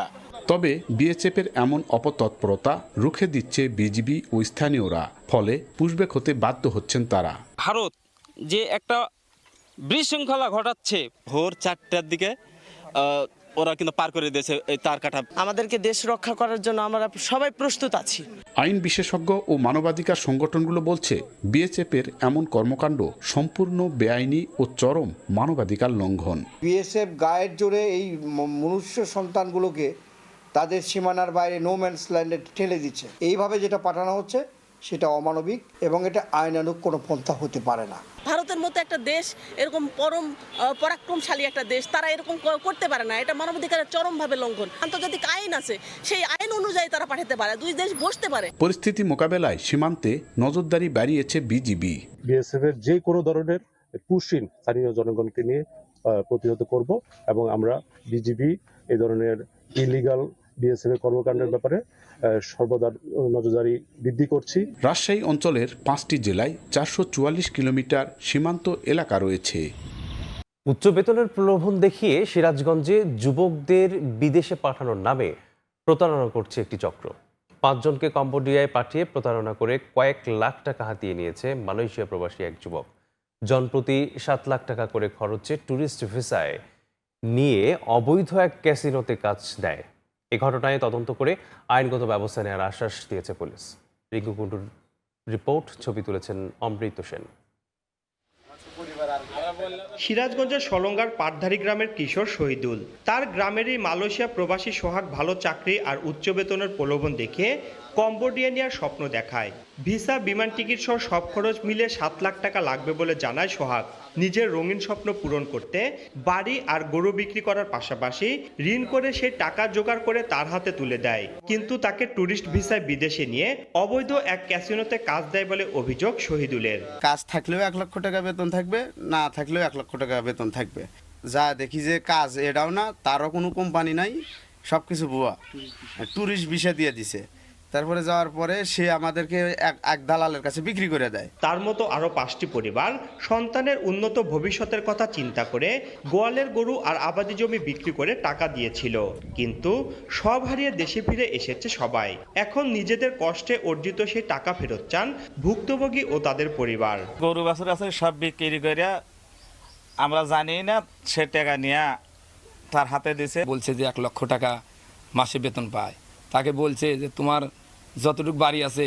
তবে বিএসএফের এমন অপতৎপরতা রুখে দিচ্ছে বিজিবি ও স্থানীয়রা, ফলে পুশব্যাক হতে বাধ্য হচ্ছেন তারা। ভারত যে একটা বিশৃঙ্খলা ঘটাচ্ছে, ভোর ৪টার দিকে ওরা কিন্তু পার করে দিয়েছে এই তার কাটা। আমাদেরকে দেশ রক্ষা করার জন্য আমরা সবাই প্রস্তুত আছি। আইন বিশেষজ্ঞ ও মানবাধিকার সংগঠনগুলো বলছে, বিএসএফের এমন কর্মকাণ্ড সম্পূর্ণ বেআইনি ও চরম মানবাধিকার লঙ্ঘন। বিএসএফ গায়ের জোরে এই মনুষ্য সন্তানগুলোকে তাদের সীমানার বাইরে নো ম্যানস ল্যান্ডে ঠেলে দিচ্ছে। এইভাবে যেটা পাঠানো হচ্ছে সেটা অমানবিক এবং এটা আইনানুগ কোনো পন্থা হতে পারে না। ভারতের মতো একটা দেশ, এরকম পরম পরাক্রমশালী একটা দেশ, তারা এরকম করতে পারে না। এটা মানবাধিকারের চরমভাবে লঙ্ঘন। আন্তর্জাতিক আইন আছে, সেই আইন অনুযায়ী তারা পাঠাতে পারে, দুই দেশ বসতে পারে। পরিস্থিতি মোকাবেলায় সীমান্তে নজরদারি বাড়িয়েছে বিজিবি। বিএসএফ এর যে কোনো ধরনের পুশিন স্থানীয় জনগণকে নিয়ে প্রতিহত করব এবং আমরা বিজিবি এই ধরনের ইলিগাল বিএসএফ এর কর্মকাণ্ডের ব্যাপারে সর্বদা নজরদারি বৃদ্ধি করছি। রাজশাহী অঞ্চলের 5টি জেলায় 444 কিলোমিটার সীমান্ত এলাকা রয়েছে। উচ্চ বেতনের প্রলোভন দেখিয়ে সিরাজগঞ্জে যুবকদের বিদেশে পাঠানোর নামে প্রতারণা করছে একটি চক্র। 5 জনকে কম্বোডিয়ায় পাঠিয়ে প্রতারণা করে কয়েক লাখ টাকা হাতিয়ে নিয়েছে মালয়েশিয়া প্রবাসী এক যুবক। জনপ্রতি 7 লাখ টাকা করে খরচে ট্যুরিস্ট ভিসায় নিয়ে অবৈধ এক ক্যাসিনোতে কাজ দেয়। এই ঘটনায় তদন্ত করে আইনগত ব্যবস্থা নেওয়ার আশ্বাস দিয়েছে পুলিশ। রিঙ্কু কুন্ডুর রিপোর্ট, ছবি তুলেছেন অমৃত সেন। সিরাজগঞ্জের সলঙ্গার পাটধারী গ্রামের কিশোর শহীদুল তার গ্রামেরই মালয়েশিয়া প্রবাসী সোহাগ ভালো চাকরি আর উচ্চ বেতনের প্রলোভন দেখে কম্বোডিয়া নেওয়ার স্বপ্ন দেখায়। ভিসা, বিমান টিকিট সহ সব খরচ মিলে 7 লাখ টাকা লাগবে বলে জানায় সোহাগ। নিজের রঙিন স্বপ্ন পূরণ করতে বাড়ি আর গরু বিক্রি করার পাশাপাশি ঋণ করে সে টাকা জোগাড় করে তার হাতে তুলে দেয়। কিন্তু তাকে ট্যুরিস্ট ভিসায় বিদেশে নিয়ে অবৈধ এক ক্যাসিনোতে কাজ দেয় বলে অভিযোগ শহীদুলের। কাজ থাকলেও 1 লক্ষ টাকা বেতন থাকবে, না থাকলেও 1 লক্ষ টাকা বেতন থাকবে। যা দেখি যে কাজ এটাও না, তারও কোনো কোম্পানি নাই, সব কিছু ভুয়া। ট্যুরিস্ট ভিসা দিয়ে দিছে, তারপরে যাওয়ার পরে সে আমাদেরকে এক দালালের কাছে বিক্রি করে দেয়। তার মতো আরো 5টি পরিবার সন্তানের উন্নত ভবিষ্যতের কথা চিন্তা করে গোয়ালের গরু আর আবাদি জমি বিক্রি করে টাকা দিয়েছিল, কিন্তু সব হারিয়ে দেশে ফিরে এসেছে সবাই। এখন নিজেদের কষ্টে অর্জিত সেই টাকা ফেরত চান ভুক্তভোগী ও তাদের পরিবার। গরু বাছুর আছে সব বিক্রি করে আমরা জানি না, সে টাকা নিয়ে তার হাতে দিছে। বলছে যে 1 লক্ষ টাকা মাসে বেতন পায়। তাকে বলছে যে তোমার যতটুকু বাড়ি আছে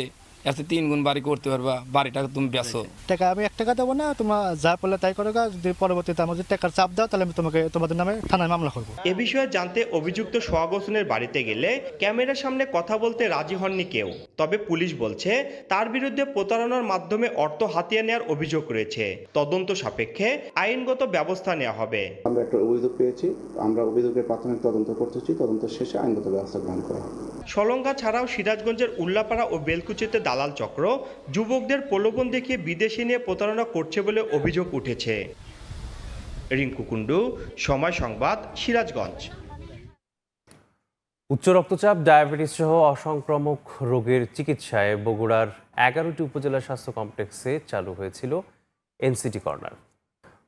এতে 3 গুণ বাড়ি করতে পারবা, বাড়িটা তুমি বেচো। টাকা আমি 1 টাকা দেবো না, তোমরা যা বললে তাই করো। যদি পরবর্তীতে আমাদের টাকার চাপ দাও তাহলে আমি তোমাদের নামে থানায় মামলা করবো। এ বিষয়ে জানতে অভিযুক্ত সোহাগ হোসেনের বাড়িতে গেলে ক্যামেরার সামনে কথা বলতে রাজি হননি কেউ। তবে পুলিশ বলছে তার বিরুদ্ধে প্রতারণার মাধ্যমে অর্থ হাতিয়ে নেওয়ার অভিযোগ রয়েছে। তদন্ত সাপেক্ষে আইনগত ব্যবস্থা নেওয়া হবে। আমরা একটা অভিযোগ পেয়েছি, আমরা অভিযোগের প্রাথমিক তদন্ত করতেছি, তদন্ত শেষে আইনগত ব্যবস্থা গ্রহণ করা হবে। সলঙ্গা ছাড়াও সিরাজগঞ্জের উল্লাপাড়া ও বেলকুচিতে দালাল চক্র যুবকদের প্রলোভন দেখিয়ে বিদেশে নিয়ে প্রতারণা করছে বলে অভিযোগ উঠেছে। রিঙ্কু কুন্ডু, সময় সংবাদ, সিরাজগঞ্জ। উচ্চ রক্তচাপ, ডায়াবেটিস সহ অসংক্রামক রোগের চিকিৎসায় বগুড়ার 11টি উপজেলা স্বাস্থ্য কমপ্লেক্সে চালু হয়েছিল এনসিটি কর্নার।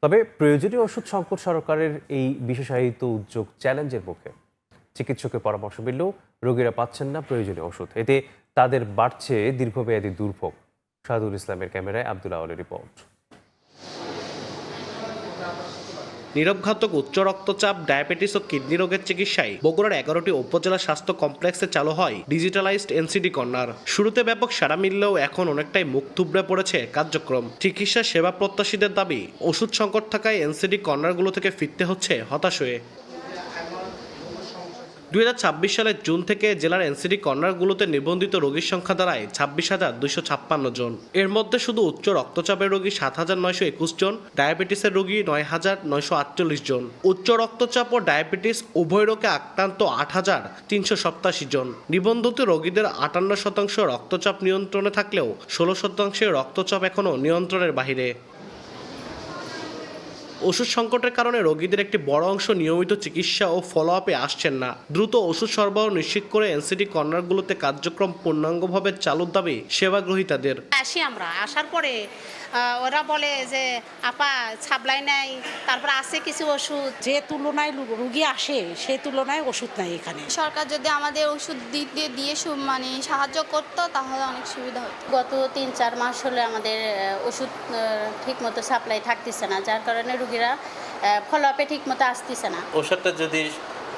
তবে প্রয়োজনীয় ওষুধ সংকট সরকারের এই বিশেষায়িত উদ্যোগ চ্যালেঞ্জের মুখে। চিকিৎসকের পরামর্শ মিললেও রোগীরা পাচ্ছেন না প্রয়োজনীয় ওষুধ। এতে তাদের বাড়ছে দীর্ঘমেয়াদী দুর্ভোগ। সাদুল ইসলামের ক্যামেরায় আব্দুল আওয়ালের রিপোর্ট। নীরবঘাতক উচ্চ রক্তচাপ, ডায়াবেটিস ও কিডনি রোগের চিকিৎসায় বগুড়ার 11টি উপজেলা স্বাস্থ্য কমপ্লেক্সে চালু হয় ডিজিটালাইজড এনসিডি কর্নার। শুরুতে ব্যাপক সাড়া মিললেও এখন অনেকটাই মুখ থুবড়ে পড়েছে কার্যক্রম। চিকিৎসা সেবা প্রত্যাশীদের দাবি, ওষুধ সংকট থাকায় এনসিডি কর্নারগুলো থেকে ফিরতে হচ্ছে হতাশ হয়ে। 2026 সালের জুন থেকে জেলার এনসিডি কর্নারগুলোতে নিবন্ধিত রোগীর সংখ্যা দাঁড়ায় 26,256 জন। এর মধ্যে শুধু উচ্চ রক্তচাপের রোগী 7,921 জন, ডায়াবেটিসের রোগী 9,948 জন। উচ্চ রক্তচাপ ও ডায়াবেটিস উভয় রোগে আক্রান্ত 8,387 জন। নিবন্ধিত রোগীদের 58% রক্তচাপ নিয়ন্ত্রণে থাকলেও 16% রক্তচাপ এখনও নিয়ন্ত্রণের বাহিরে। ওষুধ সংকটের কারণে রোগীদের একটি বড় অংশ নিয়মিত চিকিৎসা ও ফলো আপে আসছেন না। দ্রুত ওষুধ সরবরাহ নিশ্চিত করে এনসিডি কর্নারগুলোতে কার্যক্রম পূর্ণাঙ্গভাবে চালুর দাবি সেবাগ্রহীতাদের। আসি আমরা, আসার পরে ওরা বলে যে আপা সাপ্লাই নাই, তারপর আছে কিছু ওষুধ। যে তুলনায় রুগী আসে সে তুলনায় ওষুধ নাই এখানে। সরকার যদি আমাদের ওষুধ দিয়ে মানে সাহায্য করতো তাহলে অনেক সুবিধা হতো। গত 3-4 মাস হলে আমাদের ওষুধ ঠিকমতো সাপ্লাই থাকতেছে না, যার কারণে রুগীরা ফলো আপে ঠিকমতো আসতেছে না। ওষুধটা যদি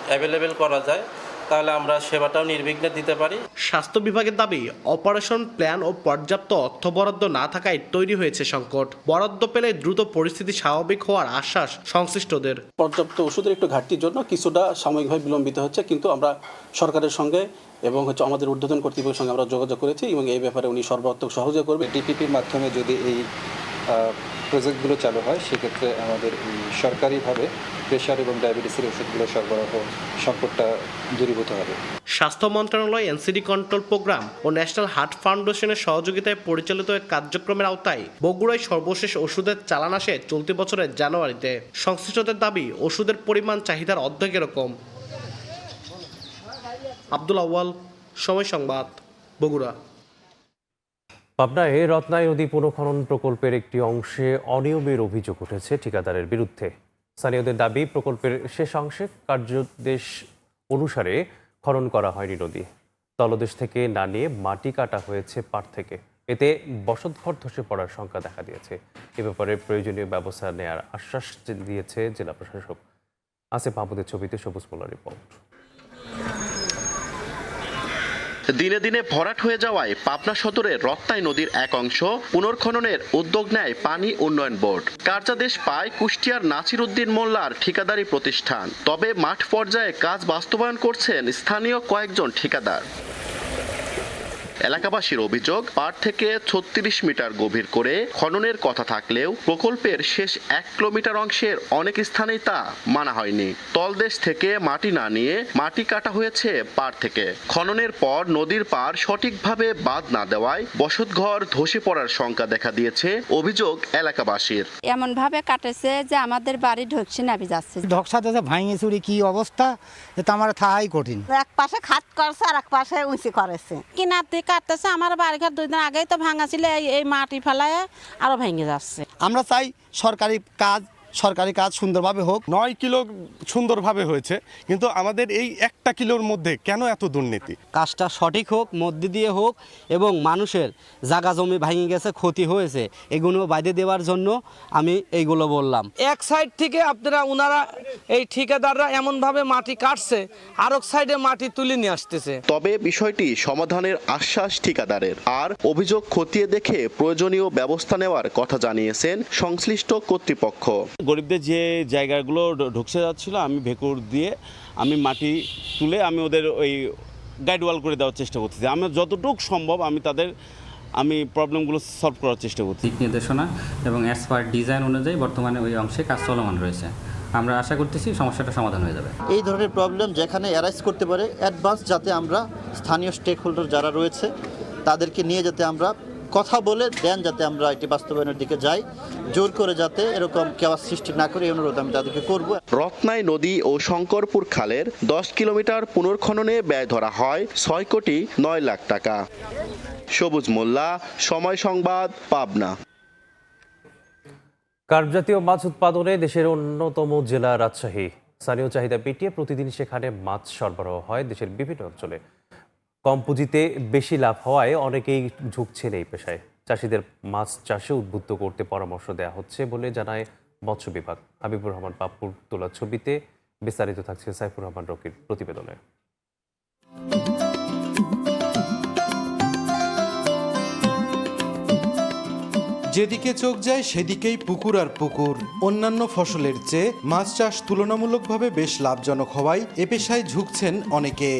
অ্যাভেলেবেল করা যায় তাহলে আমরা সেবাটাও নির্বিঘ্নে দিতে পারি। স্বাস্থ্য বিভাগের দাবি, অপারেশন প্ল্যান ও পর্যাপ্ত অর্থ বরাদ্দ না থাকায় তৈরি হয়েছে সংকট। বরাদ্দ পেলে দ্রুত পরিস্থিতি স্বাভাবিক হওয়ার আশ্বাস সংশ্লিষ্টদের। পর্যাপ্ত ওষুধের একটু ঘাটতির জন্য কিছুটা সাময়িকভাবে বিলম্বিত হচ্ছে, কিন্তু আমরা সরকারের সঙ্গে এবং আমাদের ঊর্ধ্বতন কর্তৃপক্ষের সঙ্গে আমরা যোগাযোগ করেছি এবং এই ব্যাপারে উনি সর্বাত্মক সহযোগিতা করবে। ডিপিপির মাধ্যমে যদি এই প্রজেক্টগুলো চালু হয় সেক্ষেত্রে আমাদের সরকারিভাবে প্রেশার এবং ডায়াবেটিসের ওষুধগুলো সরবরাহ সংকটটা দূরীভূত হবে। স্বাস্থ্য মন্ত্রণালয়, এনসিডি কন্ট্রোল প্রোগ্রাম ও ন্যাশনাল হার্ট ফাউন্ডেশনের সহযোগিতায় পরিচালিত এক কার্যক্রমের আওতায় বগুড়ায় সর্বশেষ ওষুধের চালান আসে চলতি বছরের জানুয়ারিতে। সংশ্লিষ্টদের দাবি, ওষুধের পরিমাণ চাহিদার অর্ধেক এরকম। আব্দুল আউয়াল, সময় সংবাদ, বগুড়া। পাবনায় রত্নাই নদী পুনঃখনন প্রকল্পের একটি অংশে অনিয়মের অভিযোগ উঠেছে ঠিকাদারের বিরুদ্ধে। স্থানীয়দের দাবি, প্রকল্পের শেষ অংশে কার্যদেশ অনুসারে খনন করা হয়নি নদী। তলদেশ থেকে না নিয়ে মাটি কাটা হয়েছে পাড় থেকে। এতে বসতঘর ধসে পড়ার শঙ্কা দেখা দিয়েছে। এ ব্যাপারে প্রয়োজনীয় ব্যবস্থা নেওয়ার আশ্বাস দিয়েছে জেলা প্রশাসক। আসিফ মাহমুদের ছবিতে সবুজ মোল্লার রিপোর্ট। দিনে দিনে ভরাট হয়ে যাওয়ায় পাবনা সদরের রত্নাই নদীর এক অংশ পুনর্খননের উদ্যোগ নেয় পানি উন্নয়ন বোর্ড। কার্যাদেশ পায় কুষ্টিয়ার নাসির উদ্দিন মোল্লার ঠিকাদারি প্রতিষ্ঠান। তবে মাঠ পর্যায়ে কাজ বাস্তবায়ন করছেন স্থানীয় কয়েকজন ঠিকাদার। এলাকাবাসীর অভিযোগ, পাড় থেকে ৩৬ মিটার গভীর করে খননের কথা থাকলেও প্রকল্পের শেষ ১ কিলোমিটার অংশের অনেক স্থানেই তা মানা হয়নি। তলদেশ থেকে মাটি না নিয়ে মাটি কাটা হয়েছে পাড় থেকে। খননের পর নদীর পাড় সঠিকভাবে বাঁধ না দেওয়ায় বসতঘর ধসে পড়ার শঙ্কা দেখা দিয়েছে, অভিযোগ এলাকাবাসীর। এমন ভাবে কাটেছে যে আমাদের বাড়ি ঢুকছে নাবি যাচ্ছে। ঢকসাতে ভাঙে চুরি কি অবস্থা, এটা আমার থাকাই কঠিন। এক পাশে খাত করছে আর এক পাশে উঁচি করেছে। কিনাতে কাটতেছে, আমার বাড়িঘর 2 দিন আগেই তো ভাঙা ছিল, এই মাটি ফেলায় আরো ভেঙে যাচ্ছে। আমরা চাই সরকারি কাজ সুন্দরভাবে হোক। 9 কিলো সুন্দরভাবে হয়েছে, কিন্তু আমাদের এই 1টা কিলোর মধ্যে কেন এত দুর্নীতি? কাজটা সঠিক হোক, মধ্যে দিয়ে হোক, এবং মানুষের জায়গা জমি ভেঙে গেছে, ক্ষতি হয়েছে, এগুলো বাইরে দেওয়ার জন্য আমি এইগুলো বললাম। এক সাইড থেকে ওনারা এই ঠিকাদাররা এমনভাবে মাটি কাটছে, আর এক সাইডে মাটি তুলে নিয়ে আসতেছে। তবে বিষয়টি সমাধানের আশ্বাস ঠিকাদারের। আর অভিযোগ খতিয়ে দেখে প্রয়োজনীয় ব্যবস্থা নেওয়ার কথা জানিয়েছেন সংশ্লিষ্ট কর্তৃপক্ষ। গরিবদের যে জায়গাগুলো ঢুকছে যাচ্ছিল, আমি ভেকুর দিয়ে আমি মাটি তুলে আমি ওদের ওই গাইড ওয়াল করে দেওয়ার চেষ্টা করতেছি। আমি যতটুকু সম্ভব আমি প্রবলেমগুলো সলভ করার চেষ্টা করছি। দিক নির্দেশনা এবং অ্যাজ পার ডিজাইন অনুযায়ী বর্তমানে ওই অংশে কাজ চলমান রয়েছে। আমরা আশা করতেছি সমস্যাটা সমাধান হয়ে যাবে। এই ধরনের প্রবলেম যেখানে অ্যারাইজ করতে পারে, অ্যাডভান্স যাতে আমরা স্থানীয় স্টেক হোল্ডার যারা রয়েছে তাদেরকে নিয়ে যাতে আমরা কথা বলে দেন, যাতে আমরা এটি বাস্তবায়নের দিকে যাই। জোর করে যাতে এরকম কেওয়াস সৃষ্টি না করে, এই অনুরোধ আমি তাদেরকে করব। রত্নাই নদী ও শঙ্করপুর খালের 10 কিলোমিটার পুনর্খননে ব্যয় ধরা হয় 6 কোটি 9 লাখ টাকা। সবুজ মোল্লা, সময় সংবাদ, পাবনা। কার্প জাতীয় মাছ উৎপাদনে দেশের অন্যতম জেলা রাজশাহী। স্থানীয় চাহিদা মিটিয়ে প্রতিদিন সেখানে মাছ সরবরাহ হয় দেশের বিভিন্ন অঞ্চলে। কম পুঁজিতে বেশি লাভ হওয়ায় অনেকেই ঝুঁকছেন এই পেশায়। চাষিদের মাছ চাষে উদ্বুদ্ধ করতে পরামর্শ দেওয়া হচ্ছে বলে জানায় মৎস্য বিভাগ। হাবিবুর রহমান পাপ্পুর তোলা ছবিতে বিস্তারিত থাকছে সাইফুর রহমান রকির প্রতিবেদনে। যেদিকে চোখ যায় সেদিকেই পুকুর আর পুকুর। অন্যান্য ফসলের চেয়ে মাছ চাষ তুলনামূলকভাবে বেশ লাভজনক হওয়ায় এ পেশায় ঝুঁকছেন অনেকে।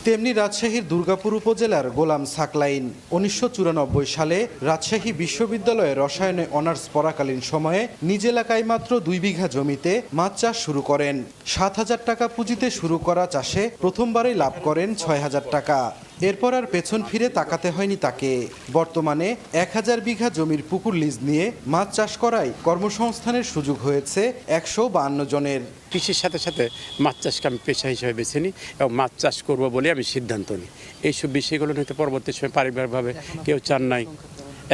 তেমনি রাজশাহীর দুর্গাপুর উপজেলার গোলাম সাকলাইন 1994 সালে রাজশাহী বিশ্ববিদ্যালয়ে রসায়নে অনার্স পড়াকালীন সময়ে নিজ এলাকায় মাত্র 2 বিঘা জমিতে মাছ চাষ শুরু করেন। 7,000 টাকা পুঁজিতে শুরু করা চাষে প্রথমবারেই লাভ করেন 6,000 টাকা। এরপর আর পেছন ফিরে তাকাতে হয়নি তাকে। বর্তমানে 1000 বিঘা জমির পুকুর লিজ নিয়ে মাছ চাষ করায় কর্মসংস্থানের সুযোগ হয়েছে 152 জনের। কৃষির সাথে সাথে মাছ চাষকে আমি পেশা হিসেবে বেছে নিই এবং মাছ চাষ করবো বলে আমি সিদ্ধান্ত নিই। এইসব বিষয়গুলো হয়তো পরবর্তী সময় পারিবারিকভাবে কেউ চান নাই।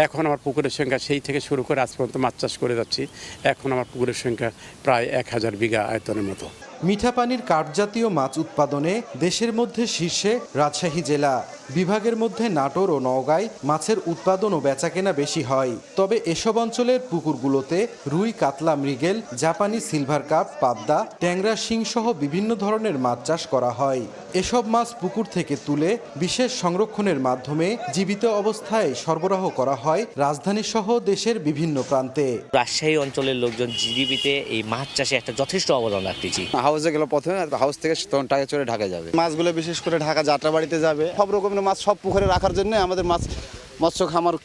এখন আমার পুকুরের সংখ্যা সেই থেকে শুরু করে আজ পর্যন্ত মাছ চাষ করে যাচ্ছি। এখন আমার পুকুরের সংখ্যা প্রায় 1000 বিঘা আয়তনের মতো। মিঠা পানির কার্প জাতীয় মাছ উৎপাদনে দেশের মধ্যে শীর্ষে রাজশাহী জেলা। বিভাগের মধ্যে নাটোর ও নওগাঁয় মাছের উৎপাদন ও বেচাকেনা বেশি হয়। তবে এসব অঞ্চলের পুকুরগুলোতে রুই, কাতলা, মৃগেল, জাপানি সিলভার কাপ, পাবদা, ট্যাংরা, শিং সহ বিভিন্ন ধরনের মাছ চাষ করা হয়। এসব মাছ পুকুর থেকে তুলে বিশেষ সংরক্ষণের মাধ্যমে জীবিত অবস্থায় সরবরাহ করা হয় রাজধানী সহ দেশের বিভিন্ন প্রান্তে। রাজশাহী অঞ্চলের লোকজন জিডিপিতে এই মাছ চাষে একটা যথেষ্ট অবদান রাখতেছি। হাউসে গেলে প্রথমে হাউস থেকে তখন টাকা চড়ে ঢাকা যাবে, মাছগুলো বিশেষ করে ঢাকা যাত্রাবাড়িতে যাবে। সব রকমের মাছ সব পুকুরে রাখার জন্য আমাদের মৎস্য খামার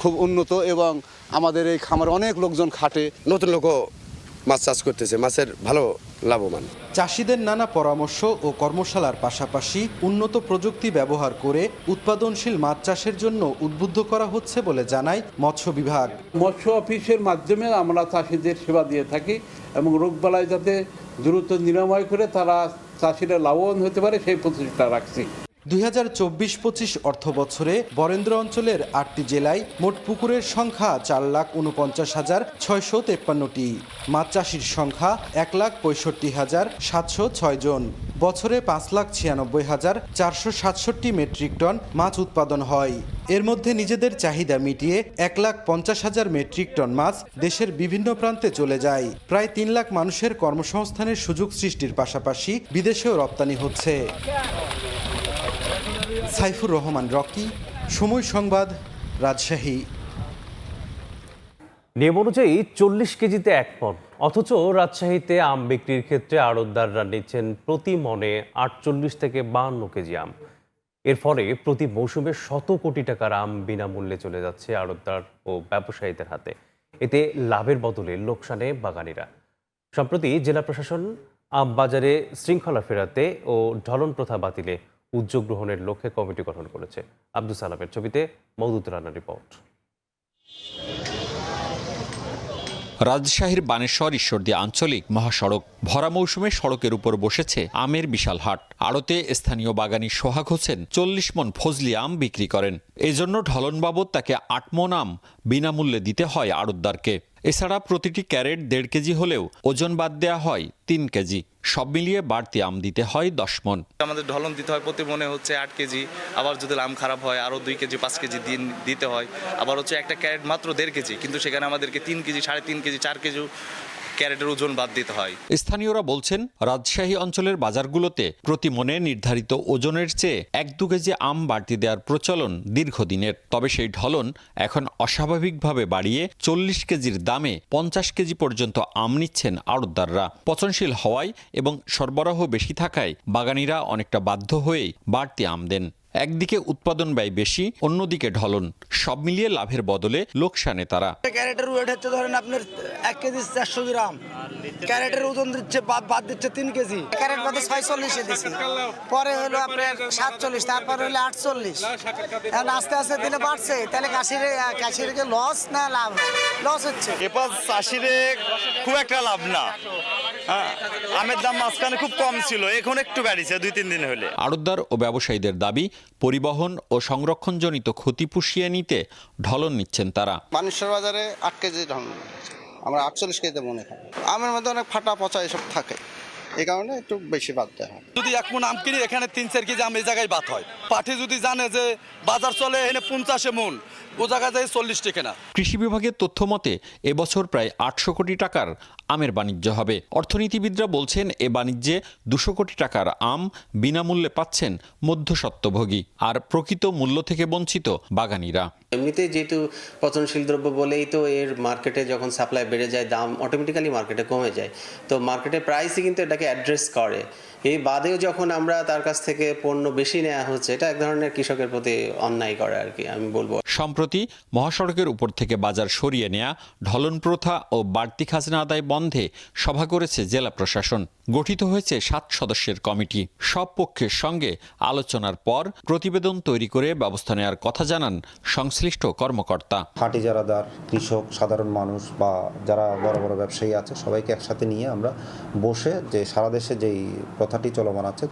খুব উন্নত এবং আমাদের এই খামারে অনেক লোকজন খাটে। নতুন লোকও মাছ চাষ করতেছে, মাছের ভালো লাভবান। চাষিদের নানা পরামর্শ ও কর্মশালার পাশাপাশি উন্নত প্রযুক্তি ব্যবহার করে উৎপাদনশীল মাছ চাষের জন্য উদ্বুদ্ধ করা হচ্ছে বলে জানায় মৎস্য বিভাগ। মৎস্য অফিসের মাধ্যমে আমরা চাষিদের সেবা দিয়ে থাকি এবং রোগবালাই যাতে দ্রুত নিরাময় করে তারা চাষিরা লাভবান হতে পারে সেই প্রচেষ্টা রাখছি। 2024-25 অর্থ বছরে বরেন্দ্র অঞ্চলের 8টি জেলায় মোট পুকুরের সংখ্যা 4,49,653টি, মাছ চাষির সংখ্যা 1,65,706 জন। বছরে 5,96,467 মেট্রিক টন মাছ উৎপাদন হয়। এর মধ্যে নিজেদের চাহিদা মিটিয়ে 1,50,000 মেট্রিক টন মাছ দেশের বিভিন্ন প্রান্তে চলে যায়। প্রায় 3 লাখ মানুষের কর্মসংস্থানের সুযোগ সৃষ্টির পাশাপাশি বিদেশেও রপ্তানি হচ্ছে। সাইফুর রহমান রকি, সময় সংবাদ, রাজশাহী। নিয়ম অনুযায়ী 40 কেজিতে 1 মণ, অথচ রাজশাহীতে আম বিক্রির ক্ষেত্রে আড়তদাররা নিচ্ছেন প্রতি মণে 48 থেকে 52 কেজি আম। এর ফলে প্রতি মৌসুমে শত কোটি টাকার আম বিনামূল্যে চলে যাচ্ছে আড়তদার ও ব্যবসায়ীদের হাতে। এতে লাভের বদলে লোকসানে বাগানিরা। সম্প্রতি জেলা প্রশাসন আম বাজারে শৃঙ্খলা ফেরাতে ও ঢলন প্রথা বাতিলে উদ্যোগ গ্রহণের লক্ষ্যে কমিটি গঠন করেছে। আব্দুল সালামের ছবিতে মওদুদ রানার রিপোর্ট। রাজশাহীর বানেশ্বর ঈশ্বরদী আঞ্চলিক মহাসড়ক ভরা মৌসুমে সড়কের উপর বসেছে আমের বিশাল হাট। আড়তে স্থানীয় বাগানী সোহাগ হোসেন 40 মণ ফজলি আম বিক্রি করেন। এজন্য ঢলন বাবদ তাকে 8 মণ আম বিনামূল্যে দিতে হয় আড়তদারকে। এছাড়া প্রতিটি ক্যারেট 1.5 কেজি হলেও ওজন বাদ দেওয়া হয় 3 কেজি। সব মিলিয়ে বাড়তি আম দিতে হয় 10 মণ। আমাদের ঢলন দিতে হয় প্রতি মনে হচ্ছে 8 কেজি, আবার যদি আম খারাপ হয় আরও 2 কেজি 5 কেজি দিতে হয়। আবার হচ্ছে একটা ক্যারেট মাত্র 1.5 কেজি, কিন্তু সেখানে আমাদেরকে 3 কেজি 3.5 কেজি 4 কেজি ক্যারেটের ওজন বাদ দিতে হয়। স্থানীয়রা বলছেন রাজশাহী অঞ্চলের বাজারগুলোতে প্রতি মণে নির্ধারিত ওজনের চেয়ে 1-2 কেজি আম বাড়তি দেওয়ার প্রচলন দীর্ঘদিনের। তবে সেই ঢলন এখন অস্বাভাবিকভাবে বাড়িয়ে 40 কেজির দামে 50 কেজি পর্যন্ত আম নিচ্ছেন আড়তদাররা। পচনশীল হওয়ায় এবং সরবরাহ বেশি থাকায় বাগানিরা অনেকটা বাধ্য হয়েই বাড়তি আম দেন। একদিকে উৎপাদন ব্যয় বেশি, অন্যদিকে ঢলন, সব মিলিয়ে লাভের বদলে লোকসানে তারা। ক্যারেটের ওয়েট হচ্ছে ধরেন আপনার 1 কেজি 400 গ্রাম, ক্যারেটের ওজন দিচ্ছে বাদ দিচ্ছে 3 কেজি। ক্যারেট মধ্যে 46 এ দিছি, পরে হলো আপনার 47, তারপর হলো 48। এখন আস্তে আস্তে দিলে বাড়ছে, তাহলে কাশিরে লস না লাভ? লস হচ্ছে। এবার চাষিরে খুব একটা লাভ না। আমের দাম মাঝখানে খুব কম ছিল, এখন একটু বেড়েছে 2-3 দিন হলে। আড়তদার ও ব্যবসায়ীদের দাবি পরিবহন ও সংরক্ষণজনিত ক্ষতি পুষিয়ে নিতে ঢলন নিচ্ছেন তারা। বানেশ্বর বাজারে 8 কেজি ঢলন, আমরা 48 কেজিতে মনে হয়। আমের মধ্যে অনেক ফাটা পচা এসব থাকে, এই কারণে একটু বেশি বাদ দেওয়া হয়। যদি 1 মণ আম কিনি এখানে 3-4 কেজি আম এই জায়গায় বাদ হয়। পাঠি যদি জানে যে বাজার চলে এখানে 50 মণ, ও জায়গায় যায় 40 টাকা না। কৃষি বিভাগের তথ্য মতে এবছর প্রায় 800 কোটি টাকার আমের বাণিজ্য হবে। অর্থনীতিবিদরা বলছেন এ বাণিজ্যে 200 কোটি টাকার আম বিনামূল্যে পাচ্ছেন মধ্যস্বত্বভোগী, আর প্রকৃত মূল্য থেকে বঞ্চিত বাগানিরা। এমনিতে যেহেতু পচনশীল দ্রব্য বলেই তো এর মার্কেটে যখন সাপ্লাই বেড়ে যায় দাম অটোমেটিক্যালি মার্কেটে কমে যায়। তো মার্কেটের প্রাইসই কিন্তু এটাকে অ্যাড্রেস করে। এই বাদেও যখন আমরা তার কাছ থেকে পণ্য বেশি নেওয়া হচ্ছে, এটা এক ধরনের কৃষকের প্রতি অন্যায় করে আর কি, আমি বলবো। সম্প্রতি মহাসড়কের উপর থেকে বাজার সরিয়ে নেয়া, ঢলন প্রথা ও বাড়তি খাজনা আদায় বন্ধে সভা করেছে জেলা প্রশাসন। গঠিত হয়েছে 7 সদস্যের কমিটি। সব পক্ষের সঙ্গে আলোচনার পর প্রতিবেদন তৈরি করে ব্যবস্থা নেওয়ার কথা জানান সংশ্লিষ্ট কর্মকর্তা। হাট ইজারাদার, কৃষক, সাধারণ মানুষ বা যারা বড় বড় ব্যবসায়ী আছে সবাইকে একসাথে নিয়ে আমরা বসে যে সারা দেশে যেই প্রথাটি চলমান আছে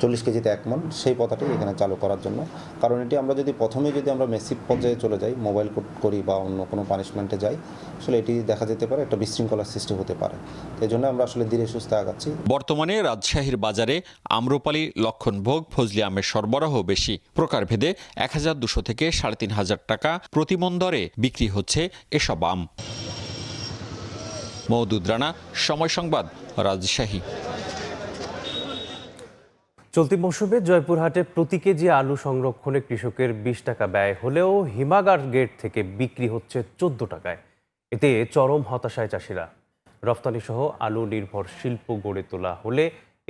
40 কেজিতে 1 মণ, সেই প্রথাটি এখানে চালু করার জন্য। কারণ এটি আমরা যদি প্রথমেই আমরা মেসিভ পর্যায়ে চলে যাই, মোবাইল কোড করি বা অন্য কোনো পানিশমেন্টে যাই, আসলে এটি দেখা যেতে পারে একটা বিশৃঙ্খলার সৃষ্টি হতে পারে। এই জন্য আমরা আসলে ধীরে সুস্থে আগাচ্ছি। বর্তমানে রাজশাহীর বাজারে আম্রপালি, লক্ষণভোগ, ফজলি আমের সরবরাহ বেশি। প্রকারভেদে 1200 থেকে 3500 টাকা প্রতি মণ দরে বিক্রি হচ্ছে এসব আম। মওদুদ রানা, সময় সংবাদ, রাজশাহী। চলতি মৌসুমে জয়পুরহাটে প্রতি কেজি আলু সংরক্ষণে কৃষকের 20 টাকা ব্যয় হলেও হিমাগার গেট থেকে বিক্রি হচ্ছে 14 টাকায়। এতে চরম হতাশায় চাষিরা। রফতানি সহ আলু নির্ভর শিল্প গড়ে তোলা হলে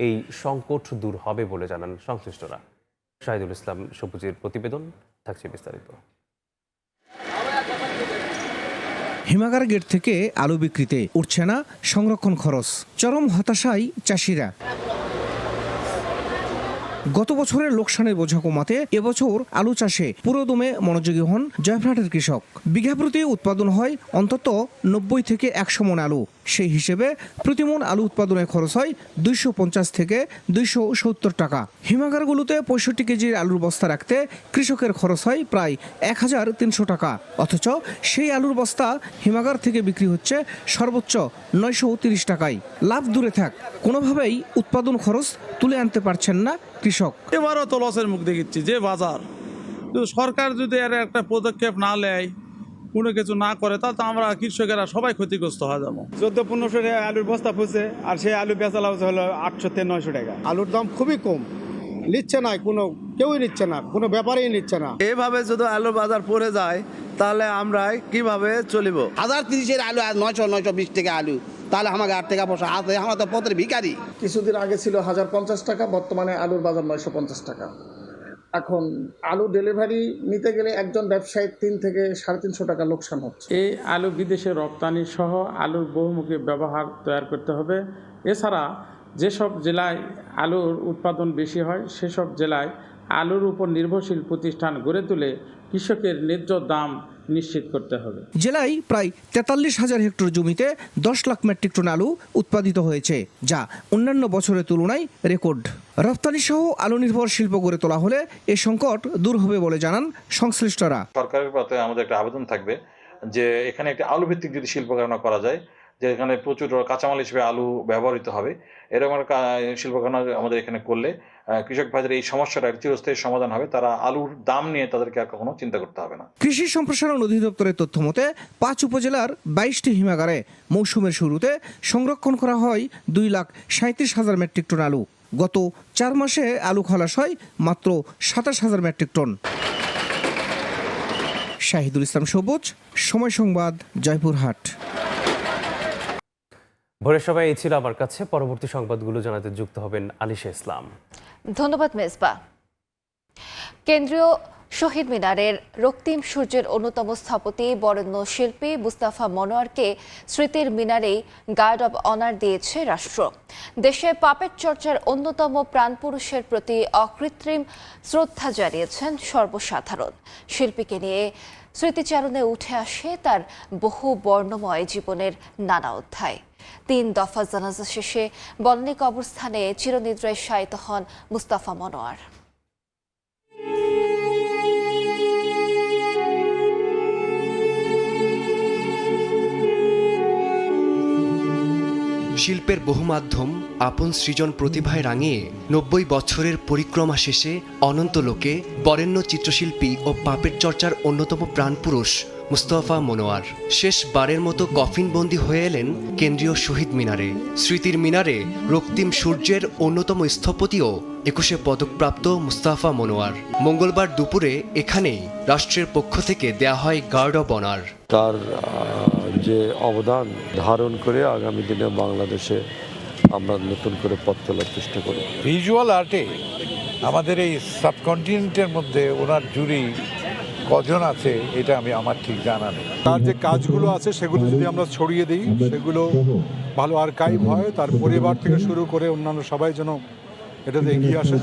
এই সংকট দূর হবে বলে জানান সংশ্লিষ্টরা। শাহিদুল ইসলাম সবুজের প্রতিবেদন, থাকছে বিস্তারিত। হিমাগার গেট থেকে আলু বিক্রিতে উঠছে না সংরক্ষণ খরচ, চরম হতাশায় চাষিরা। গত বছরের লোকসানের বোঝা কমাতে এবছর আলু চাষে পুরোদমে মনোযোগী হন জয়পুরহাটের কৃষক। বিঘা প্রতি উৎপাদন হয় অন্তত 90 থেকে 100 মণ আলু। সেই হিসেবে প্রতি মণ আলু উৎপাদনে খরচ হয় 250 থেকে 270 টাকা। হিমাগারগুলোতে 65 কেজির আলুর বস্তা রাখতে কৃষকের খরচ হয় প্রায় 1300 টাকা। অথচ সেই আলুর বস্তা হিমাগার থেকে বিক্রি হচ্ছে সর্বোচ্চ 930 টাকায়। লাভ দূরে থাক, কোনোভাবেই উৎপাদন খরচ তুলে আনতে পারছেন না কৃষক। এবারও তো লসের মুখ দেখিচ্ছি যে বাজার, সরকার যদি এর একটা পদক্ষেপ না নেয়, কোনো কিছু না করে, তাহলে তো আমরা কৃষকেরা সবাই ক্ষতিগ্রস্ত হয়ে যাবো। 1400-1500 টাকা আলুর বস্তা ফুসে, আর সেই আলু বেচা লাভ হলো 800 থেকে 900 টাকা। আলুর দাম খুবই কম, নিচ্ছে না, কেউই নিচ্ছে না, কোনো ব্যাপারেই নিচ্ছে না। এভাবে যদি আলুর বাজার পড়ে যায় তাহলে আমরা কিভাবে চলিব? 1030-এর আলু আর 920 টাকা আলু, তাহলে আমাকে 8 টাকা পয়সা আছে, আমরা তো পথের ভিখারি। কিছুদিন আগে ছিল 1050 টাকা, বর্তমানে আলুর বাজার 950 টাকা। এখন আলু ডেলিভারি নিতে গেলে একজন ব্যবসায়ী 3 থেকে 350 টাকা লোকসান হচ্ছে। এই আলু বিদেশে রপ্তানি সহ আলুর বহুমুখী ব্যবহার তৈরি করতে হবে। এছাড়া যেসব জেলায় আলুর উৎপাদন বেশি হয় সেসব জেলায় আলুর উপর নির্ভরশীল প্রতিষ্ঠান গড়ে তুলে কৃষকের ন্যায্য দাম নিশ্চিত করতে হবে। জেলায় প্রায় 43,000 হেক্টর জমিতে 10 লাখ মেট্রিক টন আলু উৎপাদিত হয়েছে, যা অন্যান্য বছরের তুলনায় রেকর্ড। রপ্তানি সহ আলু নির্ভর শিল্প গড়ে তোলা হলে এই সংকট দূর হবে বলে জানান সংশ্লিষ্টরা। সরকারের প্রতি আমাদের একটা আবেদন থাকবে যে এখানে একটি আলু ভিত্তিক যদি শিল্প কারখানা করা যায়, যে এখানে প্রচুর কাঁচামাল হিসেবে আলু ব্যবহৃত হবে, এরকম শিল্প কারখানা আমাদের এখানে করলে কৃষক ভাইদের এই সমস্যাটা চিরস্থায়ী সমাধান হবে। তারা আলুর দাম নিয়ে তাদেরকে আর কখনো চিন্তা করতে হবে না। কৃষি সম্প্রসারণ অধিদপ্তরের তথ্য মতে 5 উপজেলার 22টি হিমাগারে মৌসুমের শুরুতে সংরক্ষণ করা হয় 2,37,000 মেট্রিক টন আলু। গত 4 মাসে আলু খালাস হয় মাত্র 27,000 মেট্রিক টন। শাহিদুল ইসলাম সবুজ, সময় সংবাদ, জয়পুরহাট। ভোরের সবাই এই ছিল আমার কাছে। পরবর্তী সংবাদগুলো জানাতে যুক্ত হবেন আলিশা ইসলাম। ধন্যবাদ মেজবা। কেন্দ্রীয় শহীদ মিনারের রক্তিম সূর্যের অন্যতম স্থপতি বরেণ্য শিল্পী মুস্তাফা মনোয়ারকে স্মৃতির মিনারেই গার্ড অব অনার দিয়েছে রাষ্ট্র। দেশে পাপেট চর্চার অন্যতম প্রাণপুরুষের প্রতি অকৃত্রিম শ্রদ্ধা জানিয়েছেন সর্বসাধারণ। শিল্পীকে নিয়ে স্মৃতিচারণে উঠে আসে তার বহু বর্ণময় জীবনের নানা অধ্যায়। 3 দফা জানাজা শেষে বনানী কবরস্থানে চিরনিদ্রায় শায়িত হন মুস্তাফা মনোয়ার। শিল্পের বহু মাধ্যম আপন সৃজন প্রতিভায় রাঙিয়ে 90 বছরের পরিক্রমা শেষে অনন্ত লোকে বরেণ্য চিত্রশিল্পী ও পাপেট চর্চার অন্যতম প্রাণপুরুষ মুস্তাফা মনোয়ার শেষবারের মতো কফিনবন্দি হয়ে এলেন কেন্দ্রীয় শহীদ মিনারে। স্মৃতির মিনারে রক্তিম সূর্যের অন্যতম স্থপতিও 21শে পদকপ্রাপ্ত মুস্তাফা মনোয়ার। মঙ্গলবার দুপুরে এখানেই রাষ্ট্রের পক্ষ থেকে দেয়া হয় গার্ড অব অনার। তার যে অবদান ধারণ করে আগামী দিনে বাংলাদেশে আমরা নতুন করে পথ চলার চেষ্টা করি। ভিজুয়াল আর্টে আমাদের এই সাবকন্টিনেন্টের মধ্যে ওনার জুরি কজন আছে এটা আমার ঠিক জানা নেই। তার যে কাজগুলো আছে সেগুলো যদি আমরা ছড়িয়ে দিই, সেগুলো ভালো আর্কাইভ হয়, তার পরিবার থেকে শুরু করে অন্যান্য সবাই যেন এটাতে এগিয়ে আসে।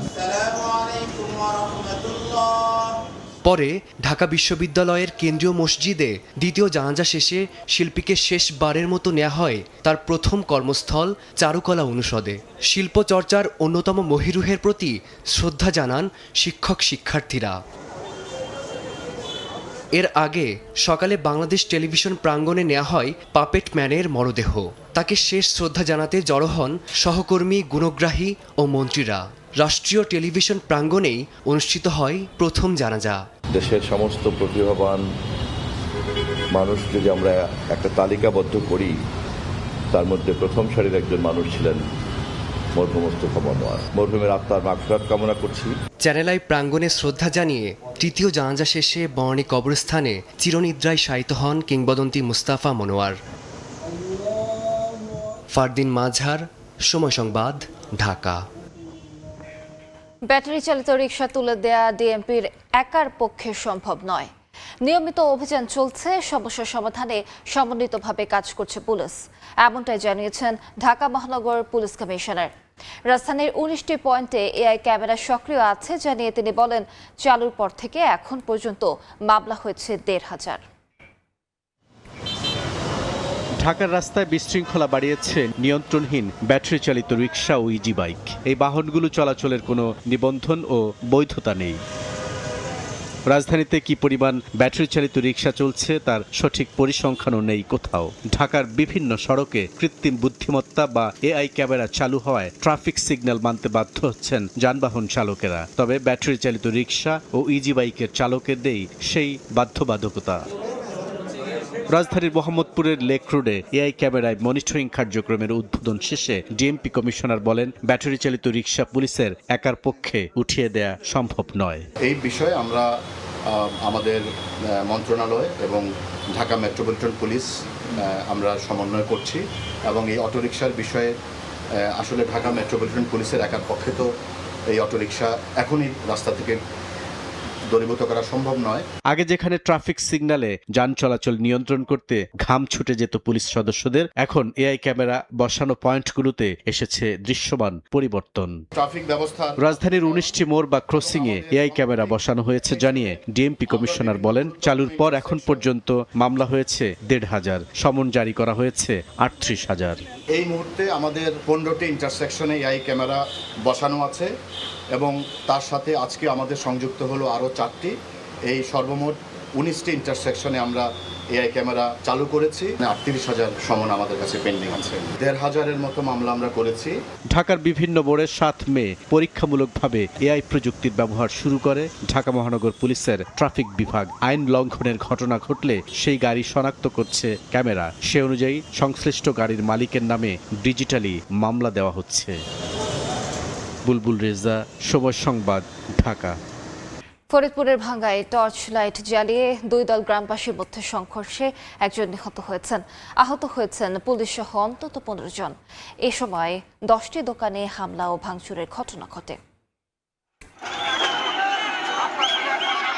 পরে ঢাকা বিশ্ববিদ্যালয়ের কেন্দ্রীয় মসজিদে দ্বিতীয় জানাজা শেষে শিল্পীকে শেষবারের মতো নেওয়া হয় তার প্রথম কর্মস্থল চারুকলা অনুষদে। শিল্পচর্চার অন্যতম মহিরুহের প্রতি শ্রদ্ধা জানান শিক্ষক শিক্ষার্থীরা। এর আগে সকালে বাংলাদেশ টেলিভিশন প্রাঙ্গণে নেওয়া হয় পাপেট ম্যানের মরদেহ। তাকে শেষ শ্রদ্ধা জানাতে জড়ো হন সহকর্মী, গুণগ্রাহী ও মন্ত্রীরা। রাষ্ট্রীয় টেলিভিশন প্রাঙ্গণেই অনুষ্ঠিত হয় প্রথম জানাজা। দেশের সমস্ত প্রতিভাবান মানুষ যদি আমরা একটা তালিকাবদ্ধ করি, তার মধ্যে প্রথম সারির একজন মানুষ ছিলেন মরহুম মুস্তাফা মনোয়ার। মরহুমের আত্মার মাগফিরাত কামনা করছি। চ্যানেল আই প্রাঙ্গণে শ্রদ্ধা জানিয়ে তৃতীয় জানাজা শেষে বনানী কবরস্থানে চিরনিদ্রায় শায়িত হন কিংবদন্তি মুস্তাফা মনোয়ার। ফারদিন মাঝার, সময় সংবাদ, ঢাকা। ব্যাটারি চালিত রিকশা তুলে দেয়া ডিএমপির একার পক্ষে সম্ভব নয়। নিয়মিত অভিযান চলছে, সমস্যার সমাধানে সমন্বিতভাবে কাজ করছে পুলিশ, এমনটাই জানিয়েছেন ঢাকা মহানগর পুলিশ কমিশনার। রাজধানীর 19টি পয়েন্টে এআই ক্যামেরা সক্রিয় আছে জানিয়ে তিনি বলেন, চালুর পর থেকে এখন পর্যন্ত মামলা হয়েছে 1,500। ঢাকার রাস্তায় বিশৃঙ্খলা বাড়িয়েছে নিয়ন্ত্রণহীন ব্যাটারি চালিত রিকশা ও ইজি বাইক। এই বাহনগুলো চলাচলের কোনো নিবন্ধন ও বৈধতা নেই। রাজধানীতে কি পরিমাণ ব্যাটারি চালিত রিকশা চলছে তার সঠিক পরিসংখ্যানও নেই কোথাও। ঢাকার বিভিন্ন সড়কে কৃত্রিম বুদ্ধিমত্তা বা এআই ক্যামেরা চালু হওয়ায় ট্রাফিক সিগন্যাল মানতে বাধ্য হচ্ছেন যানবাহন চালকেরা। তবে ব্যাটারি চালিত রিকশা ও ইজি বাইকের চালকের নেই সেই বাধ্যবাধকতা। রাজধানীর মোহাম্মদপুরের লেক রোডে এআই ক্যামেরায় মনিটরিং কার্যক্রমের উদ্বোধন শেষে ডিএমপি কমিশনার বলেন, ব্যাটারি চালিত রিকশা পুলিশের একার পক্ষে উঠিয়ে দেয়া সম্ভব নয়। এই বিষয়ে আমরা আমাদের মন্ত্রণালয় এবং ঢাকা মেট্রোপলিটন পুলিশ আমরা সমন্বয় করছি এবং এই অটোরিকশার বিষয়ে আসলে ঢাকা মেট্রোপলিটন পুলিশের একার পক্ষে তো এই অটোরিকশা এখনই রাস্তা থেকে দূরীভূত করা সম্ভব নয়। আগে যেখানে ট্রাফিক সিগন্যালে যান চলাচল নিয়ন্ত্রণ করতে ঘাম ছুটে যেত পুলিশ সদস্যদের, এখন এআই ক্যামেরা বসানো পয়েন্টগুলোতে এসেছে দৃশ্যমান পরিবর্তন। ট্রাফিক ব্যবস্থা রাজধানীর 19টি মোড় বা ক্রসিংয়ে এআই ক্যামেরা বসানো হয়েছে জানিয়ে ডিএমপি কমিশনার বলেন, চালুর পর এখন পর্যন্ত মামলা হয়েছে 1,500, সমন জারি করা হয়েছে 38,000। এই মুহূর্তে আমাদের 15টি ইন্টারসেকশনে এআই ক্যামেরা বসানো আছে এবং তার সাথে আজকে আমাদের সংযুক্ত হলো আরও 4টি। এই সর্বমোট 19টি ইন্টারসেকশনে আমরা এআই ক্যামেরা চালু করেছি। 38,000 সমন আমাদের কাছে পেন্ডিং আছে। 1,500-এর মতো মামলা আমরা করেছি। ঢাকার বিভিন্ন মোড়ে 7 মে পরীক্ষামূলকভাবে এআই প্রযুক্তির ব্যবহার শুরু করে ঢাকা মহানগর পুলিশের ট্রাফিক বিভাগ। আইন লঙ্ঘনের ঘটনা ঘটলে সেই গাড়ি শনাক্ত করছে ক্যামেরা। সে অনুযায়ী সংশ্লিষ্ট গাড়ির মালিকের নামে ডিজিটালি মামলা দেওয়া হচ্ছে। বুলবুল রেজা, সময় সংবাদ, ঢাকা। ফরিদপুরের ভাঙ্গায় টর্চ লাইট জ্বালিয়ে 2 দল গ্রামবাসীর মধ্যে সংঘর্ষে একজন নিহত হয়েছেন। আহত হয়েছেন পুলিশ সহ অন্তত 15 জন। এ সময় 10টি দোকানে হামলা ও ভাঙচুরের ঘটনা ঘটে।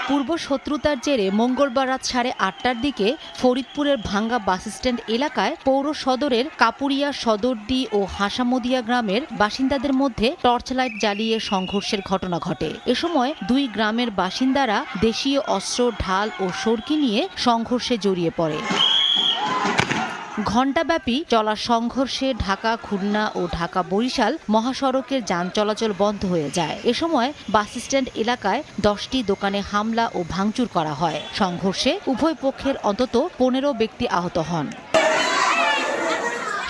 পূর্ব শত্রুতার জেরে মঙ্গলবার রাত 8:30টার দিকে ফরিদপুরের ভাঙ্গা বাসস্ট্যান্ড এলাকায় পৌর সদরের কাপুরিয়া, সদরদি ও হাসামদিয়া গ্রামের বাসিন্দাদের মধ্যে টর্চ লাইট জ্বালিয়ে সংঘর্ষের ঘটনা ঘটে। এ সময় 2 গ্রামের বাসিন্দারা দেশীয় অস্ত্র, ঢাল ও সরকি নিয়ে সংঘর্ষে জড়িয়ে পড়ে। ঘণ্টাব্যাপী চলা সংঘর্ষে ঢাকা, খুলনা ও ঢাকা বরিশাল মহাসড়কের যান চলাচল বন্ধ হয়ে যায়। এ সময় বাসস্ট্যান্ড এলাকায় 10টি দোকানে হামলা ও ভাঙচুর করা হয়। সংঘর্ষে উভয় পক্ষের অন্তত 15 ব্যক্তি আহত হন।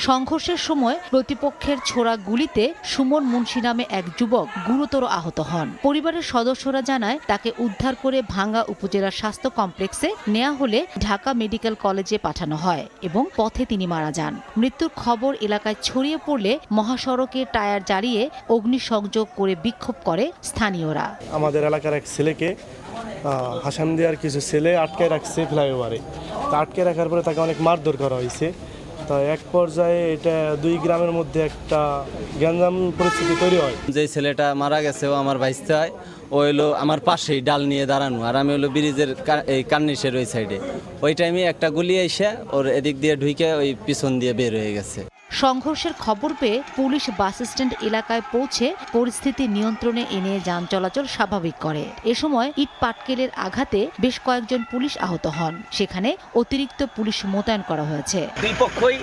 সংঘর্ষের সময় প্রতিপক্ষের ছোড়া গুলিতে সুমন মুন্সি নামে এক যুবক গুরুতর আহত হন। পরিবারের সদস্যরা জানায়, তাকে উদ্ধার করে ভাঙ্গা উপজেলা স্বাস্থ্য কমপ্লেক্সে নেওয়া হলে ঢাকা মেডিকেল কলেজে পাঠানো হয় এবং পথে তিনি মারা যান। মৃত্যুর খবর এলাকায় ছড়িয়ে পড়লে মহাসড়কে টায়ার জ্বালিয়ে অগ্নিসংযোগ করে বিক্ষোভ করে স্থানীয়রা। আমাদের এলাকার এক ছেলেকে হাসামদিয়ার কিছু ছেলে আটকে রাখছে ফ্লাইওভারে। আটকে রাখার পরে তাকে অনেক মারধর করা হয়েছে। তো এক পর্যায়ে এটা 2 গ্রামের মধ্যে একটা গ্যাঞ্জাম পরিস্থিতি তৈরি হয়। যে ছেলেটা মারা গেছে ও আমার ভাইস্তে হয়, ও হলো আমার পাশেই ডাল নিয়ে দাঁড়ানো, আর আমি হলো ব্রিজের এই কার্নিশের ওই সাইডে। ওই টাইমে একটা গুলি এসে ওর এদিক দিয়ে ঢুকে ওই পিছন দিয়ে বের হয়ে গেছে। সংঘর্ষের খবর পেয়ে পুলিশ বাসস্ট্যান্ড এলাকায় পৌঁছে পরিস্থিতি নিয়ন্ত্রণে এনে যান চলাচল স্বাভাবিক করে। এ সময় ইট পাটকেলের আঘাতে বেশ কয়েকজন পুলিশ আহত হন। সেখানে অতিরিক্ত পুলিশ মোতায়েন করা হয়েছে। 2 পক্ষই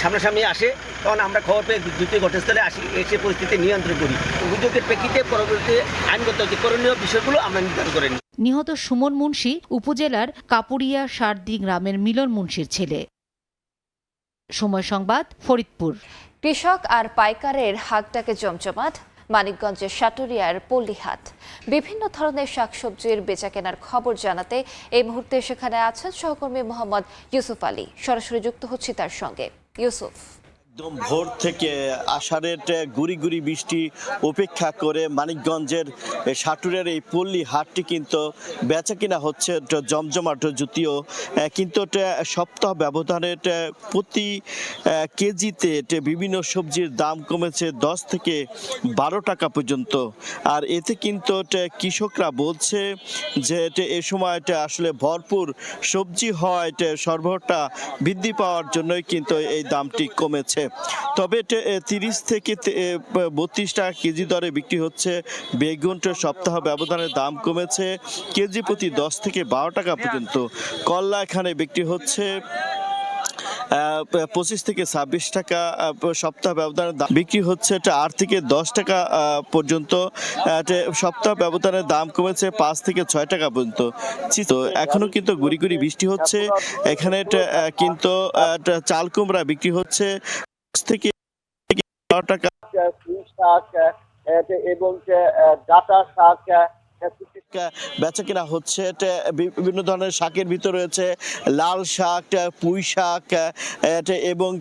সামনাসামনি আসে, তখন আমরা খবর পেয়ে দ্রুত ঘটনাস্থলে আসি, এসে পরিস্থিতি নিয়ন্ত্রণ করি। অভিযোগের প্রেক্ষিতে পরবর্তী আইনগত যে করণীয় বিষয়গুলো আমরা নির্ধারণ করে নিই। নিহত সুমন মুন্সি উপজেলার কাপুরিয়া সারদি গ্রামের মিলন মুন্সির ছেলে। সময় সংবাদ, ফরিদপুর। কৃষক আর পাইকারের হাটটাকে জমজমাট মানিকগঞ্জের সাটুরিয়ার পল্লীহাট। বিভিন্ন ধরনের শাকসবজির বেচাকেনার খবর জানাতে এই মুহূর্তে সেখানে আছেন সহকর্মী মোহাম্মদ ইউসুফ আলী। সরাসরি যুক্ত হচ্ছি তার সঙ্গে। ইউসুফ। একদম ভোর থেকে আষাঢ়ের গুড়ি গুড়ি বৃষ্টি উপেক্ষা করে মানিকগঞ্জের সাটুরের এই পল্লী হাটটি কিন্তু বেচা কিনা হচ্ছে জমজমাট, যদিও কিন্তু সপ্তাহ ব্যবধানে প্রতি কেজিতে বিভিন্ন সবজির দাম কমেছে 10 থেকে 12 টাকা পর্যন্ত। আর এতে কিন্তু কৃষকরা বলছে যে এ সময় আসলে ভরপুর সবজি হয়, সরবরাহটা বৃদ্ধি পাওয়ার জন্যই কিন্তু এই দামটি কমেছে। তবে 30 থেকে 32 টাকা কেজি দরে বিক্রি হচ্ছে বেগুন। সপ্তাহ ব্যবধানে দাম কমেছে কেজি প্রতি 10 থেকে 12 টাকা পর্যন্ত। করলা এখানে বিক্রি হচ্ছে 25 থেকে 26 টাকা, সপ্তাহ ব্যবধানে বিক্রি হচ্ছে 8 থেকে 10 টাকা পর্যন্ত। সপ্তাহ ব্যবধানে দাম কমেছে 5 থেকে 6 টাকা পর্যন্ত। তো এখনো কিন্তু গুড়ি গুড়ি বৃষ্টি হচ্ছে। এখানে কিন্তু চাল কুমড়া বিক্রি হচ্ছে থেকে 12 টাকা, শাক এবং ডাটা শাক বেচা কিনা হচ্ছে। বিভিন্ন ধরনের শাকের ভিতরে রয়েছে লাল শাক, পুঁই শাক এবং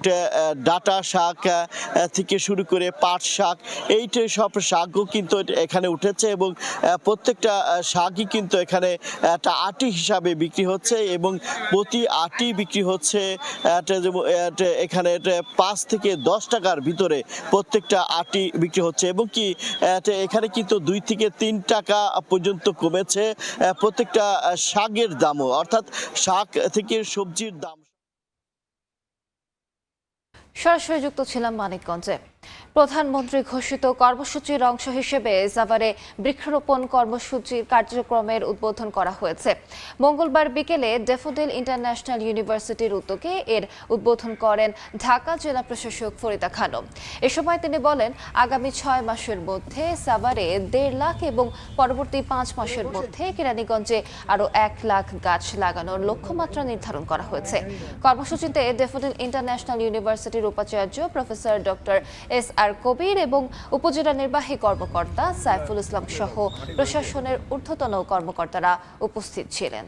ডাটা শাক থেকে শুরু করে পাট শাক, এইটা সব শাকও কিন্তু এখানে উঠেছে এবং প্রত্যেকটা শাকই কিন্তু এখানে একটা আটি হিসাবে বিক্রি হচ্ছে এবং প্রতি আটি বিক্রি হচ্ছে এখানে 5 থেকে 10 টাকার ভিতরে প্রত্যেকটা আটি বিক্রি হচ্ছে এবং কি এখানে কিন্তু 2 থেকে 3 টাকা পর্যন্ত কমেছে প্রত্যেকটা শাকের দামও, অর্থাৎ শাক থেকে সবজির দাম। সরাসরি যুক্ত ছিলাম মানিকগঞ্জে। প্রধানমন্ত্রী ঘোষিত কর্মসূচির অংশ হিসেবে সাভারে বৃক্ষরোপণ কর্মসূচির কার্যক্রমের উদ্বোধন করা হয়েছে। মঙ্গলবার বিকেলে ড্যাফোডিল ইন্টারন্যাশনাল ইউনিভার্সিটির উদ্যোগে এর উদ্বোধন করেন ঢাকা জেলা প্রশাসক ফরিদা খানম। এ সময় তিনি বলেন, আগামী 6 মাসের মধ্যে সাভারে 1.5 লাখ এবং পরবর্তী 5 মাসের মধ্যে কেরানীগঞ্জে আরও 1 লাখ গাছ লাগানোর লক্ষ্যমাত্রা নির্ধারণ করা হয়েছে। কর্মসূচিতে ড্যাফোডিল ইন্টারন্যাশনাল ইউনিভার্সিটির উপাচার্য প্রফেসর ডক্টর SR কবির এবং উপজেলা নির্বাহী কর্মকর্তা সাইফুল ইসলাম সহ প্রশাসনের ঊর্ধ্বতন কর্মকর্তারা উপস্থিত ছিলেন।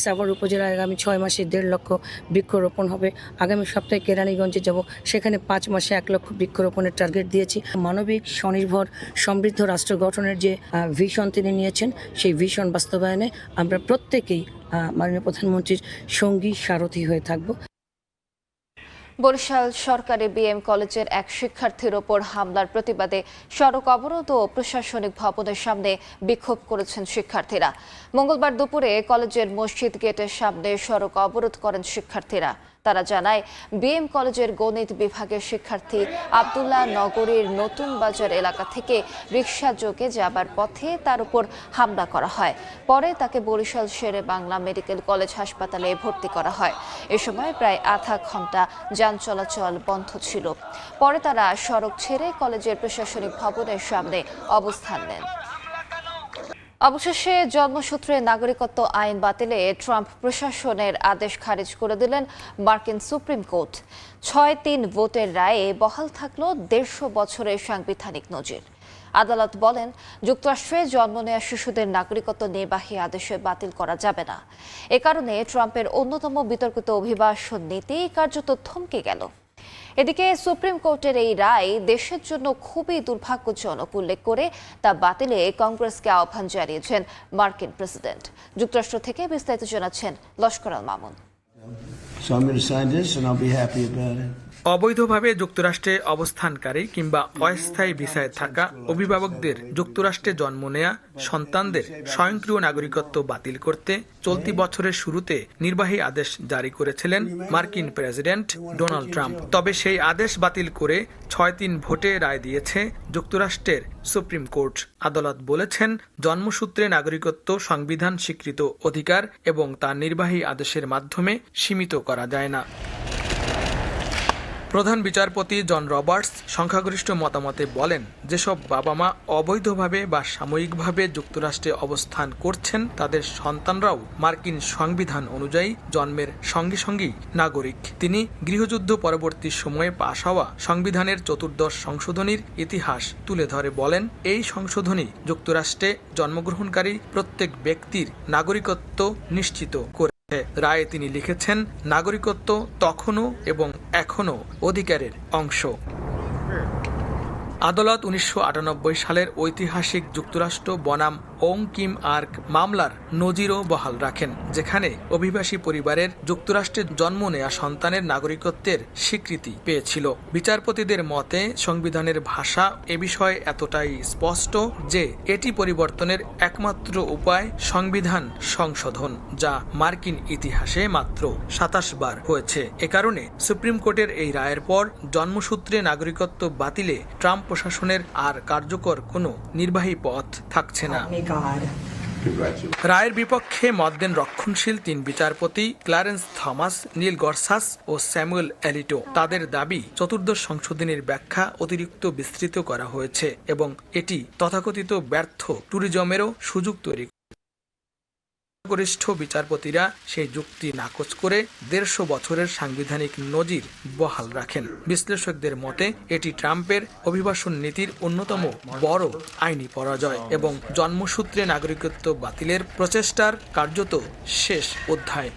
সাভার উপজেলায় আগামী 6 মাসে 1.5 লক্ষ বৃক্ষরোপণ হবে। আগামী সপ্তাহে কেরানীগঞ্জে যাব, সেখানে 5 মাসে 1 লক্ষ বৃক্ষরোপণের টার্গেট দিয়েছি। মানবিক স্বনির্ভর সমৃদ্ধ রাষ্ট্র গঠনের যে ভিশন তিনি নিয়েছেন, সেই ভিশন বাস্তবায়নে আমরা প্রত্যেকেই মাননীয় প্রধানমন্ত্রীর সঙ্গী সারথি হয়ে থাকব। বরিশাল সরকারি BM কলেজের এক শিক্ষার্থীর ওপর হামলার প্রতিবাদে সড়ক অবরোধ ও প্রশাসনিক ভবনের সামনে বিক্ষোভ করেছেন শিক্ষার্থীরা। মঙ্গলবার দুপুরে কলেজের মসজিদ গেটের সামনে সড়ক অবরোধ করেন শিক্ষার্থীরা। তারা জানায়, BM কলেজের গণিত বিভাগের শিক্ষার্থী আব্দুল্লাহ নগরীর নতুন বাজার এলাকা থেকে রিকশা যোগে যাবার পথে তার উপর হামলা করা হয়। পরে তাকে বরিশাল শেরে বাংলা মেডিকেল কলেজ হাসপাতালে ভর্তি করা হয়। এ সময় প্রায় আধা ঘন্টা যান চলাচল বন্ধ ছিল। পরে তারা সড়ক ছেড়ে কলেজের প্রশাসনিক ভবনের সামনে অবস্থান নেন। অবশেষে জন্মসূত্রে নাগরিকত্ব আইন বাতিলে ট্রাম্প প্রশাসনের আদেশ খারিজ করে দিলেন মার্কিন সুপ্রিম কোর্ট। 6-3 ভোটের রায়ে বহাল থাকলো 150 বছরের সাংবিধানিক নজির। আদালত বলেন, যুক্তরাষ্ট্রে জন্ম নেওয়া শিশুদের নাগরিকত্ব নির্বাহী আদেশে বাতিল করা যাবে না। এ কারণে ট্রাম্পের অন্যতম বিতর্কিত অভিবাসন নীতি কার্যত থমকে গেল। এদিকে সুপ্রিম কোর্টের এই রায় দেশের জন্য খুবই দুর্ভাগ্যজনক উল্লেখ করে তা বাতিলে কংগ্রেসকে আহ্বান জানিয়েছেন মার্কিন প্রেসিডেন্ট। যুক্তরাষ্ট্র থেকে বিস্তারিত জানাচ্ছেন লস্কর আল মামুন। অবৈধভাবে যুক্তরাষ্ট্রে অবস্থানকারী কিংবা অস্থায়ী ভিসায় থাকা অভিভাবকদের যুক্তরাষ্ট্রে জন্ম নেয়া সন্তানদের স্বয়ংক্রিয় নাগরিকত্ব বাতিল করতে চলতি বছরের শুরুতে নির্বাহী আদেশ জারি করেছিলেন মার্কিন প্রেসিডেন্ট ডোনাল্ড ট্রাম্প। তবে সেই আদেশ বাতিল করে 6-3 ভোটে রায় দিয়েছে যুক্তরাষ্ট্রের সুপ্রিম কোর্ট। আদালত বলেছেন, জন্মসূত্রে নাগরিকত্ব সংবিধান স্বীকৃত অধিকার এবং তা নির্বাহী আদেশের মাধ্যমে সীমিত করা যায় না। প্রধান বিচারপতি জন রবার্টস সংখ্যাগরিষ্ঠ মতামতে বলেন, যেসব বাবা মা অবৈধভাবে বা সাময়িকভাবে যুক্তরাষ্ট্রে অবস্থান করছেন তাদের সন্তানরাও মার্কিন সংবিধান অনুযায়ী জন্মের সঙ্গে সঙ্গেই নাগরিক। তিনি গৃহযুদ্ধ পরবর্তী সময়ে পাশ হওয়া সংবিধানের 14th সংশোধনীর ইতিহাস তুলে ধরে বলেন, এই সংশোধনী যুক্তরাষ্ট্রে জন্মগ্রহণকারী প্রত্যেক ব্যক্তির নাগরিকত্ব নিশ্চিত করে। রায়ে তিনি লিখেছেন, নাগরিকত্ব তখনও এবং এখনও অধিকারের অংশ। আদালত 1998 সালের ঐতিহাসিক যুক্তরাষ্ট্র বনাম ওং কিম আর্ক মামলার নজিরও বহাল রাখেন, যেখানে অভিবাসী পরিবারের যুক্তরাষ্ট্রে জন্ম নেয়া সন্তানের নাগরিকত্বের স্বীকৃতি পেয়েছিল। বিচারপতিদের মতে সংবিধানের ভাষা এ বিষয়ে এতটাই স্পষ্ট যে এটি পরিবর্তনের একমাত্র উপায় সংবিধান সংশোধন, যা মার্কিন ইতিহাসে মাত্র 27 বার হয়েছে। এ কারণে সুপ্রিম কোর্টের এই রায়ের পর জন্মসূত্রে নাগরিকত্ব বাতিলে ট্রাম্প প্রশাসনের আর কার্যকর কোনো নির্বাহী পথ থাকছে না। রায়ের বিপক্ষে মত দেন রক্ষণশীল 3 বিচারপতি ক্লারেন্স থমাস, নীল গরসাস ও স্যামুয়েল এলিটো। তাদের দাবি, চতুর্দশ সংশোধনীর ব্যাখ্যা অতিরিক্ত বিস্তৃত করা হয়েছে এবং এটি তথাকথিত ব্যর্থ ট্যুরিজমেরও সুযোগ তৈরি। গরিষ্ঠ বিচারপতিরা সেই যুক্তি নাকচ করে 150 বছরের সাংবিধানিক নজির বহাল রাখেন। বিশ্লেষকদের মতে এটি ট্রাম্পের অভিবাসন নীতির অন্যতম বড় আইনি পরাজয় এবং জন্মসূত্রে নাগরিকত্ব বাতিলের প্রচেষ্টার কার্যত শেষ অধ্যায়।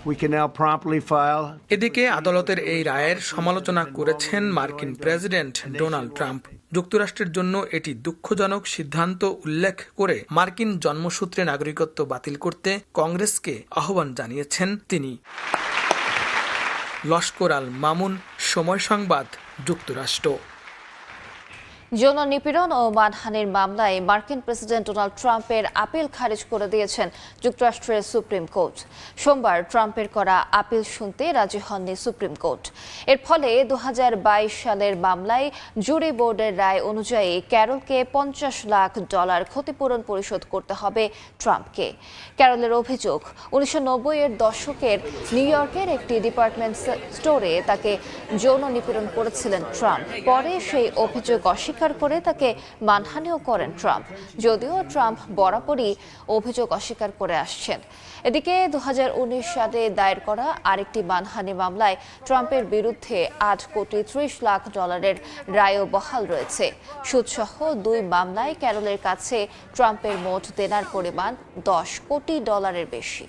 এদিকে আদালতের এই রায়ের সমালোচনা করেছেন মার্কিন প্রেসিডেন্ট ডোনাল্ড ট্রাম্প। যুক্তরাষ্ট্রের জন্য এটি দুঃখজনক সিদ্ধান্ত উল্লেখ করে মার্কিন জন্মসূত্রে নাগরিকত্ব বাতিল করতে কংগ্রেসকে আহ্বান জানিয়েছেন তিনি। লস্কর আল মামুন, সময় সংবাদ, যুক্তরাষ্ট্র। যৌন নিপীড়ন ও মানহানির মামলায় মার্কিন প্রেসিডেন্ট ডোনাল্ড ট্রাম্পের আপিল খারিজ করে দিয়েছেন যুক্তরাষ্ট্রের সুপ্রিম কোর্ট। সোমবার ট্রাম্পের করা আপিল শুনতে রাজি হননি সুপ্রিম কোর্ট। এর ফলে 2022 সালের মামলায় জুরি বোর্ডের রায় অনুযায়ী ক্যারলকে $50 লাখ ক্ষতিপূরণ পরিশোধ করতে হবে ট্রাম্পকে। ক্যারলের অভিযোগ, 1990-এর দশকের নিউ ইয়র্কের একটি ডিপার্টমেন্ট স্টোরে তাকে যৌন নিপীড়ন করেছিলেন ট্রাম্প। পরে সেই অভিযোগ অস্বীকার করে তাকে মানহানিও করেন ট্রাম্প, যদিও ট্রাম্প বরাবরই অভিযোগ অস্বীকার করে আসছেন। এদিকে 2019 সালে দায়ের করা আরেকটি মানহানি মামলায় ট্রাম্পের বিরুদ্ধে $8.30 লাখ রায়ও বহাল রয়েছে। সুদসহ 2 মামলায় ক্যারলের কাছে ট্রাম্পের মোট দেনার পরিমাণ $10 কোটি বেশি।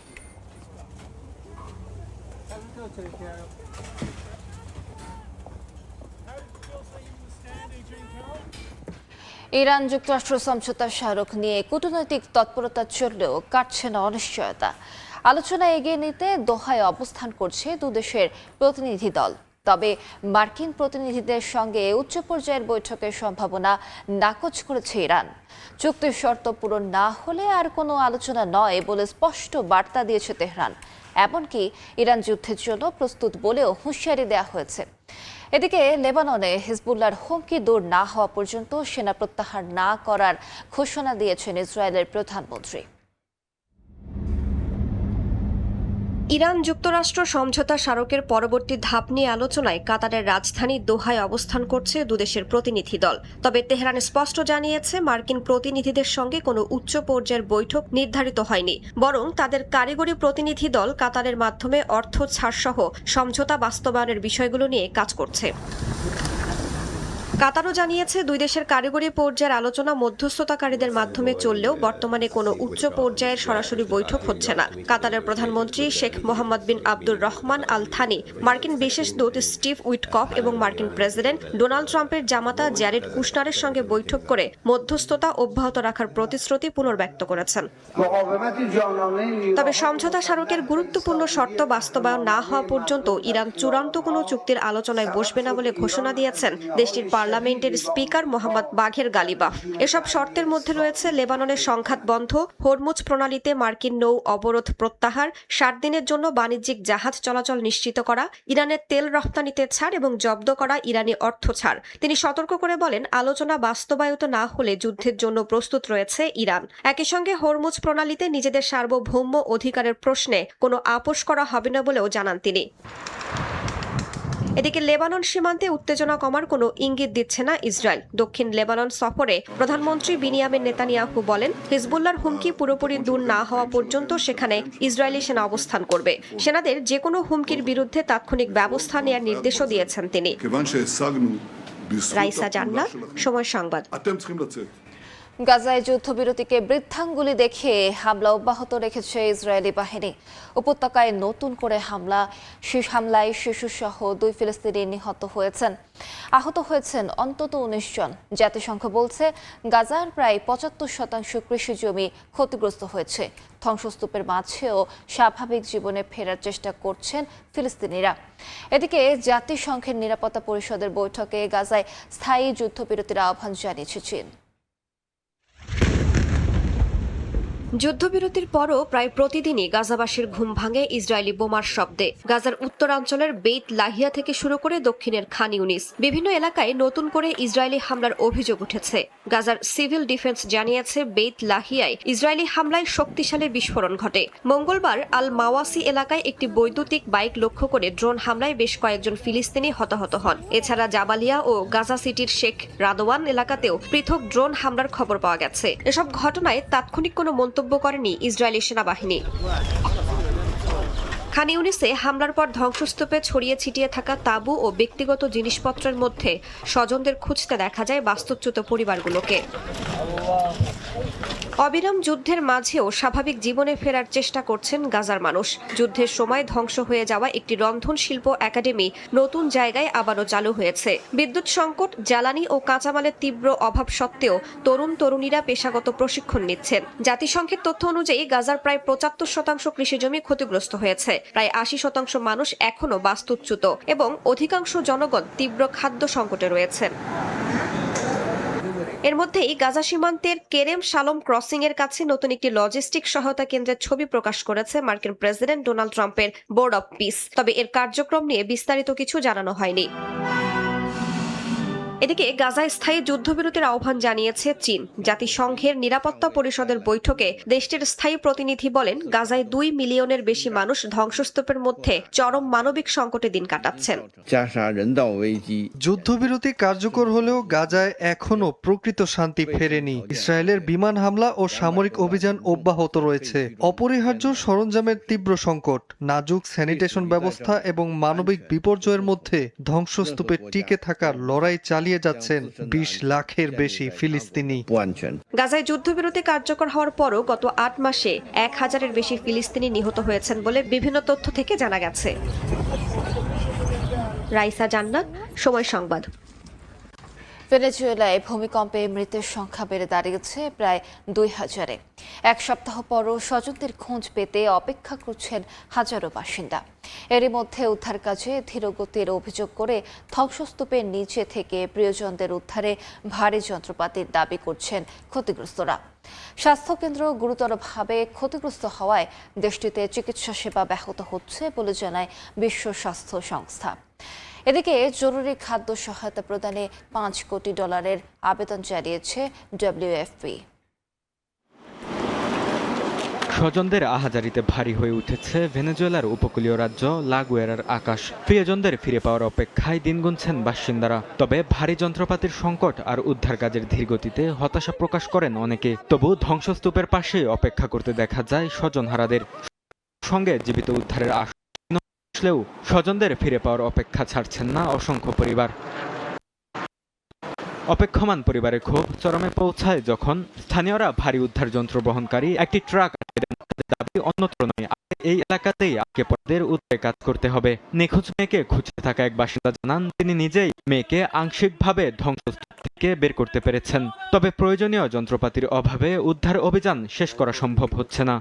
ইরান যুক্তরাষ্ট্র সমঝোতা স্মারক নিয়ে কূটনৈতিক তৎপরতা চললেও কাটছে না অনিশ্চয়তা। আলোচনা এগিয়ে নিতে দোহায় অবস্থান করছে দুদেশের প্রতিনিধি দল। তবে মার্কিন প্রতিনিধিদের সঙ্গে উচ্চ পর্যায়ের বৈঠকের সম্ভাবনা নাকচ করেছে ইরান। চুক্তির শর্ত পূরণ না হলে আর কোনো আলোচনা নয় বলে স্পষ্ট বার্তা দিয়েছে তেহরান। এমনকি ইরান যুদ্ধের জন্য প্রস্তুত বলেও হুঁশিয়ারি দেওয়া হয়েছে। এদিকে লেবাননে হিজবুল্লাহর হুমকি দূর না হওয়া পর্যন্ত সেনা প্রত্যাহার না করার ঘোষণা দিয়েছেন ইসরায়েলের প্রধানমন্ত্রী। ইরান যুক্তরাষ্ট্র সমঝোতা স্মারকের পরবর্তী ধাপ নিয়ে আলোচনায় কাতারের রাজধানী দোহায় অবস্থান করছে দুদেশের প্রতিনিধি দল। তবে তেহরান স্পষ্ট জানিয়েছে মার্কিন প্রতিনিধিদের সঙ্গে কোনো উচ্চ পর্যায়ের বৈঠক নির্ধারিত হয়নি, বরং তাদের কারিগরি প্রতিনিধি দল কাতারের মাধ্যমে অর্থ ছাড়সহ সমঝোতা বাস্তবায়নের বিষয়গুলো নিয়ে কাজ করছে। কাতারও জানিয়েছে দুই দেশের কারিগরি পর্যায়ের আলোচনা মধ্যস্থতাকারীদের মাধ্যমে চললেও বর্তমানে কোনো উচ্চ পর্যায়ের সরাসরি বৈঠক হচ্ছে না। কাতারের প্রধানমন্ত্রী শেখ মোহাম্মদ বিন আব্দুর রহমান আল থানি, মার্কিন বিশেষ দূত স্টিভ উইটকফ এবং মার্কিন প্রেসিডেন্ট ডোনাল্ড ট্রাম্পের জামাতা জ্যারেড কুশনারের সঙ্গে বৈঠক করে মধ্যস্থতা অব্যাহত রাখার প্রতিশ্রুতি পুনর্ব্যক্ত করেছেন। তবে সমঝোতা স্মারকের গুরুত্বপূর্ণ শর্ত বাস্তবায়ন না হওয়া পর্যন্ত ইরান চূড়ান্ত কোনো চুক্তির আলোচনায় বসবে না বলে ঘোষণা দিয়েছেন দেশটির পার্লামেন্টের স্পিকার মোহাম্মদ বাঘের গালিবাফ। এসব শর্তের মধ্যে রয়েছে লেবাননের সংঘাত বন্ধ, হরমুজ প্রণালীতে মার্কিন নৌ অবরোধ প্রত্যাহার, 7 দিনের জন্য বাণিজ্যিক জাহাজ চলাচল নিশ্চিত করা, ইরানের তেল রপ্তানিতে ছাড় এবং জব্দ করা ইরানি অর্থ ছাড়। তিনি সতর্ক করে বলেন, আলোচনা বাস্তবায়িত না হলে যুদ্ধের জন্য প্রস্তুত রয়েছে ইরান। একই সঙ্গে হরমুজ প্রণালীতে নিজেদের সার্বভৌম অধিকারের প্রশ্নে কোনো আপোষ করা হবে না বলেও জানান তিনি। এদিকে লেবানন সীমান্তে উত্তেজনা কমার কোনো ইঙ্গিত দিচ্ছে না ইসরায়েল। দক্ষিণ লেবানন সফরে প্রধানমন্ত্রী বিনিয়ামিন নেতানিয়াহু বলেন, হিজবুল্লাহর হুমকি পুরোপুরি দূর না হওয়া পর্যন্ত সেখানে ইসরায়েলি সেনা অবস্থান করবে। সেনাদের যে কোনো হুমকির বিরুদ্ধে তাৎক্ষণিক ব্যবস্থা নেওয়ার নির্দেশও দিয়েছেন তিনি। রাইসা জান্নাত, সময় সংবাদ। গাজায় যুদ্ধবিরতিকে বৃদ্ধাঙ্গুলি দেখিয়ে হামলা অব্যাহত রেখেছে ইসরায়েলি বাহিনী। উপত্যকায় নতুন করে হামলায় শিশুসহ 2 ফিলিস্তিনি নিহত হয়েছেন। আহত হয়েছেন অন্তত 19 জন। জাতিসংঘ বলছে গাজার প্রায় 75% কৃষি জমি ক্ষতিগ্রস্ত হয়েছে। ধ্বংসস্তূপের মাঝেও স্বাভাবিক জীবনে ফেরার চেষ্টা করছেন ফিলিস্তিনিরা। এদিকে জাতিসংঘের নিরাপত্তা পরিষদের বৈঠকে গাজায় স্থায়ী যুদ্ধবিরতির আহ্বান জানিয়েছে চীন। যুদ্ধবিরতির পরও প্রায় প্রতিদিনই গাজাবাসীর ঘুম ভাঙে ইসরায়েলি বোমার শব্দে। গাজার উত্তরাঞ্চলের বেইত লাহিয়া থেকে শুরু করে দক্ষিণের খান ইউনিস বিভিন্ন এলাকায় নতুন করে ইসরায়েলি হামলার অভিযোগ উঠেছে। গাজার সিভিল ডিফেন্স জানিয়েছে বেইত লাহিয়ায় ইসরায়েলি হামলায় শক্তিশালী বিস্ফোরণ ঘটে। মঙ্গলবার আল মাওয়াসি এলাকায় একটি বৈদ্যুতিক বাইক লক্ষ্য করে ড্রোন হামলায় বেশ কয়েকজন ফিলিস্তিনি হতাহত হন। এছাড়া জাবালিয়া ও গাজা সিটির শেখ রাদওয়ান এলাকাতেও পৃথক ড্রোন হামলার খবর পাওয়া গেছে। এসব ঘটনায় তাৎক্ষণিক কোনো মন্তব্য করেনি ইসরায়েলি সেনাবাহিনী। খান ইউনিসে হামলার পর ধ্বংসস্তূপে ছড়িয়ে ছিটিয়ে থাকা তাঁবু ও ব্যক্তিগত জিনিসপত্রের মধ্যে স্বজনদের খুঁজতে দেখা যায় বাস্তুচ্যুত পরিবারগুলোকে। অবিরাম যুদ্ধের মাঝেও স্বাভাবিক জীবনে ফেরার চেষ্টা করছেন গাজার মানুষ। যুদ্ধের সময় ধ্বংস হয়ে যাওয়া একটি রন্ধন শিল্প একাডেমি নতুন জায়গায় আবারও চালু হয়েছে। বিদ্যুৎ সংকট, জ্বালানি ও কাঁচামালের তীব্র অভাব সত্ত্বেও তরুণ তরুণীরা পেশাগত প্রশিক্ষণ নিচ্ছেন। জাতিসংঘের তথ্য অনুযায়ী গাজার প্রায় 75% কৃষিজমি ক্ষতিগ্রস্ত হয়েছে। প্রায় 80% মানুষ এখনও বাস্তুচ্যুত এবং অধিকাংশ জনগণ তীব্র খাদ্য সংকটে রয়েছেন। এর মধ্যেই গাজা সীমান্তের কেরেম শালম ক্রসিং এর কাছে নতুন একটি লজিস্টিক সহায়তা কেন্দ্রের ছবি প্রকাশ করেছে মার্কিন প্রেসিডেন্ট ডোনাল্ড ট্রাম্পের বোর্ড অব পিস। তবে এর কার্যক্রম নিয়ে বিস্তারিত কিছু জানানো হয়নি। এদিকে গাজায় স্থায়ী যুদ্ধবিরতির আহ্বান জানিয়েছে চীন। জাতিসংঘের নিরাপত্তা পরিষদের বৈঠকে দেশটির স্থায়ী প্রতিনিধি বলেন, গাজায় 2 মিলিয়নের বেশি মানুষ ধ্বংসস্তূপের মধ্যে চরম মানবিক সংকটে দিন কাটাচ্ছেন। যুদ্ধবিরতি কার্যকর হলেও গাজায় এখনো প্রকৃত শান্তি ফেরেনি। ইসরায়েলের বিমান হামলা ও সামরিক অভিযান অব্যাহত রয়েছে। অপরিহার্য সরঞ্জামের তীব্র সংকট, নাজুক স্যানিটেশন ব্যবস্থা এবং মানবিক বিপর্যয়ের মধ্যে ধ্বংসস্তূপে টিকে থাকার লড়াই চালিয়ে যাচ্ছেন 20 লাখের বেশি ফিলিস্তিনি। গাজায় যুদ্ধবিরতি কার্যকর হওয়ার পরও গত 8 মাসে 1000-এর বেশি ফিলিস্তিনি নিহত হয়েছেন বলে বিভিন্ন তথ্য থেকে জানা গেছে। রাইসা জান্নাত, সময় সংবাদ। ভেনেজুয়েলায় ভূমিকম্পে মৃতের সংখ্যা বেড়ে দাঁড়িয়েছে প্রায় 2000-এ। এক সপ্তাহ পরও স্বজনদের খোঁজ পেতে অপেক্ষা করছেন হাজারো বাসিন্দা। এরই মধ্যে উদ্ধার কাজে ধীরগতির অভিযোগ করে ধ্বংসস্তূপের নিচে থেকে প্রিয়জনদের উদ্ধারে ভারী যন্ত্রপাতির দাবি করছেন ক্ষতিগ্রস্তরা। স্বাস্থ্যকেন্দ্র গুরুতরভাবে ক্ষতিগ্রস্ত হওয়ায় দেশটিতে চিকিৎসা সেবা ব্যাহত হচ্ছে বলে জানায় বিশ্ব স্বাস্থ্য সংস্থা। এদিকে জরুরি খাদ্য সহায়তা প্রদানে $5 কোটি আবেদন জানিয়েছে WFP। স্বজনদের আহাজারিতে ভারী হয়ে উঠেছে ভেনেজুয়েলার উপকূলীয় রাজ্য লা গুয়েরার আকাশ। প্রিয়জনদের ফিরে পাওয়ার অপেক্ষায় দিন গুনছেন বাসিন্দারা। তবে ভারী যন্ত্রপাতির সংকট আর উদ্ধার কাজের ধীরগতিতে হতাশা প্রকাশ করেন অনেকে। তবু ধ্বংসস্তূপের পাশে অপেক্ষা করতে দেখা যায় স্বজনহারাদের। সঙ্গে জীবিত উদ্ধারের আশা আসলেও স্বজনদের ফিরে পাওয়ার অপেক্ষা ছাড়ছেন না অসংখ্য পরিবার। অপেক্ষমান পরিবারের ক্ষোভ চরমে পৌঁছায় যখন স্থানীয়রা ভারী উদ্ধার যন্ত্র বহনকারী একটি ট্রাক দাবি অন্যত্র নয়, এই এলাকাতেই আটকে পড়াদের উদ্ধারে কাজ করতে হবে। নিখোঁজ মেয়েকে খুঁজতে থাকা এক বাসিন্দা জানান, তিনি নিজেই মেয়েকে আংশিকভাবে ধ্বংসস্তূপ থেকে বের করতে পেরেছেন। তবে প্রয়োজনীয় যন্ত্রপাতির অভাবে উদ্ধার অভিযান শেষ করা সম্ভব হচ্ছে না।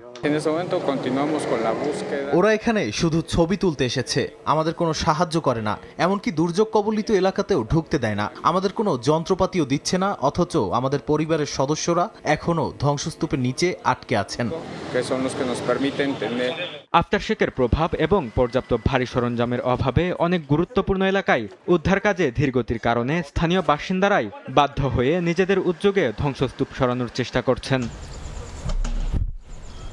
ওরা এখানে শুধু ছবি তুলতে এসেছে, আমাদের কোনো সাহায্য করে না, এমনকি দুর্যোগ কবলিত এলাকাতেও ঢুকতে দেয় না। আমাদের কোনো যন্ত্রপাতিও দিচ্ছে না, অথচ আমাদের পরিবারের সদস্যরা এখনো ধ্বংসস্তূপের নিচে আটকে আছেন। আফটারশেকের প্রভাব এবং পর্যাপ্ত ভারী সরঞ্জামের অভাবে অনেক গুরুত্বপূর্ণ এলাকায় উদ্ধার কাজে ধীরগতির কারণে স্থানীয় বাসিন্দারাই বাধ্য হয়ে নিজেদের উদ্যোগে ধ্বংসস্তূপ সরানোর চেষ্টা করছেন।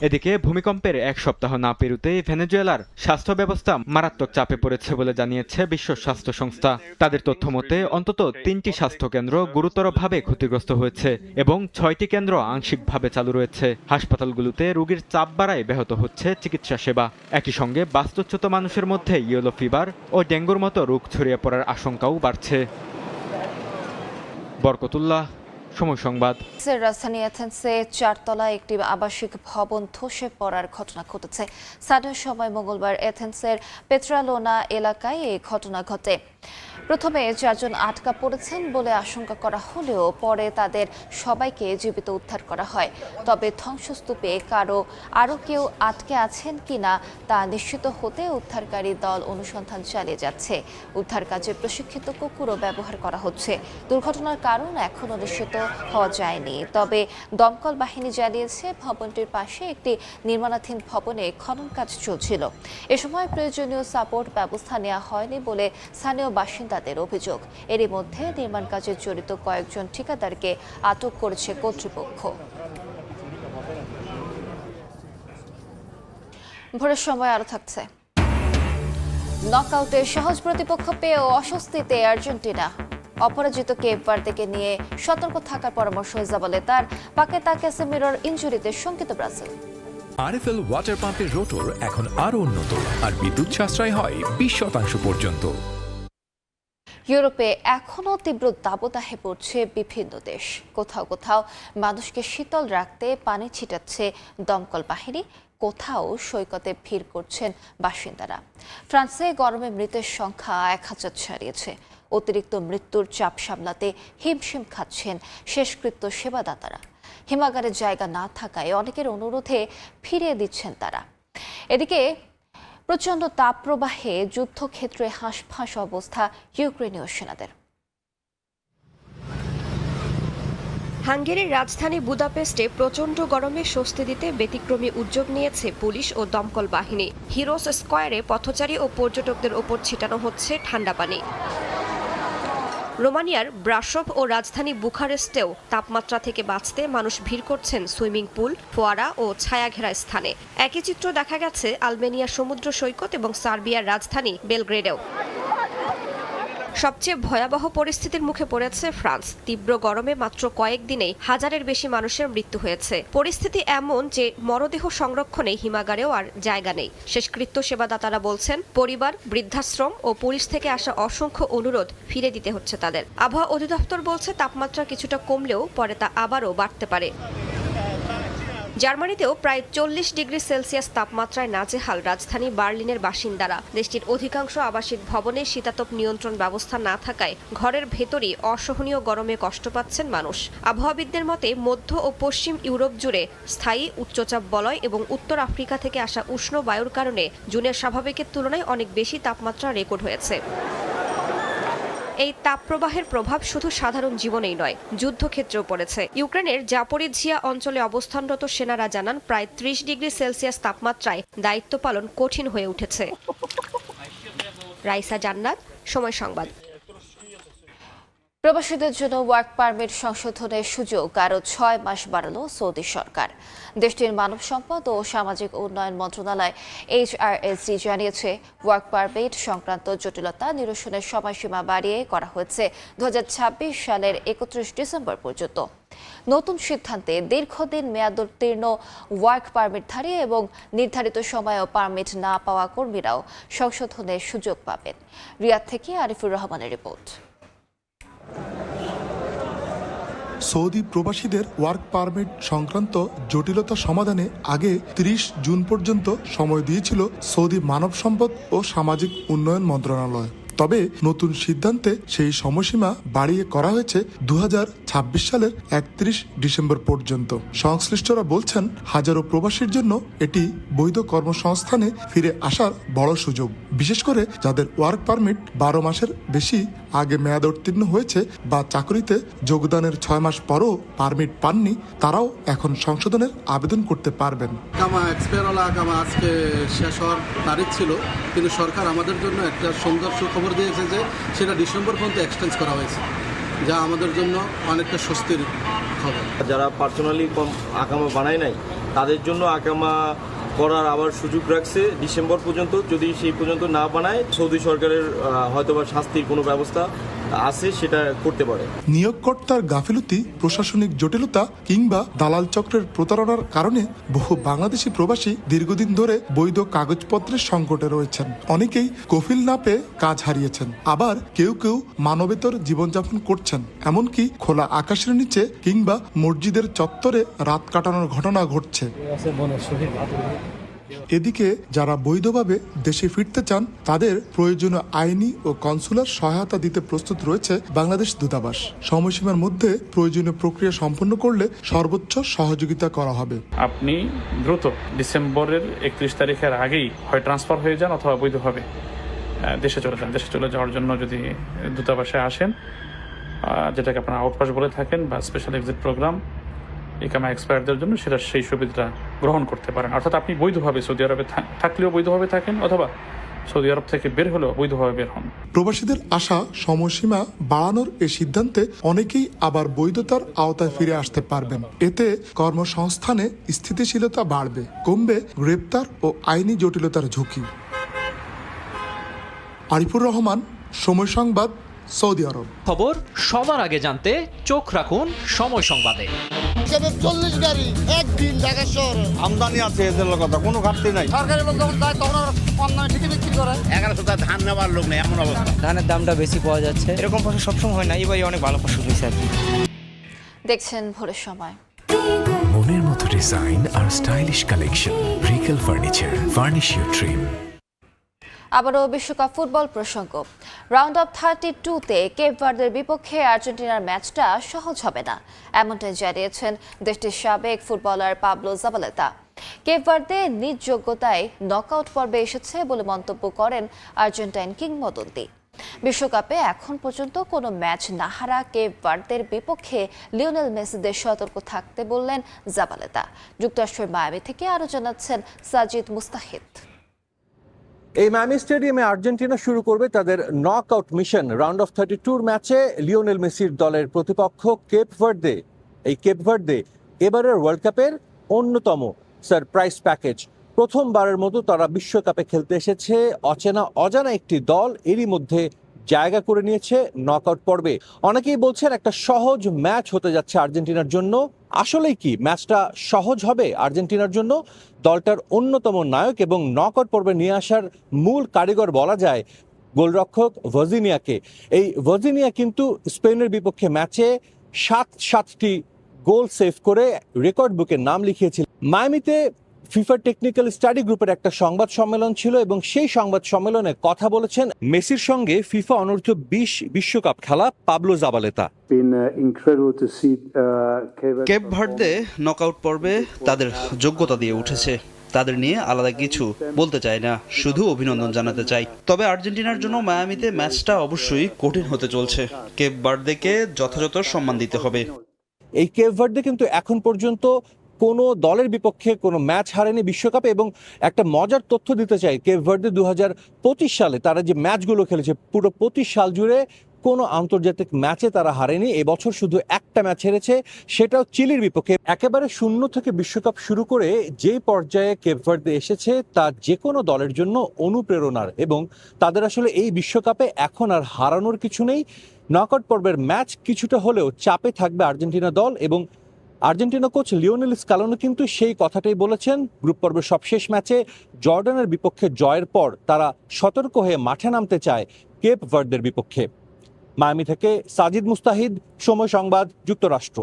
এদিকে ভূমিকম্পের এক সপ্তাহ না পেরোতেই ভেনেজুয়েলার স্বাস্থ্য ব্যবস্থা মারাত্মক চাপে পড়েছে বলে জানিয়েছে বিশ্ব স্বাস্থ্য সংস্থা। তাদের তথ্য মতে অন্তত 3টি স্বাস্থ্যকেন্দ্র গুরুতরভাবে ক্ষতিগ্রস্ত হয়েছে এবং 6টি কেন্দ্র আংশিকভাবে চালু রয়েছে। হাসপাতালগুলোতে রোগীর চাপ বাড়ায় ব্যাহত হচ্ছে চিকিৎসা সেবা। একই সঙ্গে বাস্তুচ্যুত মানুষের মধ্যে ইয়েলো ফিভার ও ডেঙ্গুর মতো রোগ ছড়িয়ে পড়ার আশঙ্কাও বাড়ছে। বরকতুল্লাহ, সময় সংবাদ। রাজধানী এথেন্সে 4 তলা একটি আবাসিক ভবন ধসে পড়ার ঘটনা ঘটেছে। স্থানীয় সময় মঙ্গলবার এথেন্সের পেট্রালোনা এলাকায় এই ঘটনা ঘটে। প্রথমে 4 জন আটকা পড়েছেন বলে আশঙ্কা করা হলেও পরে তাদের সবাইকে জীবিত উদ্ধার করা হয়। তবে ধ্বংসস্তূপে আরও কেউ আটকে আছেন কিনা তা নিশ্চিত হতে উদ্ধারকারী দল অনুসন্ধান চালিয়ে যাচ্ছে। উদ্ধার কাজে প্রশিক্ষিত কুকুরও ব্যবহার করা হচ্ছে। দুর্ঘটনার কারণ এখনও নিশ্চিত হওয়া যায়নি। তবে দমকল বাহিনী জানিয়েছে ভবনটির পাশে একটি নির্মাণাধীন ভবনে খনন কাজ চলছিল। এ সময় প্রয়োজনীয় সাপোর্ট ব্যবস্থা নেওয়া হয়নি বলে স্থানীয় বাসিন্দাদের অভিযোগ। এরই মধ্যে নির্মাণ কাজে জড়িত কয়েকজন ঠিকাদারকে আটক করেছে কর্তৃপক্ষ। ভোরের সময় আরো থাকছে। নকআউটে সহজ প্রতিপক্ষ পেয়েও অস্বস্তিতে আর্জেন্টিনা। অপরাজিত কেপ ভার্দেকে নিয়ে সতর্ক থাকার পরামর্শ ইজাবেলার। পাকেতা ক্যাসেমিরোর ইনজুরিতে শঙ্কিত ব্রাজিল। আরএফএল ওয়াটার পাম্পের রোটর এখন আরো উন্নত আর বিদ্যুৎ সাশ্রয় হয় 20% পর্যন্ত। ইউরোপে এখনও তীব্র দাবদাহে পড়ছে বিভিন্ন দেশ। কোথাও কোথাও মানুষকে শীতল রাখতে পানি ছিটাচ্ছে দমকল বাহিনী, কোথাও সৈকতে ভিড় করছেন বাসিন্দারা। ফ্রান্সে গরমে মৃতের সংখ্যা 1000 ছাড়িয়েছে। অতিরিক্ত মৃত্যুর চাপ সামলাতে হিমশিম খাচ্ছেন শেষকৃত্য সেবাদাতারা। হিমাগারের জায়গা না থাকায় অনেকের অনুরোধে ফিরিয়ে দিচ্ছেন তারা। এদিকে প্রচণ্ড তাপপ্রবাহে যুদ্ধক্ষেত্রে হাঁসফাঁস অবস্থা ইউক্রেনীয় সেনাদের। হাঙ্গেরির রাজধানী বুদাপেস্টে প্রচণ্ড গরমে স্বস্তি দিতে ব্যতিক্রমী উদ্যোগ নিয়েছে পুলিশ ও দমকল বাহিনী। হিরোস স্কয়ারে পথচারী ও পর্যটকদের ওপর ছিটানো হচ্ছে ঠান্ডা পানি। রোমানিয়ার ব্রাসভ ও রাজধানী বুখারেস্টেও তাপমাত্রা থেকে বাঁচতে মানুষ ভিড় করছেন সুইমিং পুল, ফোয়ারা ও ছায়াঘেরা স্থানে। একই চিত্র দেখা গেছে আলবেনিয়ার সমুদ্র সৈকত এবং সার্বিয়ার রাজধানী বেলগ্রেডেও। সবচেয়ে ভয়াবহ পরিস্থিতির মুখে পড়েছে ফ্রান্স। তীব্র গরমে মাত্র কয়েকদিনেই 1000-এর বেশি মানুষের মৃত্যু হয়েছে। পরিস্থিতি এমন যে মরদেহ সংরক্ষণে হিমাগারেও আর জায়গা নেই। শেষকৃত্য সেবাদাতারা বলছেন পরিবার, বৃদ্ধাশ্রম ও পুলিশ থেকে আসা অসংখ্য অনুরোধ ফিরে দিতে হচ্ছে তাদের। আবহাওয়া অধিদপ্তর বলছে তাপমাত্রা কিছুটা কমলেও পরে তা আবারও বাড়তে পারে। জার্মানিতেও প্রায় 40 ডিগ্রি সেলসিয়াস তাপমাত্রায় নাজেহাল রাজধানী বার্লিনের বাসিন্দারা। দেশটির অধিকাংশ আবাসিক ভবনে শীতাতপ নিয়ন্ত্রণ ব্যবস্থা না থাকায় ঘরের ভেতরই অসহনীয় গরমে কষ্ট পাচ্ছেন মানুষ। আবহাওয়াবিদদের মতে মধ্য ও পশ্চিম ইউরোপ জুড়ে স্থায়ী উচ্চচাপ বলয় এবং উত্তর আফ্রিকা থেকে আসা উষ্ণ বায়ুর কারণে জুনের স্বাভাবিকের তুলনায় অনেক বেশি তাপমাত্রা রেকর্ড হয়েছে। এই তাপপ্রবাহের প্রভাব শুধু সাধারণ জীবনেই নয়, যুদ্ধক্ষেত্রেও পড়েছে। ইউক্রেনের জাপোরিঝিয়া অঞ্চলে অবস্থানরত সেনারা জানান প্রায় 30 ডিগ্রি সেলসিয়াস তাপমাত্রায় দায়িত্ব পালন কঠিন হয়ে উঠেছে। রাইসা জান্নাত, সময় সংবাদ। প্রবাসীদের জন্য ওয়ার্ক পারমিট সংশোধনের সুযোগ আরও 6 মাস বাড়ালো সৌদি সরকার। দেশটির মানব সম্পদ ও সামাজিক উন্নয়ন মন্ত্রণালয় HRSD জানিয়েছে ওয়ার্ক পারমিট সংক্রান্ত জটিলতা নিরসনের সময়সীমা বাড়িয়ে করা হয়েছে 2026 সালের 31 ডিসেম্বর পর্যন্ত। নতুন সিদ্ধান্তে দীর্ঘদিন মেয়াদোত্তীর্ণ ওয়ার্ক পারমিটধারী এবং নির্ধারিত সময়েও পারমিট না পাওয়া কর্মীরাও সংশোধনের সুযোগ পাবেন। রিয়াদ থেকে আরিফুর রহমানের রিপোর্ট। সৌদি প্রবাসীদের ওয়ার্ক পারমিট সংক্রান্ত জটিলতা সমাধানে আগে 30 জুন পর্যন্ত সময় দিয়েছিল সৌদি মানব সম্পদ ও সামাজিক উন্নয়ন মন্ত্রণালয়। তবে নতুন সিদ্ধান্তে সেই সময়সীমা বাড়িয়ে করা হয়েছে 2026 সালের 31 ডিসেম্বর পর্যন্ত। সংশ্লিষ্টরা বলছেন হাজারো প্রবাসীর জন্য এটি বৈধ কর্মসংস্থানে ফিরে আসার বড় সুযোগ, বিশেষ করে যাদের ওয়ার্ক পারমিট 12 মাসের বেশি আগে মেয়াদ উত্তীর্ণ হয়েছে বা চাকরিতে যোগদানের 6 মাস পরও পারমিট পাননি, তারাও এখন সংশোধনের আবেদন করতে পারবেন। আজকে শেষ হওয়ার তারিখ ছিল, কিন্তু সরকার আমাদের জন্য একটা সুন্দর সুখবর দিয়েছে যে সেটা ডিসেম্বর পর্যন্ত এক্সটেন্ড করা হয়েছে, যা আমাদের জন্য অনেকটা স্বস্তির খবর। যারা পার্সোনালি আকামা বানায় নাই তাদের জন্য আকামা করার আবার সুযোগ রাখছে ডিসেম্বর পর্যন্ত। যদি সেই পর্যন্ত না বানায় সৌদি সরকারের হয়তোবা শাস্তির কোনো ব্যবস্থা আছে, সেটা করতে পারে। নিয়োগকর্তার গাফিলতি, প্রশাসনিক জটিলতা কিংবা দালাল চক্রের প্রতারণার কারণে বহু বাংলাদেশি প্রবাসী দীর্ঘদিন ধরে বৈধ কাগজপত্রের সংকটে রয়েছেন। অনেকেই কফিল না পেয়ে কাজ হারিয়েছেন, আবার কেউ কেউ মানবেতর জীবনযাপন করছেন, এমনকি খোলা আকাশের নিচে কিংবা মসজিদের চত্বরে রাত কাটানোর ঘটনা ঘটছে। এদিকে যারা বৈধভাবে দেশে ফিরতে চান তাদের প্রয়োজনীয় আইনি ও কনসুলার সহায়তা দিতে প্রস্তুত রয়েছে বাংলাদেশ দূতাবাস। সময়সীমার মধ্যে প্রয়োজনীয় প্রক্রিয়া সম্পন্ন করলে সর্বোচ্চ সহযোগিতা করা হবে। আপনি দ্রুত ডিসেম্বরের 31 তারিখের আগেই হয় ট্রান্সফার হয়ে যান অথবা বৈধভাবে দেশে চলে যান। দেশে চলে যাওয়ার জন্য যদি দূতাবাসে আসেন, যেটাকে আপনারা আউটপাস বলে থাকেন বা স্পেশাল এক্সিট প্রোগ্রাম, ইকামা এক্সপায়ারদের জন্য সেটা সেই সুবিধাটা গ্রহণ করতে পারেন। অর্থাৎ আপনি বৈধভাবে সৌদি আরবে থাকলেও বৈধভাবে থাকেন, অথবা সৌদি আরব থেকে বের হলেও বৈধভাবে বের হন। প্রবাসীদের আশা সময়সীমা বাড়ানোর এই সিদ্ধান্তে অনেকেই আবার বৈধতার আওতায় ফিরে আসতে পারবেন। এতে কর্মসংস্থানে স্থিতিশীলতা বাড়বে, কমবে গ্রেপ্তার ও আইনি জটিলতার ঝুঁকি। আরিফুর রহমান, সময় সংবাদ, সৌদি আরব। খবর সবার আগে জানতে চোখ রাখুন সময় সংবাদে। 40 গাড়ি একদিন ঢাকা শহরে আমদানি আছে, এদের কথা কোনো ঘাটতি নাই। সরকারি লোক যখন যায় তখন কম দামে ঠিকই বিক্রি করে। 1100 ধান নেওয়ার লোক নেই, এমন অবস্থা। ধানের দামটা বেশি পাওয়া যাচ্ছে, এরকম ফসল সবসময় হয় না, এবারে অনেক ভালো ফসল হয়েছে আর কি। দেখছেন ভোরের সময়। মনের মতো ডিজাইন আর stylish collection, Regal furniture, furnish your dream. আবারও বিশ্বকাপ ফুটবল প্রসঙ্গ। রাউন্ড অফ 32-তে কেপ ভার্দের বিপক্ষে আর্জেন্টিনার ম্যাচটা সহজ হবে না, এমনটাই জানিয়েছেন দেশটির সাবেক ফুটবলার পাবলো জাবালেতা। কেপ ভার্দে নিজ যোগ্যতায় নকআউট পর্বে এসেছে বলে মন্তব্য করেন আর্জেন্টাইন কিংবদন্তি। বিশ্বকাপে এখন পর্যন্ত কোনো ম্যাচ না হারা কেপ ভার্দের বিপক্ষে লিওনেল মেসিদের সতর্ক থাকতে বললেন জাবালেতা। যুক্তরাষ্ট্রের মায়ামি থেকে আরও জানাচ্ছেন সাজিদ মুস্তাহিদ। এই মায়ামি স্টেডিয়ামে আর্জেন্টিনা শুরু করবে তাদের নকআউট মিশন। রাউন্ড অফ 32 ম্যাচে লিওনেল মেসির দলের প্রতিপক্ষ কেপ ভার্দে। এই কেপ ভার্দে এবারের ওয়ার্ল্ড কাপের অন্যতম সারপ্রাইজ প্যাকেজ। প্রথমবারের মতো তারা বিশ্বকাপে খেলতে এসেছে অচেনা অজানা একটি দল, এরই মধ্যে জায়গা করে নিয়েছে নকআউট পর্বে। অনেকেই বলছেন একটা সহজ ম্যাচ হতে যাচ্ছে আর্জেন্টিনার জন্য। আসলেই কি ম্যাচটা সহজ হবে আর্জেন্টিনার জন্য? দলটার অন্যতম নায়ক এবং নকআউট পর্বে নিয়ে আসার মূল কারিগর বলা যায় গোলরক্ষক ভার্জিনিয়াকে। এই ভার্জিনিয়া কিন্তু স্পেনের বিপক্ষে ম্যাচে 7টি গোল সেভ করে রেকর্ড বুকে নাম লিখিয়েছিল। মায়ামিতে ফিফা টেকনিক্যাল স্টাডি গ্রুপের একটা সংবাদ সম্মেলন ছিল এবং সেই সংবাদ সম্মেলনে কথা বলেছেন মেসির সঙ্গে ফিফা অনূর্ধ্ব 20 বিশ্বকাপ খেলা পাবলো জাবালেতা। কেপ ভার্দে নকআউট পর্বে তাদের যোগ্যতা দিয়ে উঠেছে, তাদের নিয়ে আলাদা কিছু বলতে চাই না, শুধু অভিনন্দন জানাতে চাই। তবে আর্জেন্টিনার জন্য মায়ামিতে ম্যাচটা অবশ্যই কঠিন হতে চলছে। কেপ ভার্দেকে যথাযথ সম্মান দিতে হবে। এই কেপ ভার্দে কিন্তু এখন পর্যন্ত কোনো দলের বিপক্ষে কোনো ম্যাচ হারেনি বিশ্বকাপে। এবং একটা মজার তথ্য দিতে চাই, কেপ ভার্দে 2025 সালে তারা যে ম্যাচগুলো খেলেছে পুরো 25 সাল জুড়ে কোনো আন্তর্জাতিক ম্যাচে তারা হারেনি। এবছর শুধু একটা ম্যাচ হেরেছে, সেটাও চিলির বিপক্ষে। একেবারে শূন্য থেকে বিশ্বকাপ শুরু করে যে পর্যায়ে কেপ ভার্দে এসেছে তা যে কোনো দলের জন্য অনুপ্রেরণার, এবং তাদের আসলে এই বিশ্বকাপে এখন আর হারানোর কিছু নেই। নকআউট পর্বের ম্যাচ কিছুটা হলেও চাপে থাকবে আর্জেন্টিনা দল, এবং আর্জেন্টিনা কোচ লিওনেল স্কালোনি কিন্তু সেই কথাটাই বলেছেন। গ্রুপ পর্বের সবশেষ ম্যাচে জর্ডানের বিপক্ষে জয়ের পর তারা সতর্ক হয়ে মাঠে নামতে চায় কেপ ভার্দের বিপক্ষে। মায়ামি থেকে সাজিদ মুস্তাহিদ, সময় সংবাদ, যুক্তরাষ্ট্র।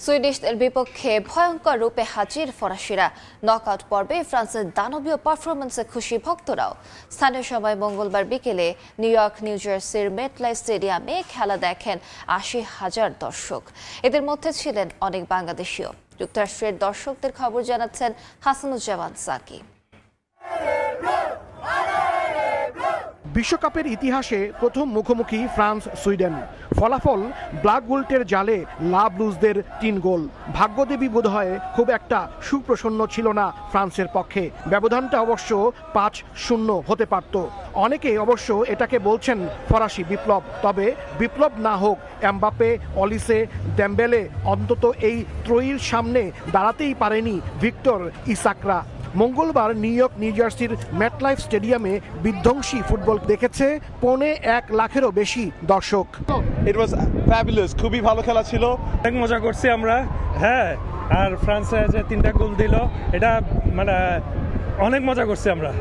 সুইডিশদের বিপক্ষে ভয়ঙ্কর রূপে হাজির ফরাসিরা। নকআউট পর্বে ফ্রান্সের দানবীয় পারফরমেন্সে খুশি ভক্তরাও। স্থানীয় সময় মঙ্গলবার বিকেলে নিউ ইয়র্ক নিউ জার্সির মেটলাইফ স্টেডিয়ামে খেলা দেখেন 80,000 দর্শক। এদের মধ্যে ছিলেন অনেক বাংলাদেশিও। যুক্তরাষ্ট্রের দর্শকদের খবর জানাচ্ছেন হাসানুজ্জামান সাকি। বিশ্বকাপের ইতিহাসে প্রথম মুখোমুখি ফ্রান্স সুইডেন। ফলাফল ব্ল্যাক গোল্টের জালে লা ব্লুজদের 3 গোল। ভাগ্যদেবী বোধহয় খুব একটা সুপ্রসন্ন ছিল না ফ্রান্সের পক্ষে। ব্যবধানটা অবশ্য 5-0 হতে পারত। অনেকে অবশ্য এটাকে বলছেন ফরাসি বিপ্লব। তবে বিপ্লব না হোক, এমবাপে, অলিসে, ডেম্বেলে অন্তত এই ত্রয়ীর সামনে দাঁড়াতেই পারেনি ভিক্টর ইসাকরা। মঙ্গলবার নিউ ইয়র্ক নিউ জার্সির ম্যাটলাইফ স্টেডিয়ামে বিধ্বংসী ফুটবল দেখেছে 1.25 লাখেরও বেশি দর্শক। ইট ওয়াজ ফ্যাবুলাস, খুবই ভালো খেলা ছিল, অনেক মজা করছি আমরা। হ্যাঁ, আর ফ্রান্সে যে 3টা গোল দিল, এটা মানে অনেক মজা করছি আমরা,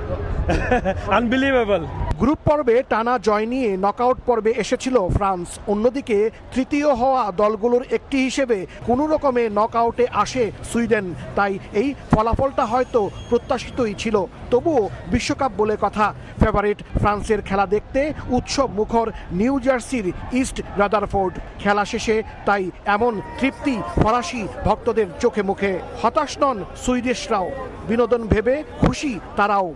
আনবিলিভেবল। গ্রুপ পর্বে টানা জয় নিয়ে নকআউট পর্বে এসেছিল ফ্রান্স। অন্যদিকে তৃতীয় হওয়া দলগুলোর একটি হিসেবে কোনো রকমে নকআউটে আসে সুইডেন। তাই এই ফলাফলটা হয়তো প্রত্যাশিতই ছিল, তবুও বিশ্বকাপ বলে কথা। ফেভারিট ফ্রান্সের খেলা দেখতে উৎসব মুখর নিউ জার্সির ইস্ট রাদারফোর্ড। খেলা শেষে তাই এমন তৃপ্তি ফরাসি ভক্তদের চোখে মুখে। হতাশ নন সুইডিশরাও, বিনোদন ভেবে খুশি তারাও।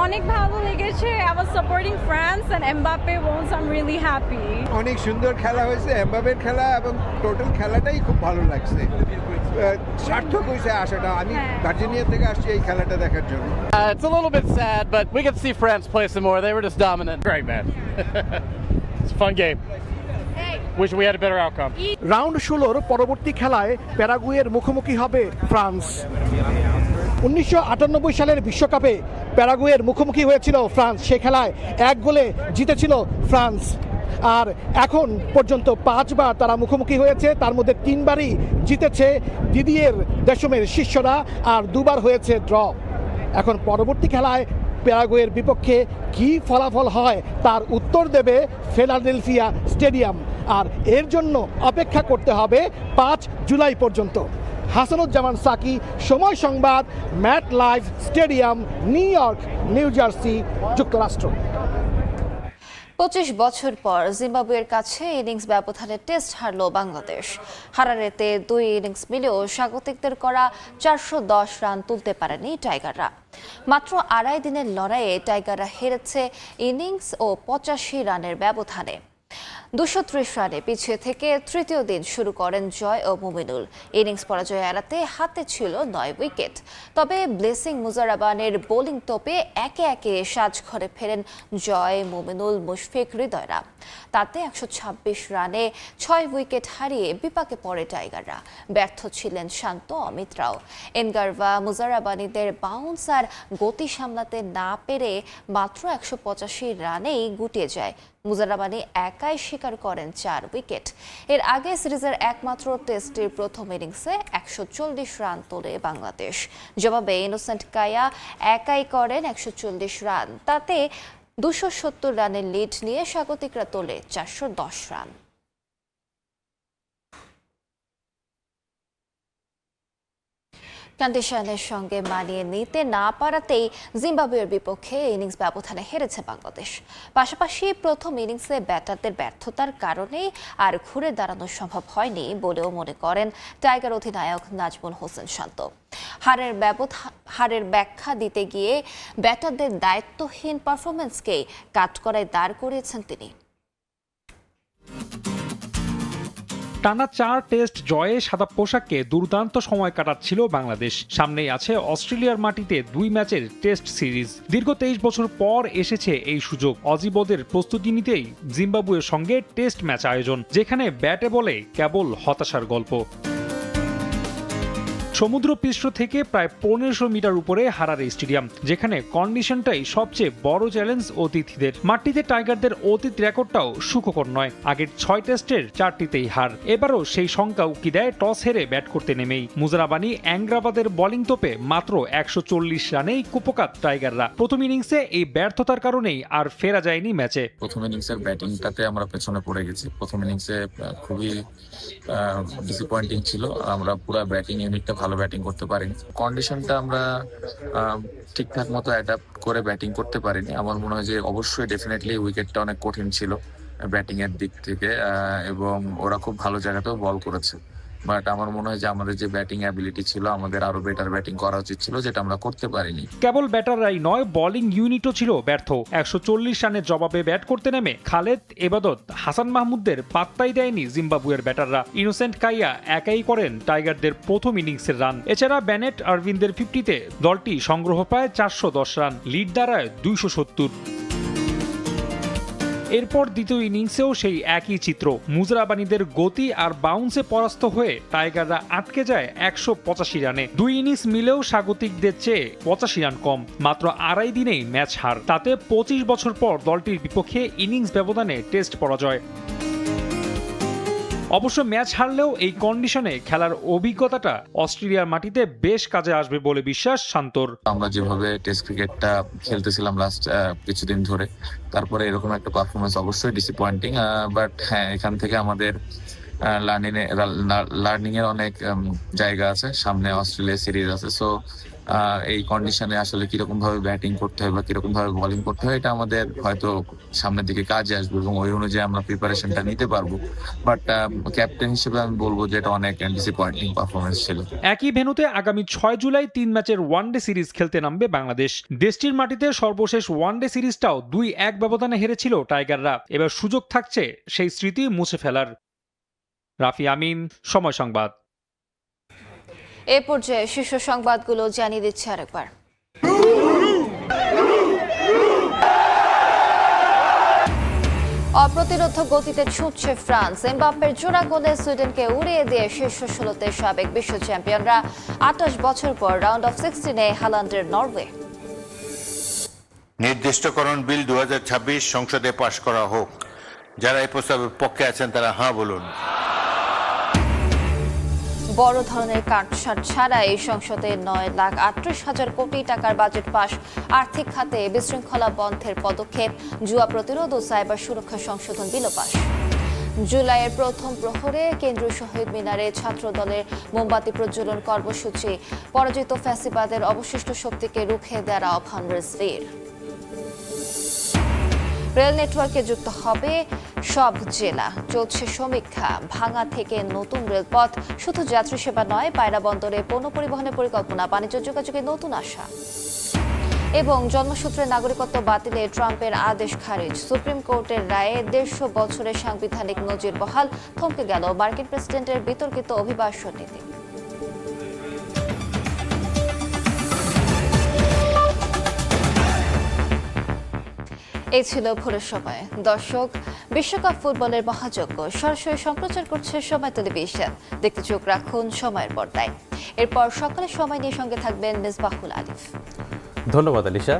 অনেক ভালো লেগেছে। I was supporting France and Mbappe won, so I'm really happy. অনেক সুন্দর খেলা হয়েছে, এমবাপের খেলা, এবং টোটাল খেলাটাই খুব ভালো লাগছে। সার্থক হয়েছে আসাটা। আমি ভার্জিনিয়া থেকে আসছি এই খেলাটা দেখার জন্য। It's a little bit sad, but we could see France play some more. They were just dominant. Great, man. It's a fun game. Wish we had a better outcome. Round 16 পরবর্তী খেলায় প্যারাগুয়ের মুখোমুখি হবে ফ্রান্স। 1998 সালের বিশ্বকাপে প্যারাগুয়ের মুখোমুখি হয়েছিল France. সে খেলায় 1 গোলে জিতেছিল ফ্রান্স। আর এখন পর্যন্ত 5 বার তারা মুখোমুখি হয়েছে, তার মধ্যে 3 বারই জিতেছে দিদিয়ের দেশমের শিষ্যরা, আর 2 বার হয়েছে ড্র। এখন পরবর্তী খেলায় প্যারাগুয়ের বিপক্ষে কি ফলাফল হয় তার উত্তর দেবে ফিলাডেলফিয়া স্টেডিয়াম, আর এর জন্য অপেক্ষা করতে হবে 5 জুলাই পর্যন্ত। Hasanuzzaman Saki, Somoy Sangbad, Matt live stadium, New York, New Jersey, যুক্তরাষ্ট্র। 25 বছর পর জিম্বাবুয়ের কাছে ইনিংস ব্যবধানে টেস্ট হারল বাংলাদেশ। হারারেতে 2 ইনিংস মিলেও স্বাগতিকদের করা 410 রান তুলতে পারেনি টাইগাররা। মাত্র 2.5 দিনের লড়াইয়ে টাইগাররা হেরেছে ইনিংস ও 85 রানের ব্যবধানে। 230 রানে পিছিয়ে থেকে তৃতীয় দিন শুরু করেন জয় ও মুমিনুল। ইনিংস পরাজয় এড়াতে হাতে ছিল 9 উইকেট। তবে ব্লেসিং মুজারাবানের বোলিং তোপে একে একে সাজঘরে ফেরেন জয়, মুমিনুল, মুশফিক, হৃদয়রা। তাতে 126 রানে 6 উইকেট হারিয়ে বিপাকে পড়ে টাইগাররা। ব্যর্থ ছিলেন শান্ত, অমিতরাও। এনগারভা মুজারাবানিদের বাউন্স আর গতি সামলাতে না পেরে মাত্র 185 রানেই গুটিয়ে যায়। মুজারাবানি একাই শিকার করেন 4 উইকেট। এর আগে সিরিজের একমাত্র টেস্টের প্রথম ইনিংসে 140 রান তোলে বাংলাদেশ। জবাবে ইনোসেন্ট কায়া একাই করেন 140 রান। তাতে 270 রানের লিড নিয়ে স্বাগতিকরা তোলে 410 রান। কন্ডিশনের সঙ্গে মানিয়ে নিতে না পারাতেই জিম্বাবুয়ের বিপক্ষে ইনিংস ব্যবধানে হেরেছে বাংলাদেশ। পাশাপাশি প্রথম ইনিংসে ব্যাটারদের ব্যর্থতার কারণেই আর ঘুরে দাঁড়ানো সম্ভব হয়নি বলেও মনে করেন টাইগার অধিনায়ক নাজমুল হোসেন শান্ত। হারের ব্যাখ্যা দিতে গিয়ে ব্যাটারদের দায়িত্বহীন পারফরম্যান্সকে কাঠগড়ায় দাঁড় করিয়েছেন তিনি। টানা 4 টেস্ট জয়ে সাদা পোশাকে দুর্দান্ত সময় কাটাচ্ছিল বাংলাদেশ। সামনেই আছে অস্ট্রেলিয়ার মাটিতে 2 ম্যাচের টেস্ট সিরিজ। দীর্ঘ 23 বছর পর এসেছে এই সুযোগ। অজিবোদের প্রস্তুতি নিতেই জিম্বাবুয়ের সঙ্গে টেস্ট ম্যাচ আয়োজন, যেখানে ব্যাটে বলে কেবল হতাশার গল্প। সমুদ্রপৃষ্ঠ থেকে প্রায় 1500 মিটার উপরে হারারে স্টেডিয়াম, যেখানে কন্ডিশনটাই সবচেয়ে বড় চ্যালেঞ্জ অতিথিদের। মাটিতে টাইগারদের অতীত রেকর্ডটাও সুখকর নয়। আগের 6 টেস্টের 4টিতেই হার। এবারও সেই সংখ্যা উকি দেয় টস হেরে ব্যাট করতে নেমেই। মুজারাবানি অ্যাংরাবাদের বোলিং তোপে মাত্র 140 রানেই কুপোকাত টাইগাররা। প্রথম ইনিংসে এই ব্যর্থতার কারণেই আর ফেরা যায়নি ম্যাচে। প্রথম ইনিংসের ব্যাটিংটাতে আমরা পেছনে পড়ে গেছি। প্রথম ইনিংসে খুবই ডিসঅ্যাপয়েন্টিং ছিল। আমরা পুরো ব্যাটিং ইউনিটটা ভালো ব্যাটিং করতে পারিনি। কন্ডিশনটা আমরা ঠিকঠাক মতো অ্যাডাপ্ট করে ব্যাটিং করতে পারিনি। আমার মনে হয় যে অবশ্যই ডেফিনেটলি উইকেটটা অনেক কঠিন ছিল ব্যাটিং এর দিক থেকে, এবং ওরা খুব ভালো জায়গাতেও বল করেছে। বাট আমার মনে হয় যে আমাদের যে ব্যাটিং অ্যাবিলিটি ছিল, আমাদের আরো বেটার ব্যাটিং করা উচিত ছিল, যেটা আমরা করতে পারিনি। কেবল ব্যাটাররাই নয়, বোলিং ইউনিটও ছিল ব্যর্থ। 140 রানের জবাবে ব্যাট করতে নেমে খালেদ, এবাদত, হাসান মাহমুদদের পাত্তাই দেয়নি জিম্বাবুয়ের ব্যাটাররা। ইনোসেন্ট কাইয়া একাই করেন টাইগারদের প্রথম ইনিংসের রান। এছাড়া ব্যানেট, আরভিনদের 50-তে দলটি সংগ্রহ পায় 410 রান। লিড দাঁড়ায় 270। এরপর দ্বিতীয় ইনিংসেও সেই একই চিত্র। মুজরাবানীদের গতি আর বাউন্সে পরাস্ত হয়ে টাইগাররা আটকে যায় 185 রানে। 2 ইনিংস মিলেও স্বাগতিকদের চেয়ে 85 রান কম, মাত্র আড়াই দিনেই ম্যাচ হার। তাতে 25 বছর পর দলটির বিপক্ষে ইনিংস ব্যবধানে টেস্ট পরাজয়। অবশ্য ম্যাচ হারলেও এই কন্ডিশনে খেলার অভিজ্ঞতাটা অস্ট্রেলিয়ার মাটিতে বেশ কাজে আসবে বলে বিশ্বাস শান্তর। আমরা যেভাবে টেস্ট ক্রিকেটটা খেলতেছিলাম লাস্ট কিছুদিন ধরে, তারপরে এরকম একটা পারফরমেন্স অবশ্যই ডিসঅ্যাপয়েন্টিং, বাট হ্যাঁ, এখান থেকে আমাদের লার্নিং এর অনেক জায়গা আছে। সামনে অস্ট্রেলিয়া সিরিজ আছে, সো এই কন্ডিশনে আসলে কিরকম ভাবে ব্যাটিং করতে হয় বা কিরকম ভাবে বোলিং করতে হয়, এটা আমাদের হয়তো সামনের দিকে কাজে আসবে এবং ওই অনুযায়ী আমরা প্রিপারেশনটা নিতে পারবো। বাট ক্যাপ্টেন হিসেবে আমি বলবো যে এটা অনেক ডিসঅ্যাপয়েন্টিং পারফরমেন্স ছিল। একই ভেন্যুতে আগামী 6 জুলাই 3 ম্যাচের ওয়ানডে সিরিজ খেলতে নামবে বাংলাদেশ। দেশটির মাটিতে সর্বশেষ ওয়ানডে সিরিজটাও 2-1 ব্যবধানে হেরেছিল টাইগাররা। এবার সুযোগ থাকছে সেই স্মৃতি মুছে ফেলার। রাফি আমিন, সময় সংবাদ। এ পর্যায়ে শীর্ষ সংবাদগুলো জানিয়ে দিচ্ছে আরেকবার। অপ্রতিরোধ গতিতে ছুটছে ফ্রান্স। এমবাপ্পের জোড়া গোলে সুইডেনকে উড়িয়ে দিয়ে শীর্ষ 16তে সাবেক বিশ্ব চ্যাম্পিয়নরা। 28 বছর পর রাউন্ড অফ 16-এ হালান্ডের নরওয়ে। নির্দিষ্টকরণ বিল 2026 সংসদে পাশ করা হোক। যারা এই প্রস্তাবের পক্ষে আছেন তারা হ্যাঁ বলুন। বড় ধরনের কাটছাট ছাড়া এই সংসদে 9,38,000 কোটি টাকার বাজেট পাস। আর্থিক খাতে বিশৃঙ্খলা বন্ধের পদক্ষেপ, জুয়া প্রতিরোধ ও সাইবার সুরক্ষা সংশোধন বিল পাস। জুলাইয়ের প্রথম প্রহরে কেন্দ্রীয় শহীদ মিনারে ছাত্র দলের মোমবাতি প্রজ্বলন কর্মসূচি। পরাজিত ফ্যাসিবাদের অবশিষ্ট শক্তিকে রুখে দেওয়ার আহ্বান রিজভির। রেল নেটওয়ার্কে যুক্ত হবে সব জেলা, চলছে সমীক্ষা। ভাঙা থেকে নতুন রেলপথ, শুধু যাত্রী সেবা নয়, পায়রা বন্দরে পণ্য পরিবহনের পরিকল্পনা, বাণিজ্য যোগাযোগে নতুন আশা। এবং জন্মসূত্রে নাগরিকত্ব বাতিলে ট্রাম্পের আদেশ খারিজ। সুপ্রিম কোর্টের রায়ে 150 বছরের সাংবিধানিক নজির বহাল। থমকে গেল মার্কিন প্রেসিডেন্টের বিতর্কিত অভিবাসন নীতি। এই ছিল ভোরের সময়। দর্শক, বিশ্বকাপ ফুটবলের মহাযজ্ঞ সরাসরি সম্প্রচার করছে সময় টেলিভিশন। দেখতে চোখ রাখুন সময়ের পর্দায়। এরপর সকালের সময় নিয়ে সঙ্গে থাকবেন মেজবাহুল আলিফ। ধন্যবাদ আলিশা।